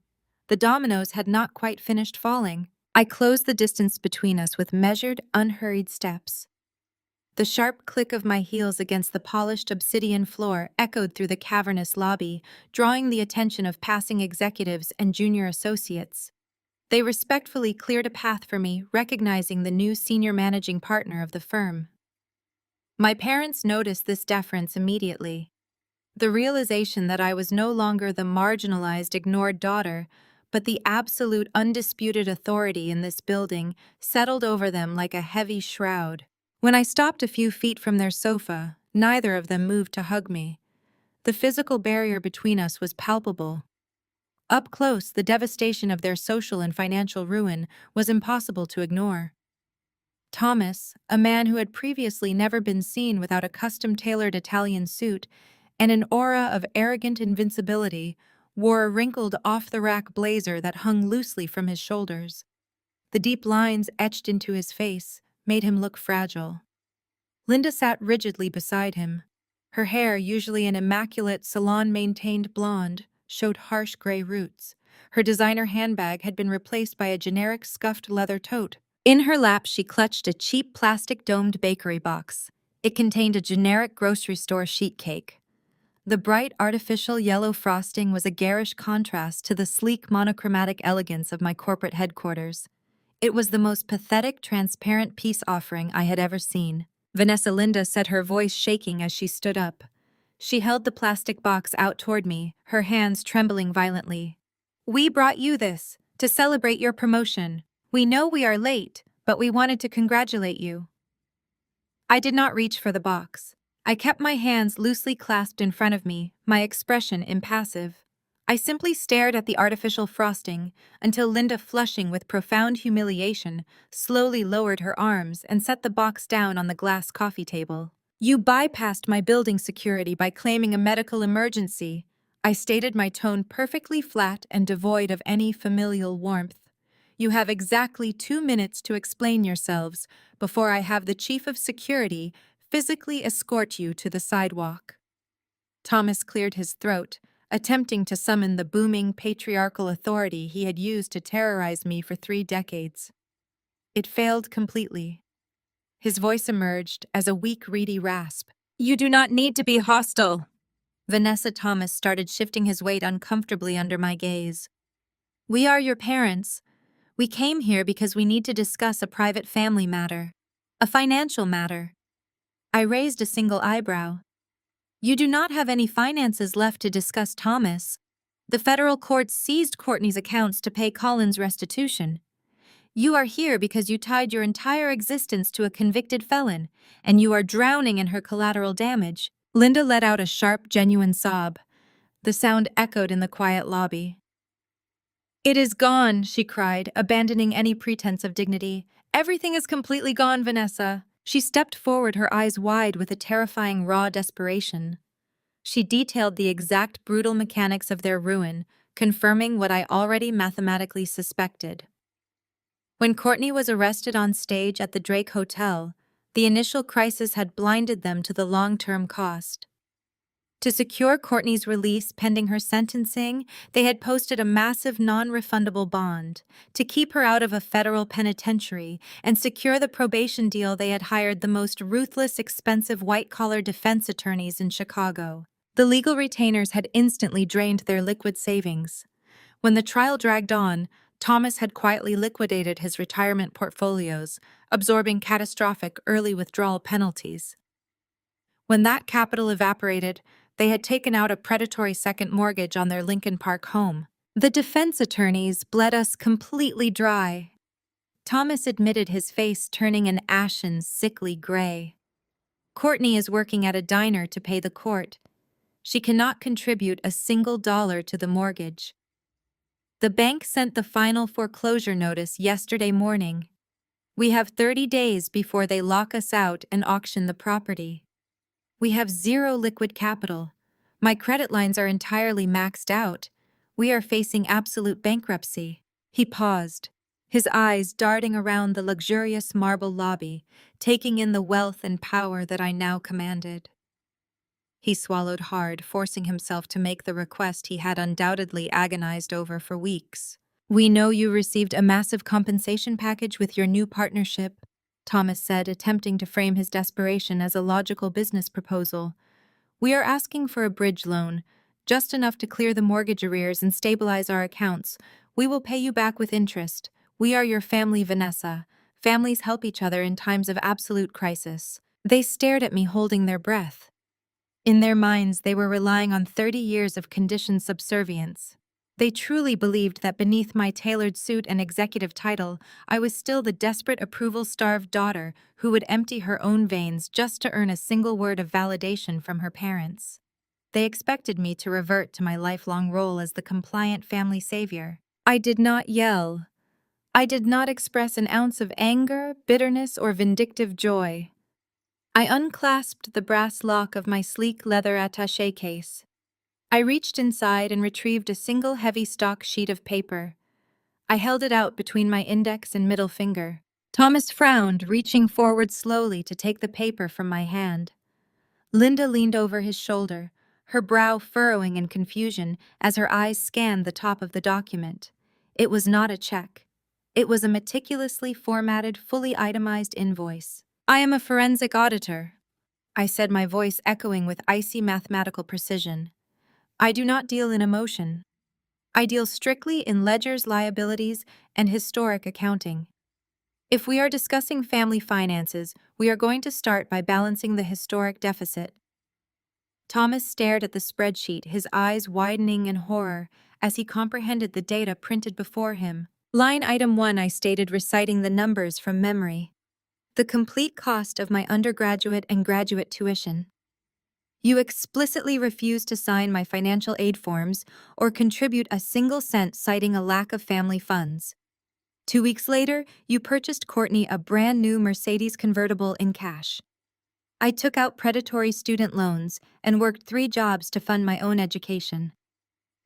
The dominoes had not quite finished falling. I closed the distance between us with measured, unhurried steps. The sharp click of my heels against the polished obsidian floor echoed through the cavernous lobby, drawing the attention of passing executives and junior associates. They respectfully cleared a path for me, recognizing the new senior managing partner of the firm. My parents noticed this deference immediately. The realization that I was no longer the marginalized, ignored daughter, but the absolute, undisputed authority in this building settled over them like a heavy shroud. When I stopped a few feet from their sofa, neither of them moved to hug me. The physical barrier between us was palpable. Up close, the devastation of their social and financial ruin was impossible to ignore. Thomas, a man who had previously never been seen without a custom-tailored Italian suit and an aura of arrogant invincibility, wore a wrinkled, off-the-rack blazer that hung loosely from his shoulders. The deep lines etched into his face made him look fragile. Linda sat rigidly beside him. Her hair, usually an immaculate, salon-maintained blonde, showed harsh gray roots. Her designer handbag had been replaced by a generic scuffed leather tote. In her lap, she clutched a cheap plastic-domed bakery box. It contained a generic grocery store sheet cake. The bright, artificial yellow frosting was a garish contrast to the sleek, monochromatic elegance of my corporate headquarters. It was the most pathetic, transparent peace offering I had ever seen. Vanessa Linda said, her voice shaking as she stood up. She held the plastic box out toward me, her hands trembling violently. "We brought you this to celebrate your promotion. We know we are late, but we wanted to congratulate you." I did not reach for the box. I kept my hands loosely clasped in front of me, my expression impassive. I simply stared at the artificial frosting until Linda, flushing with profound humiliation, slowly lowered her arms and set the box down on the glass coffee table. "You bypassed my building security by claiming a medical emergency," I stated, my tone perfectly flat and devoid of any familial warmth. "You have exactly 2 minutes to explain yourselves before I have the chief of security physically escort you to the sidewalk." Thomas cleared his throat, attempting to summon the booming patriarchal authority he had used to terrorize me for 3 decades. It failed completely. His voice emerged as a weak, reedy rasp. "You do not need to be hostile." Vanessa Thomas started shifting his weight uncomfortably under my gaze. "We are your parents. We came here because we need to discuss a private family matter. A financial matter." I raised a single eyebrow. "You do not have any finances left to discuss, Thomas. The federal court seized Courtney's accounts to pay Colin's restitution. You are here because you tied your entire existence to a convicted felon, and you are drowning in her collateral damage." Linda let out a sharp, genuine sob. The sound echoed in the quiet lobby. "It is gone," she cried, abandoning any pretense of dignity. "Everything is completely gone, Vanessa." She stepped forward, her eyes wide with a terrifying, raw desperation. She detailed the exact brutal mechanics of their ruin, confirming what I already mathematically suspected. When Courtney was arrested on stage at the Drake Hotel, the initial crisis had blinded them to the long-term cost. To secure Courtney's release pending her sentencing, they had posted a massive non-refundable bond. To keep her out of a federal penitentiary and secure the probation deal, they had hired the most ruthless, expensive white-collar defense attorneys in Chicago. The legal retainers had instantly drained their liquid savings. When the trial dragged on, Thomas had quietly liquidated his retirement portfolios, absorbing catastrophic early withdrawal penalties. When that capital evaporated, they had taken out a predatory second mortgage on their Lincoln Park home. The defense attorneys bled us completely dry. Thomas admitted, his face turning an ashen, sickly gray. Courtney is working at a diner to pay the court. She cannot contribute a single dollar to the mortgage. The bank sent the final foreclosure notice yesterday morning. We have 30 days before they lock us out and auction the property. We have zero liquid capital. My credit lines are entirely maxed out. We are facing absolute bankruptcy. He paused, his eyes darting around the luxurious marble lobby, taking in the wealth and power that I now commanded. He swallowed hard, forcing himself to make the request he had undoubtedly agonized over for weeks. "We know you received a massive compensation package with your new partnership," Thomas said, attempting to frame his desperation as a logical business proposal. "We are asking for a bridge loan, just enough to clear the mortgage arrears and stabilize our accounts. We will pay you back with interest. We are your family, Vanessa. Families help each other in times of absolute crisis." They stared at me, holding their breath. In their minds, they were relying on 30 years of conditioned subservience. They truly believed that beneath my tailored suit and executive title, I was still the desperate, approval-starved daughter who would empty her own veins just to earn a single word of validation from her parents. They expected me to revert to my lifelong role as the compliant family savior. I did not yell. I did not express an ounce of anger, bitterness, or vindictive joy. I unclasped the brass lock of my sleek leather attaché case. I reached inside and retrieved a single heavy stock sheet of paper. I held it out between my index and middle finger. Thomas frowned, reaching forward slowly to take the paper from my hand. Linda leaned over his shoulder, her brow furrowing in confusion as her eyes scanned the top of the document. It was not a check. It was a meticulously formatted, fully itemized invoice. "I am a forensic auditor," I said, my voice echoing with icy mathematical precision. "I do not deal in emotion. I deal strictly in ledgers, liabilities, and historic accounting. If we are discussing family finances, we are going to start by balancing the historic deficit." Thomas stared at the spreadsheet, his eyes widening in horror as he comprehended the data printed before him. "Line item 1," I stated, reciting the numbers from memory. "The complete cost of my undergraduate and graduate tuition. You explicitly refuse to sign my financial aid forms or contribute a single cent, citing a lack of family funds. 2 weeks later, you purchased Courtney a brand new Mercedes convertible in cash. I took out predatory student loans and worked 3 jobs to fund my own education.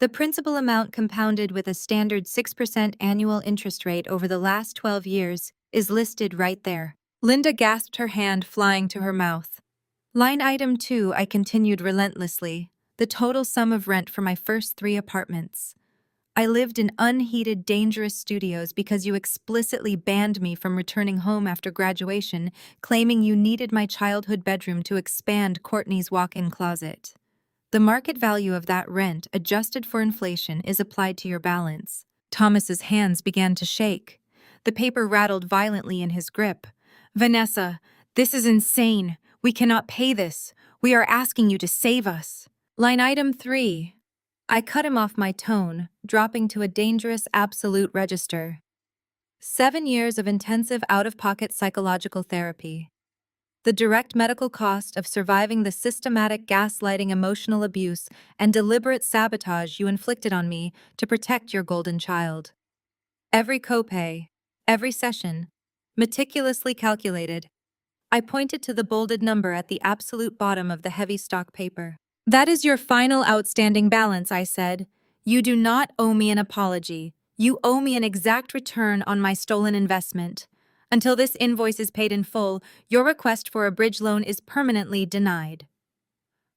The principal amount, compounded with a standard 6% annual interest rate over the last 12 years, is listed right there." Linda gasped, her hand flying to her mouth. "Line item 2," I continued relentlessly, "the total sum of rent for my first 3 apartments. I lived in unheated, dangerous studios because you explicitly banned me from returning home after graduation, claiming you needed my childhood bedroom to expand Courtney's walk-in closet. The market value of that rent, adjusted for inflation, is applied to your balance." Thomas's hands began to shake. The paper rattled violently in his grip. "Vanessa, this is insane. We cannot pay this. We are asking you to save us." "Line item 3. I cut him off, my tone dropping to a dangerous absolute register. 7 years of intensive out-of-pocket psychological therapy. The direct medical cost of surviving the systematic gaslighting, emotional abuse, and deliberate sabotage you inflicted on me to protect your golden child. Every copay, every session, meticulously calculated." I pointed to the bolded number at the absolute bottom of the heavy stock paper. "That is your final outstanding balance," I said. You do not owe me an apology. You owe me an exact return on my stolen investment. Until this invoice is paid in full, your request for a bridge loan is permanently denied.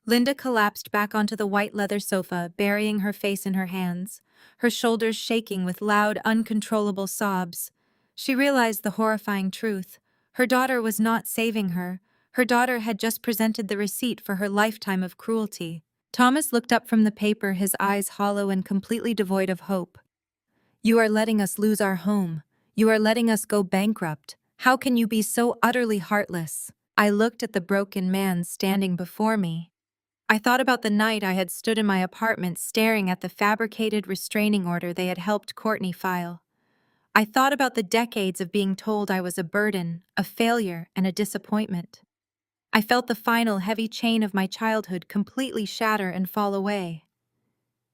Linda collapsed back onto the white leather sofa, burying her face in her hands, her shoulders shaking with loud, uncontrollable sobs. She realized the horrifying truth. Her daughter was not saving her. Her daughter had just presented the receipt for her lifetime of cruelty. Thomas looked up from the paper, his eyes hollow and completely devoid of hope. You are letting us lose our home. You are letting us go bankrupt. How can you be so utterly heartless? I looked at the broken man standing before me. I thought about the night I had stood in my apartment staring at the fabricated restraining order they had helped Courtney file. I thought about the decades of being told I was a burden, a failure, and a disappointment. I felt the final heavy chain of my childhood completely shatter and fall away.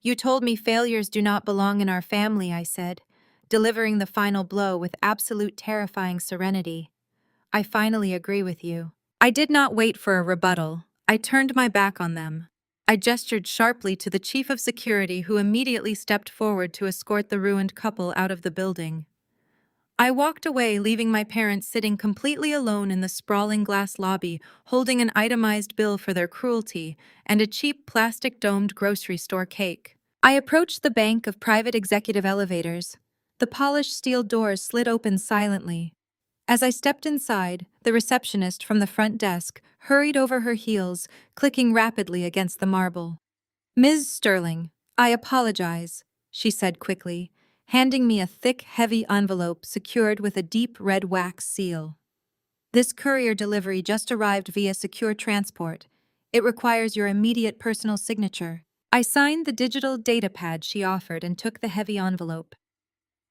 You told me failures do not belong in our family, I said, delivering the final blow with absolute terrifying serenity. I finally agree with you. I did not wait for a rebuttal. I turned my back on them. I gestured sharply to the chief of security, who immediately stepped forward to escort the ruined couple out of the building. I walked away, leaving my parents sitting completely alone in the sprawling glass lobby, holding an itemized bill for their cruelty and a cheap plastic-domed grocery store cake. I approached the bank of private executive elevators. The polished steel doors slid open silently. As I stepped inside, the receptionist from the front desk hurried over her heels, clicking rapidly against the marble. Ms. Sterling, I apologize, she said quickly, handing me a thick, heavy envelope secured with a deep red wax seal. This courier delivery just arrived via secure transport. It requires your immediate personal signature. I signed the digital data pad she offered and took the heavy envelope.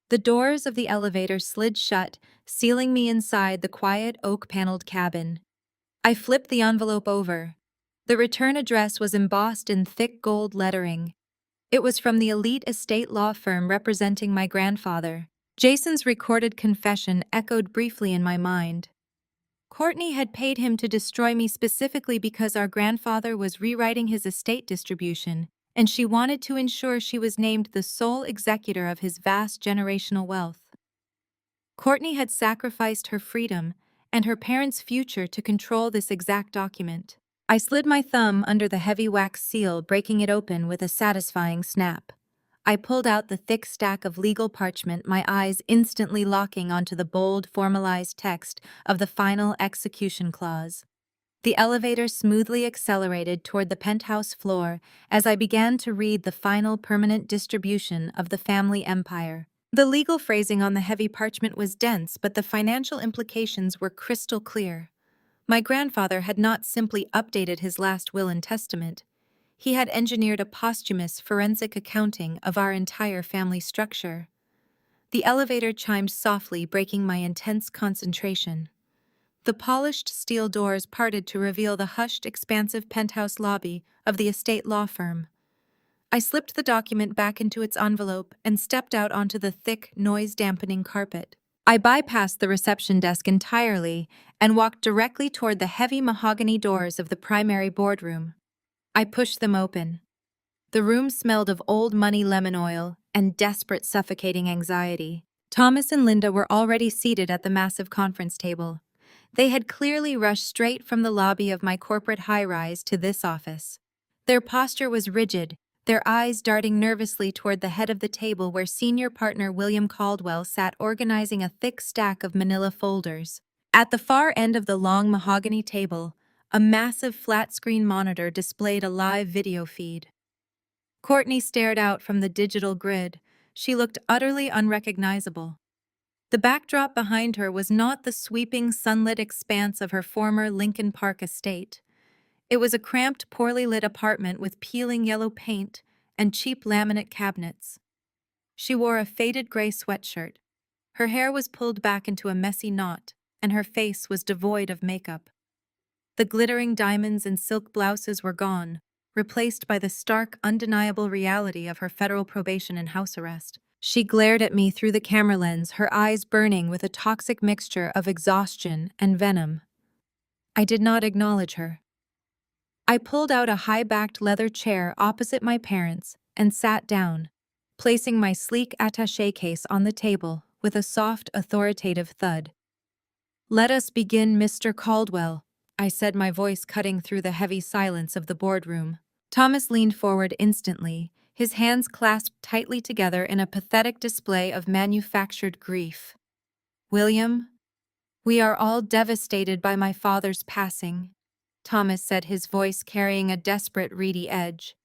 The doors of the elevator slid shut, sealing me inside the quiet oak-paneled cabin. I flipped the envelope over. The return address was embossed in thick gold lettering. It was from the elite estate law firm representing my grandfather. Jason's recorded confession echoed briefly in my mind. Courtney had paid him to destroy me specifically because our grandfather was rewriting his estate distribution, and she wanted to ensure she was named the sole executor of his vast generational wealth. Courtney had sacrificed her freedom and her parents' future to control this exact document. I slid my thumb under the heavy wax seal, breaking it open with a satisfying snap. I pulled out the thick stack of legal parchment, my eyes instantly locking onto the bold, formalized text of the final execution clause. The elevator smoothly accelerated toward the penthouse floor as I began to read the final permanent distribution of the family empire. The legal phrasing on the heavy parchment was dense, but the financial implications were crystal clear. My grandfather had not simply updated his last will and testament. He had engineered a posthumous forensic accounting of our entire family structure. The elevator chimed softly, breaking my intense concentration. The polished steel doors parted to reveal the hushed, expansive penthouse lobby of the estate law firm. I slipped the document back into its envelope and stepped out onto the thick, noise-dampening carpet. I bypassed the reception desk entirely and walked directly toward the heavy mahogany doors of the primary boardroom. I pushed them open. The room smelled of old money, lemon oil, and desperate, suffocating anxiety. Thomas and Linda were already seated at the massive conference table. They had clearly rushed straight from the lobby of my corporate high-rise to this office. Their posture was rigid, their eyes darting nervously toward the head of the table where senior partner William Caldwell sat organizing a thick stack of manila folders. At the far end of the long mahogany table, a massive flat-screen monitor displayed a live video feed. Courtney stared out from the digital grid. She looked utterly unrecognizable. The backdrop behind her was not the sweeping, sunlit expanse of her former Lincoln Park estate. It was a cramped, poorly lit apartment with peeling yellow paint and cheap laminate cabinets. She wore a faded gray sweatshirt. Her hair was pulled back into a messy knot, and her face was devoid of makeup. The glittering diamonds and silk blouses were gone, replaced by the stark, undeniable reality of her federal probation and house arrest. She glared at me through the camera lens, her eyes burning with a toxic mixture of exhaustion and venom. I did not acknowledge her. I pulled out a high-backed leather chair opposite my parents and sat down, placing my sleek attaché case on the table with a soft, authoritative thud. "Let us begin, Mr. Caldwell," I said, my voice cutting through the heavy silence of the boardroom. Thomas leaned forward instantly, his hands clasped tightly together in a pathetic display of manufactured grief. "William, we are all devastated by my father's passing," Thomas said, his voice carrying a desperate, reedy edge.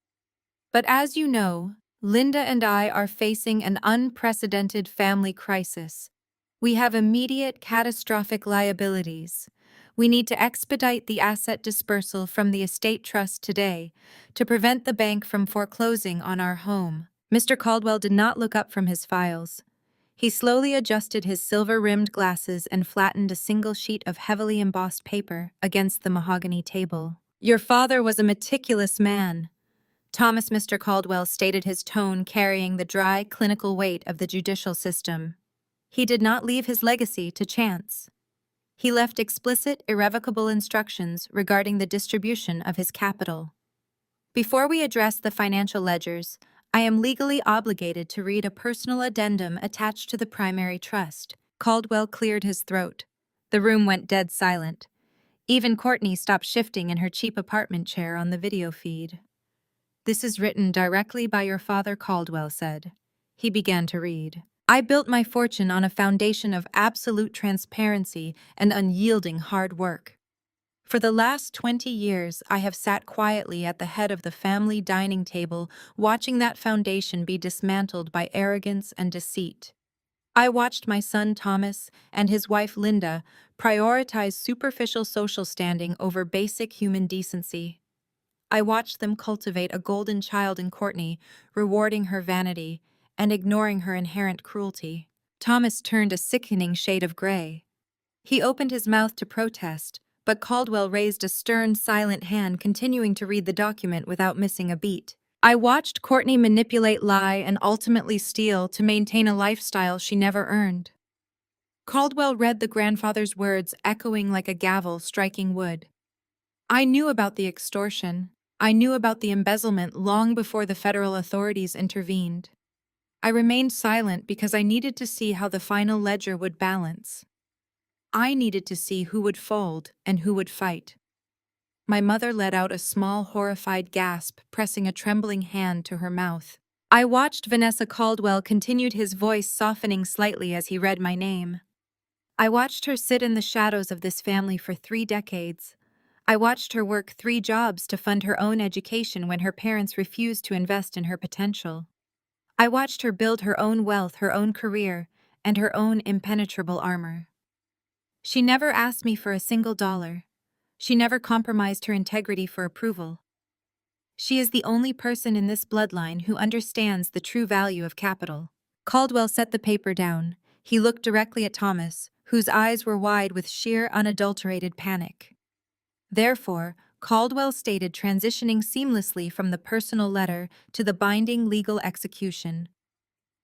"But as you know, Linda and I are facing an unprecedented family crisis. We have immediate catastrophic liabilities. We need to expedite the asset dispersal from the estate trust today to prevent the bank from foreclosing on our home." Mr. Caldwell did not look up from his files. He slowly adjusted his silver-rimmed glasses and flattened a single sheet of heavily embossed paper against the mahogany table. "Your father was a meticulous man," Thomas. Mr. Caldwell stated, his tone carrying the dry, clinical weight of the judicial system. "He did not leave his legacy to chance. He left explicit, irrevocable instructions regarding the distribution of his capital. Before we address the financial ledgers, I am legally obligated to read a personal addendum attached to the primary trust." Caldwell cleared his throat. The room went dead silent. Even Courtney stopped shifting in her cheap apartment chair on the video feed. "This is written directly by your father," Caldwell said. He began to read. "I built my fortune on a foundation of absolute transparency and unyielding hard work. For the last 20 years, I have sat quietly at the head of the family dining table, watching that foundation be dismantled by arrogance and deceit. I watched my son Thomas and his wife Linda prioritize superficial social standing over basic human decency. I watched them cultivate a golden child in Courtney, rewarding her vanity and ignoring her inherent cruelty." Thomas turned a sickening shade of gray. He opened his mouth to protest, but Caldwell raised a stern, silent hand, continuing to read the document without missing a beat. "I watched Courtney manipulate, lie, and ultimately steal to maintain a lifestyle she never earned." Caldwell read the grandfather's words, echoing like a gavel striking wood. "I knew about the extortion. I knew about the embezzlement long before the federal authorities intervened. I remained silent because I needed to see how the final ledger would balance. I needed to see who would fold and who would fight." My mother let out a small, horrified gasp, pressing a trembling hand to her mouth. I watched. Vanessa Caldwell continued, his voice softening slightly as he read my name. "I watched her sit in the shadows of this family for 3 decades. I watched her work 3 jobs to fund her own education when her parents refused to invest in her potential. I watched her build her own wealth, her own career, and her own impenetrable armor. She never asked me for a single dollar. She never compromised her integrity for approval. She is the only person in this bloodline who understands the true value of capital." Caldwell set the paper down. He looked directly at Thomas, whose eyes were wide with sheer, unadulterated panic. Therefore, Caldwell stated, transitioning seamlessly from the personal letter to the binding legal execution,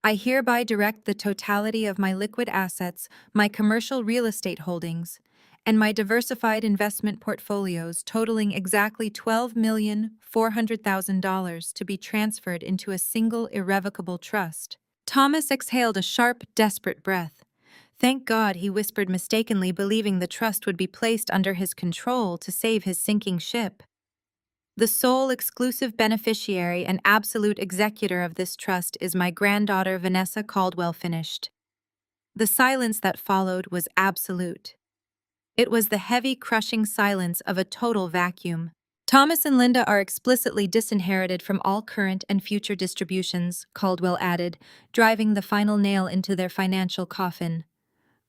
"I hereby direct the totality of my liquid assets, my commercial real estate holdings, and my diversified investment portfolios totaling exactly $12,400,000 to be transferred into a single irrevocable trust." Thomas exhaled a sharp, desperate breath. Thank God, he whispered, mistakenly believing the trust would be placed under his control to save his sinking ship. "The sole exclusive beneficiary and absolute executor of this trust is my granddaughter Vanessa Caldwell." Finished. The silence that followed was absolute. It was the heavy, crushing silence of a total vacuum. "Thomas and Linda are explicitly disinherited from all current and future distributions," Caldwell added, driving the final nail into their financial coffin.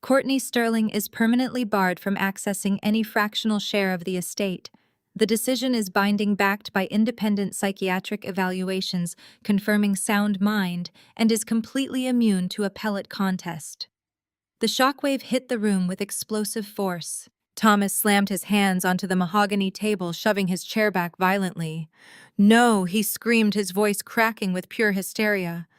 "Courtney Sterling is permanently barred from accessing any fractional share of the estate. The decision is binding, backed by independent psychiatric evaluations confirming sound mind, and is completely immune to appellate contest." The shockwave hit the room with explosive force. Thomas slammed his hands onto the mahogany table, shoving his chair back violently. "No," he screamed, his voice cracking with pure hysteria.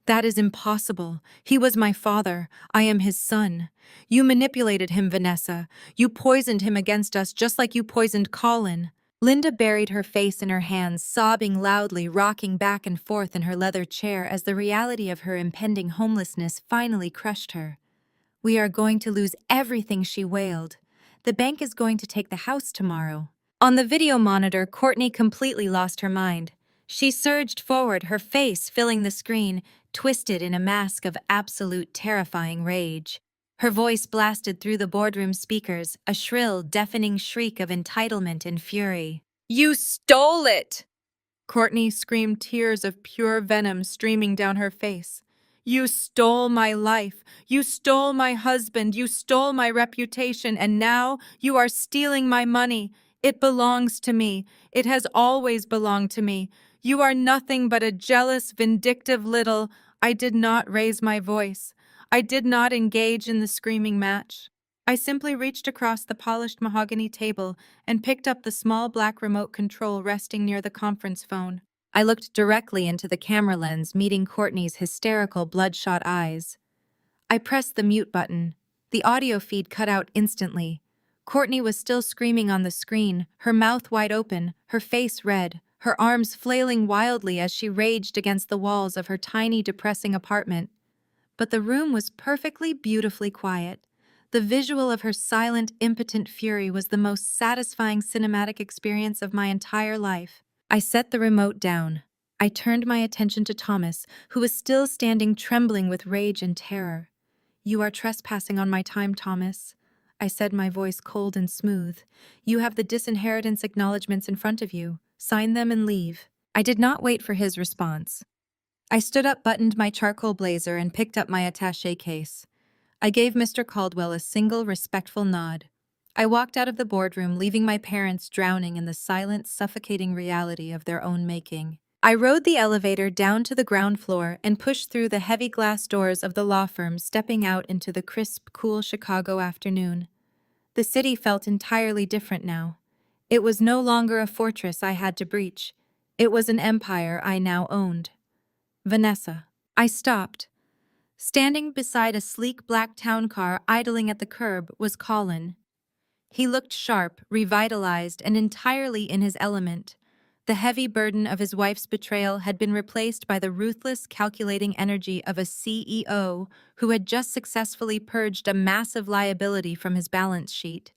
"That is impossible. He was my father. I am his son. You manipulated him, Vanessa. You poisoned him against us just like you poisoned Colin." Linda buried her face in her hands, sobbing loudly, rocking back and forth in her leather chair as the reality of her impending homelessness finally crushed her. "We are going to lose everything," she wailed. "The bank is going to take the house tomorrow." On the video monitor, Courtney completely lost her mind. She surged forward, her face filling the screen, twisted in a mask of absolute terrifying rage. Her voice blasted through the boardroom speakers, a shrill, deafening shriek of entitlement and fury. "You stole it!" Courtney screamed, tears of pure venom streaming down her face. "You stole my life. You stole my husband. You stole my reputation. And now you are stealing my money. It belongs to me. It has always belonged to me. You are nothing but a jealous, vindictive little—" I did not raise my voice. I did not engage in the screaming match. I simply reached across the polished mahogany table and picked up the small black remote control resting near the conference phone. I looked directly into the camera lens, meeting Courtney's hysterical, bloodshot eyes. I pressed the mute button. The audio feed cut out instantly. Courtney was still screaming on the screen, her mouth wide open, her face red, her arms flailing wildly as she raged against the walls of her tiny, depressing apartment. But the room was perfectly, beautifully quiet. The visual of her silent, impotent fury was the most satisfying cinematic experience of my entire life. I set the remote down. I turned my attention to Thomas, who was still standing trembling with rage and terror. "You are trespassing on my time, Thomas," I said, my voice cold and smooth. "You have the disinheritance acknowledgments in front of you. Sign them and leave." I did not wait for his response. I stood up, buttoned my charcoal blazer, and picked up my attaché case. I gave Mr. Caldwell a single, respectful nod. I walked out of the boardroom, leaving my parents drowning in the silent, suffocating reality of their own making. I rode the elevator down to the ground floor and pushed through the heavy glass doors of the law firm, stepping out into the crisp, cool Chicago afternoon. The city felt entirely different now. It was no longer a fortress I had to breach. It was an empire I now owned. Vanessa. I stopped. Standing beside a sleek black town car idling at the curb was Colin. He looked sharp, revitalized, and entirely in his element. The heavy burden of his wife's betrayal had been replaced by the ruthless, calculating energy of a CEO who had just successfully purged a massive liability from his balance sheet.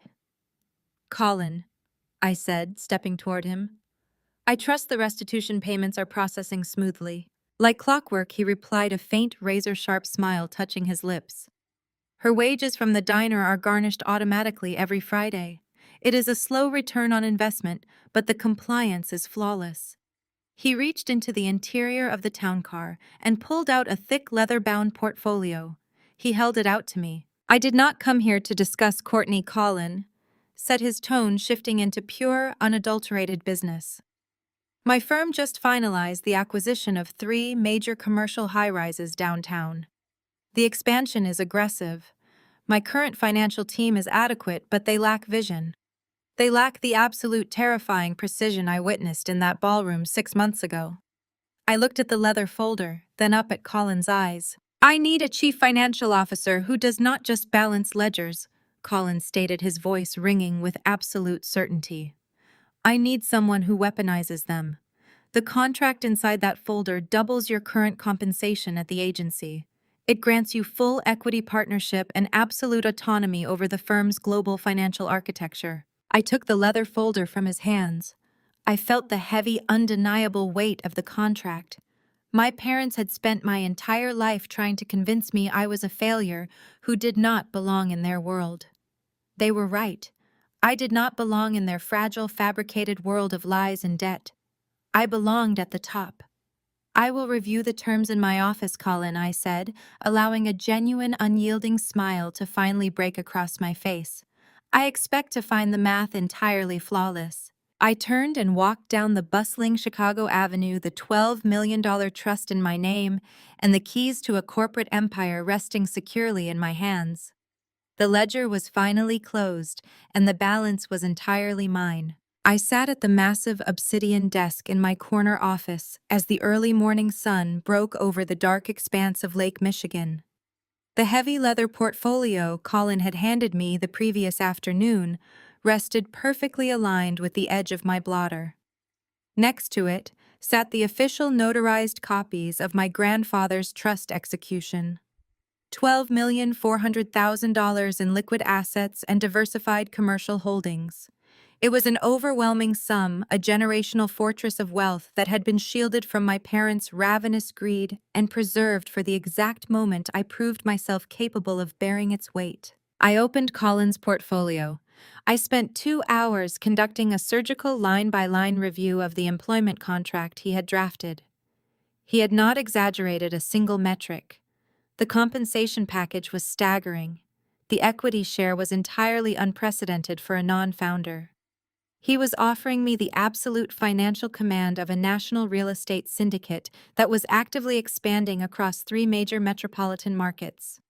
"Colin," I said, stepping toward him. "I trust the restitution payments are processing smoothly." Like clockwork, he replied, a faint, razor-sharp smile touching his lips. "Her wages from the diner are garnished automatically every Friday. It is a slow return on investment, but the compliance is flawless." He reached into the interior of the town car and pulled out a thick leather-bound portfolio. He held it out to me. "I did not come here to discuss Courtney Colin," said, his tone shifting into pure, unadulterated business. "My firm just finalized the acquisition of 3 major commercial high-rises downtown. The expansion is aggressive. My current financial team is adequate, but they lack vision. They lack the absolute terrifying precision I witnessed in that ballroom 6 months ago." I looked at the leather folder, then up at Colin's eyes. "I need a chief financial officer who does not just balance ledgers," Colin stated, his voice ringing with absolute certainty. "I need someone who weaponizes them. The contract inside that folder doubles your current compensation at the agency. It grants you full equity partnership and absolute autonomy over the firm's global financial architecture." I took the leather folder from his hands. I felt the heavy, undeniable weight of the contract. My parents had spent my entire life trying to convince me I was a failure who did not belong in their world. They were right. I did not belong in their fragile, fabricated world of lies and debt. I belonged at the top. "I will review the terms in my office, Colin," I said, allowing a genuine, unyielding smile to finally break across my face. "I expect to find the math entirely flawless." I turned and walked down the bustling Chicago Avenue, the $12 million trust in my name, and the keys to a corporate empire resting securely in my hands. The ledger was finally closed, and the balance was entirely mine. I sat at the massive obsidian desk in my corner office as the early morning sun broke over the dark expanse of Lake Michigan. The heavy leather portfolio Colin had handed me the previous afternoon rested perfectly aligned with the edge of my blotter. Next to it sat the official notarized copies of my grandfather's trust execution. $12,400,000 in liquid assets and diversified commercial holdings. It was an overwhelming sum, a generational fortress of wealth that had been shielded from my parents' ravenous greed and preserved for the exact moment I proved myself capable of bearing its weight. I opened Colin's portfolio. I spent 2 hours conducting a surgical line-by-line review of the employment contract he had drafted. He had not exaggerated a single metric. The compensation package was staggering. The equity share was entirely unprecedented for a non-founder. He was offering me the absolute financial command of a national real estate syndicate that was actively expanding across 3 major metropolitan markets.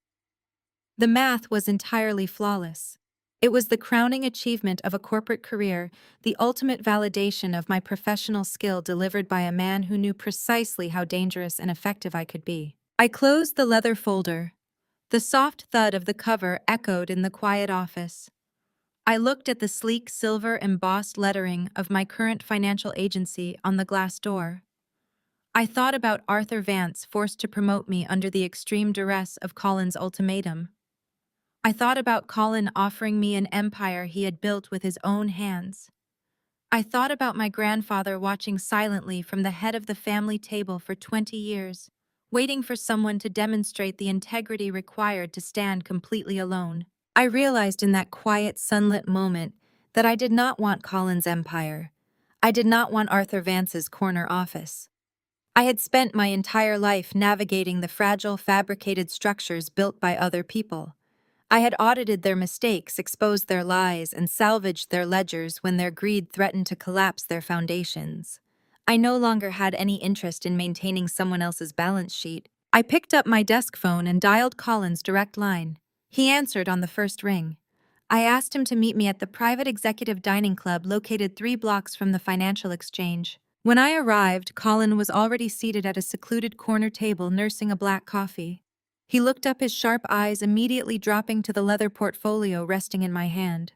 The math was entirely flawless. It was the crowning achievement of a corporate career, the ultimate validation of my professional skill delivered by a man who knew precisely how dangerous and effective I could be. I closed the leather folder. The soft thud of the cover echoed in the quiet office. I looked at the sleek silver embossed lettering of my current financial agency on the glass door. I thought about Arthur Vance forced to promote me under the extreme duress of Colin's ultimatum. I thought about Colin offering me an empire he had built with his own hands. I thought about my grandfather watching silently from the head of the family table for 20 years, waiting for someone to demonstrate the integrity required to stand completely alone. I realized in that quiet, sunlit moment that I did not want Colin's empire. I did not want Arthur Vance's corner office. I had spent my entire life navigating the fragile, fabricated structures built by other people. I had audited their mistakes, exposed their lies, and salvaged their ledgers when their greed threatened to collapse their foundations. I no longer had any interest in maintaining someone else's balance sheet. I picked up my desk phone and dialed Colin's direct line. He answered on the first ring. I asked him to meet me at the private executive dining club located 3 blocks from the financial exchange. When I arrived, Colin was already seated at a secluded corner table nursing a black coffee. He looked up, his sharp eyes immediately dropping to the leather portfolio resting in my hand.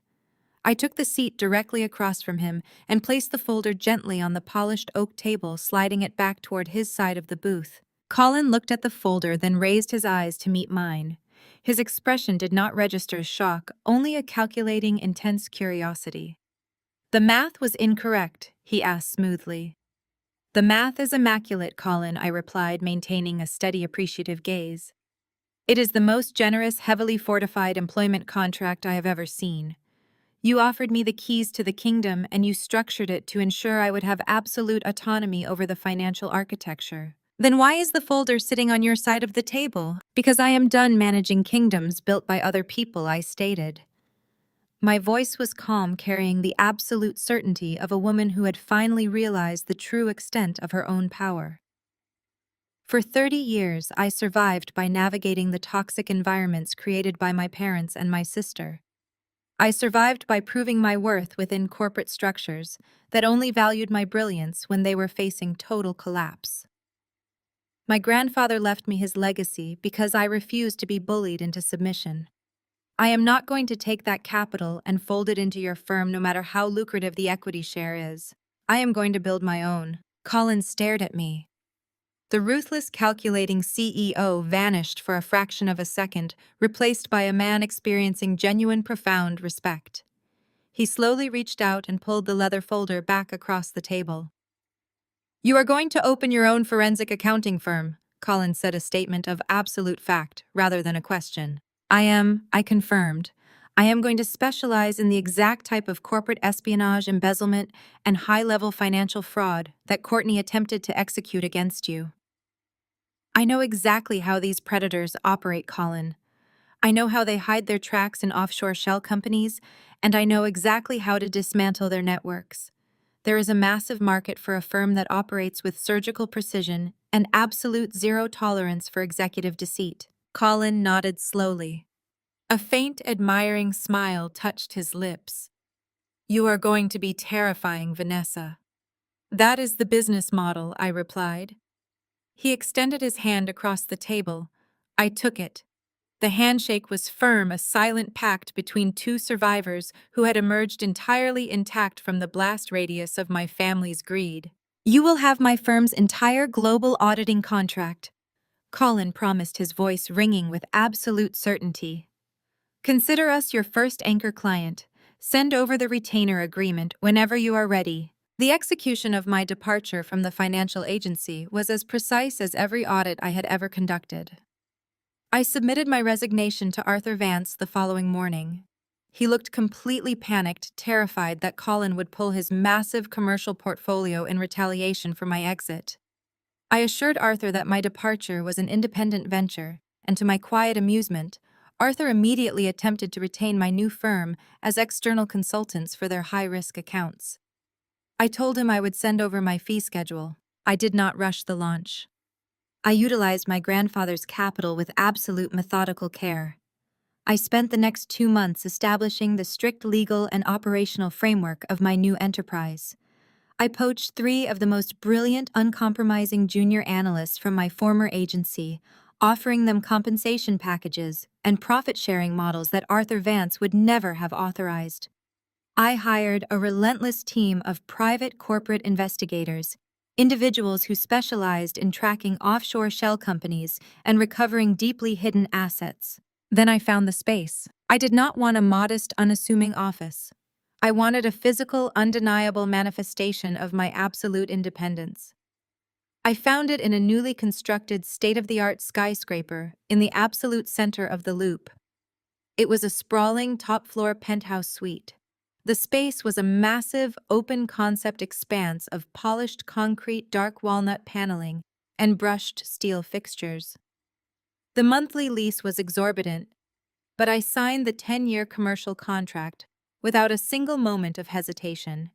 I took the seat directly across from him and placed the folder gently on the polished oak table, sliding it back toward his side of the booth. Colin looked at the folder, then raised his eyes to meet mine. His expression did not register shock, only a calculating, intense curiosity. "The math was incorrect," he asked smoothly. "The math is immaculate, Colin," I replied, maintaining a steady, appreciative gaze. "It is the most generous, heavily fortified employment contract I have ever seen. You offered me the keys to the kingdom, and you structured it to ensure I would have absolute autonomy over the financial architecture. Then why is the folder sitting on your side of the table?" "Because I am done managing kingdoms built by other people," I stated. My voice was calm, carrying the absolute certainty of a woman who had finally realized the true extent of her own power. For 30 years, I survived by navigating the toxic environments created by my parents and my sister. I survived by proving my worth within corporate structures that only valued my brilliance when they were facing total collapse. My grandfather left me his legacy because I refused to be bullied into submission. I am not going to take that capital and fold it into your firm no matter how lucrative the equity share is. I am going to build my own. Colin stared at me. The ruthless, calculating CEO vanished for a fraction of a second, replaced by a man experiencing genuine, profound respect. He slowly reached out and pulled the leather folder back across the table. "You are going to open your own forensic accounting firm," Colin said, a statement of absolute fact rather than a question. I confirmed. "I am going to specialize in the exact type of corporate espionage, embezzlement, and high-level financial fraud that Courtney attempted to execute against you. I know exactly how these predators operate, Colin. I know how they hide their tracks in offshore shell companies, and I know exactly how to dismantle their networks. There is a massive market for a firm that operates with surgical precision and absolute zero tolerance for executive deceit." Colin nodded slowly. A faint, admiring smile touched his lips. "You are going to be terrifying, Vanessa." "That is the business model," I replied. He extended his hand across the table. I took it. The handshake was firm, a silent pact between two survivors who had emerged entirely intact from the blast radius of my family's greed. "You will have my firm's entire global auditing contract," Colin promised, his voice ringing with absolute certainty. "Consider us your first anchor client. Send over the retainer agreement whenever you are ready." The execution of my departure from the financial agency was as precise as every audit I had ever conducted. I submitted my resignation to Arthur Vance the following morning. He looked completely panicked, terrified that Colin would pull his massive commercial portfolio in retaliation for my exit. I assured Arthur that my departure was an independent venture, and to my quiet amusement, Arthur immediately attempted to retain my new firm as external consultants for their high-risk accounts. I told him I would send over my fee schedule. I did not rush the launch. I utilized my grandfather's capital with absolute methodical care. I spent the next 2 months establishing the strict legal and operational framework of my new enterprise. I poached 3 of the most brilliant, uncompromising junior analysts from my former agency, offering them compensation packages and profit-sharing models that Arthur Vance would never have authorized. I hired a relentless team of private corporate investigators, individuals who specialized in tracking offshore shell companies and recovering deeply hidden assets. Then I found the space. I did not want a modest, unassuming office. I wanted a physical, undeniable manifestation of my absolute independence. I found it in a newly constructed, state-of-the-art skyscraper in the absolute center of the Loop. It was a sprawling, top-floor penthouse suite. The space was a massive, open-concept expanse of polished concrete, dark walnut paneling and brushed steel fixtures. The monthly lease was exorbitant, but I signed the 10-year commercial contract without a single moment of hesitation.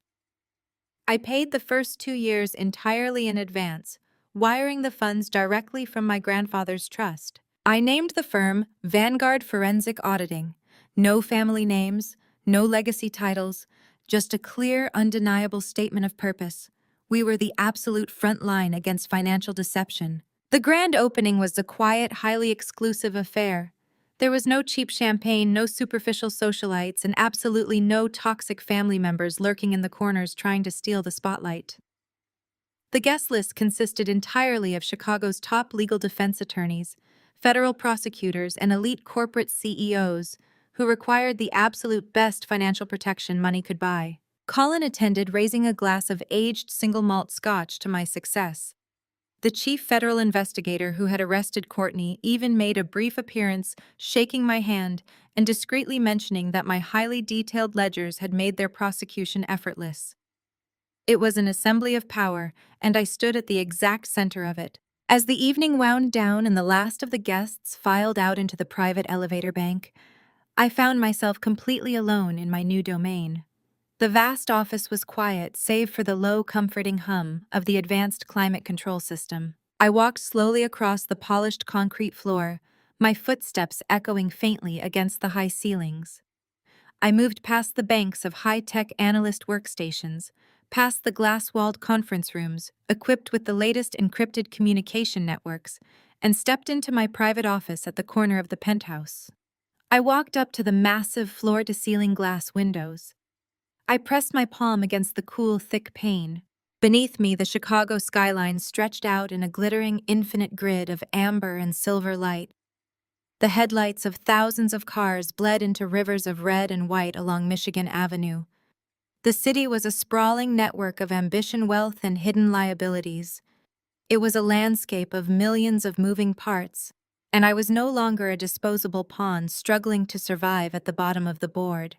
I paid the first 2 years entirely in advance, wiring the funds directly from my grandfather's trust. I named the firm Vanguard Forensic Auditing. No family names, no legacy titles, just a clear, undeniable statement of purpose. We were the absolute front line against financial deception. The grand opening was a quiet, highly exclusive affair. There was no cheap champagne, no superficial socialites, and absolutely no toxic family members lurking in the corners trying to steal the spotlight. The guest list consisted entirely of Chicago's top legal defense attorneys, federal prosecutors, and elite corporate CEOs who required the absolute best financial protection money could buy. Colin attended, raising a glass of aged single malt scotch to my success. The chief federal investigator who had arrested Courtney even made a brief appearance, shaking my hand and discreetly mentioning that my highly detailed ledgers had made their prosecution effortless. It was an assembly of power, and I stood at the exact center of it. As the evening wound down and the last of the guests filed out into the private elevator bank, I found myself completely alone in my new domain. The vast office was quiet, save for the low, comforting hum of the advanced climate control system. I walked slowly across the polished concrete floor, my footsteps echoing faintly against the high ceilings. I moved past the banks of high-tech analyst workstations, past the glass-walled conference rooms, equipped with the latest encrypted communication networks, and stepped into my private office at the corner of the penthouse. I walked up to the massive floor-to-ceiling glass windows. I pressed my palm against the cool, thick pane. Beneath me, the Chicago skyline stretched out in a glittering, infinite grid of amber and silver light. The headlights of thousands of cars bled into rivers of red and white along Michigan Avenue. The city was a sprawling network of ambition, wealth, and hidden liabilities. It was a landscape of millions of moving parts, and I was no longer a disposable pawn struggling to survive at the bottom of the board.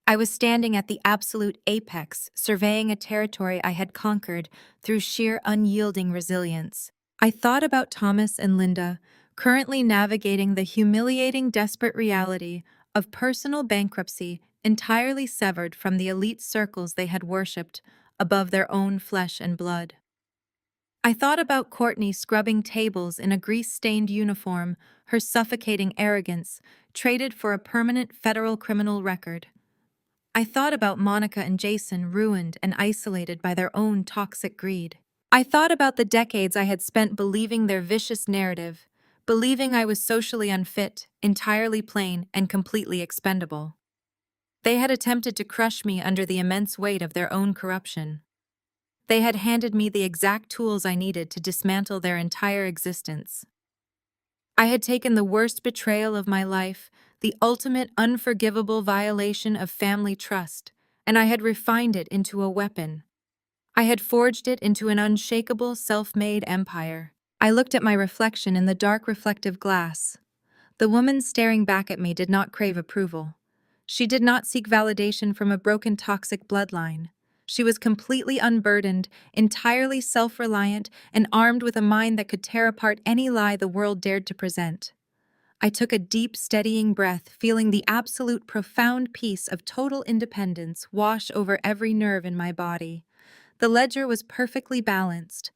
I was standing at the absolute apex, surveying a territory I had conquered through sheer unyielding resilience. I thought about Thomas and Linda, currently navigating the humiliating, desperate reality of personal bankruptcy, entirely severed from the elite circles they had worshipped above their own flesh and blood. I thought about Courtney scrubbing tables in a grease-stained uniform, her suffocating arrogance, traded for a permanent federal criminal record. I thought about Monica and Jason, ruined and isolated by their own toxic greed. I thought about the decades I had spent believing their vicious narrative, believing I was socially unfit, entirely plain, and completely expendable. They had attempted to crush me under the immense weight of their own corruption. They had handed me the exact tools I needed to dismantle their entire existence. I had taken the worst betrayal of my life, the ultimate unforgivable violation of family trust, and I had refined it into a weapon. I had forged it into an unshakable, self-made empire. I looked at my reflection in the dark reflective glass. The woman staring back at me did not crave approval. She did not seek validation from a broken toxic bloodline. She was completely unburdened, entirely self-reliant, and armed with a mind that could tear apart any lie the world dared to present. I took a deep, steadying breath, feeling the absolute profound peace of total independence wash over every nerve in my body. The ledger was perfectly balanced.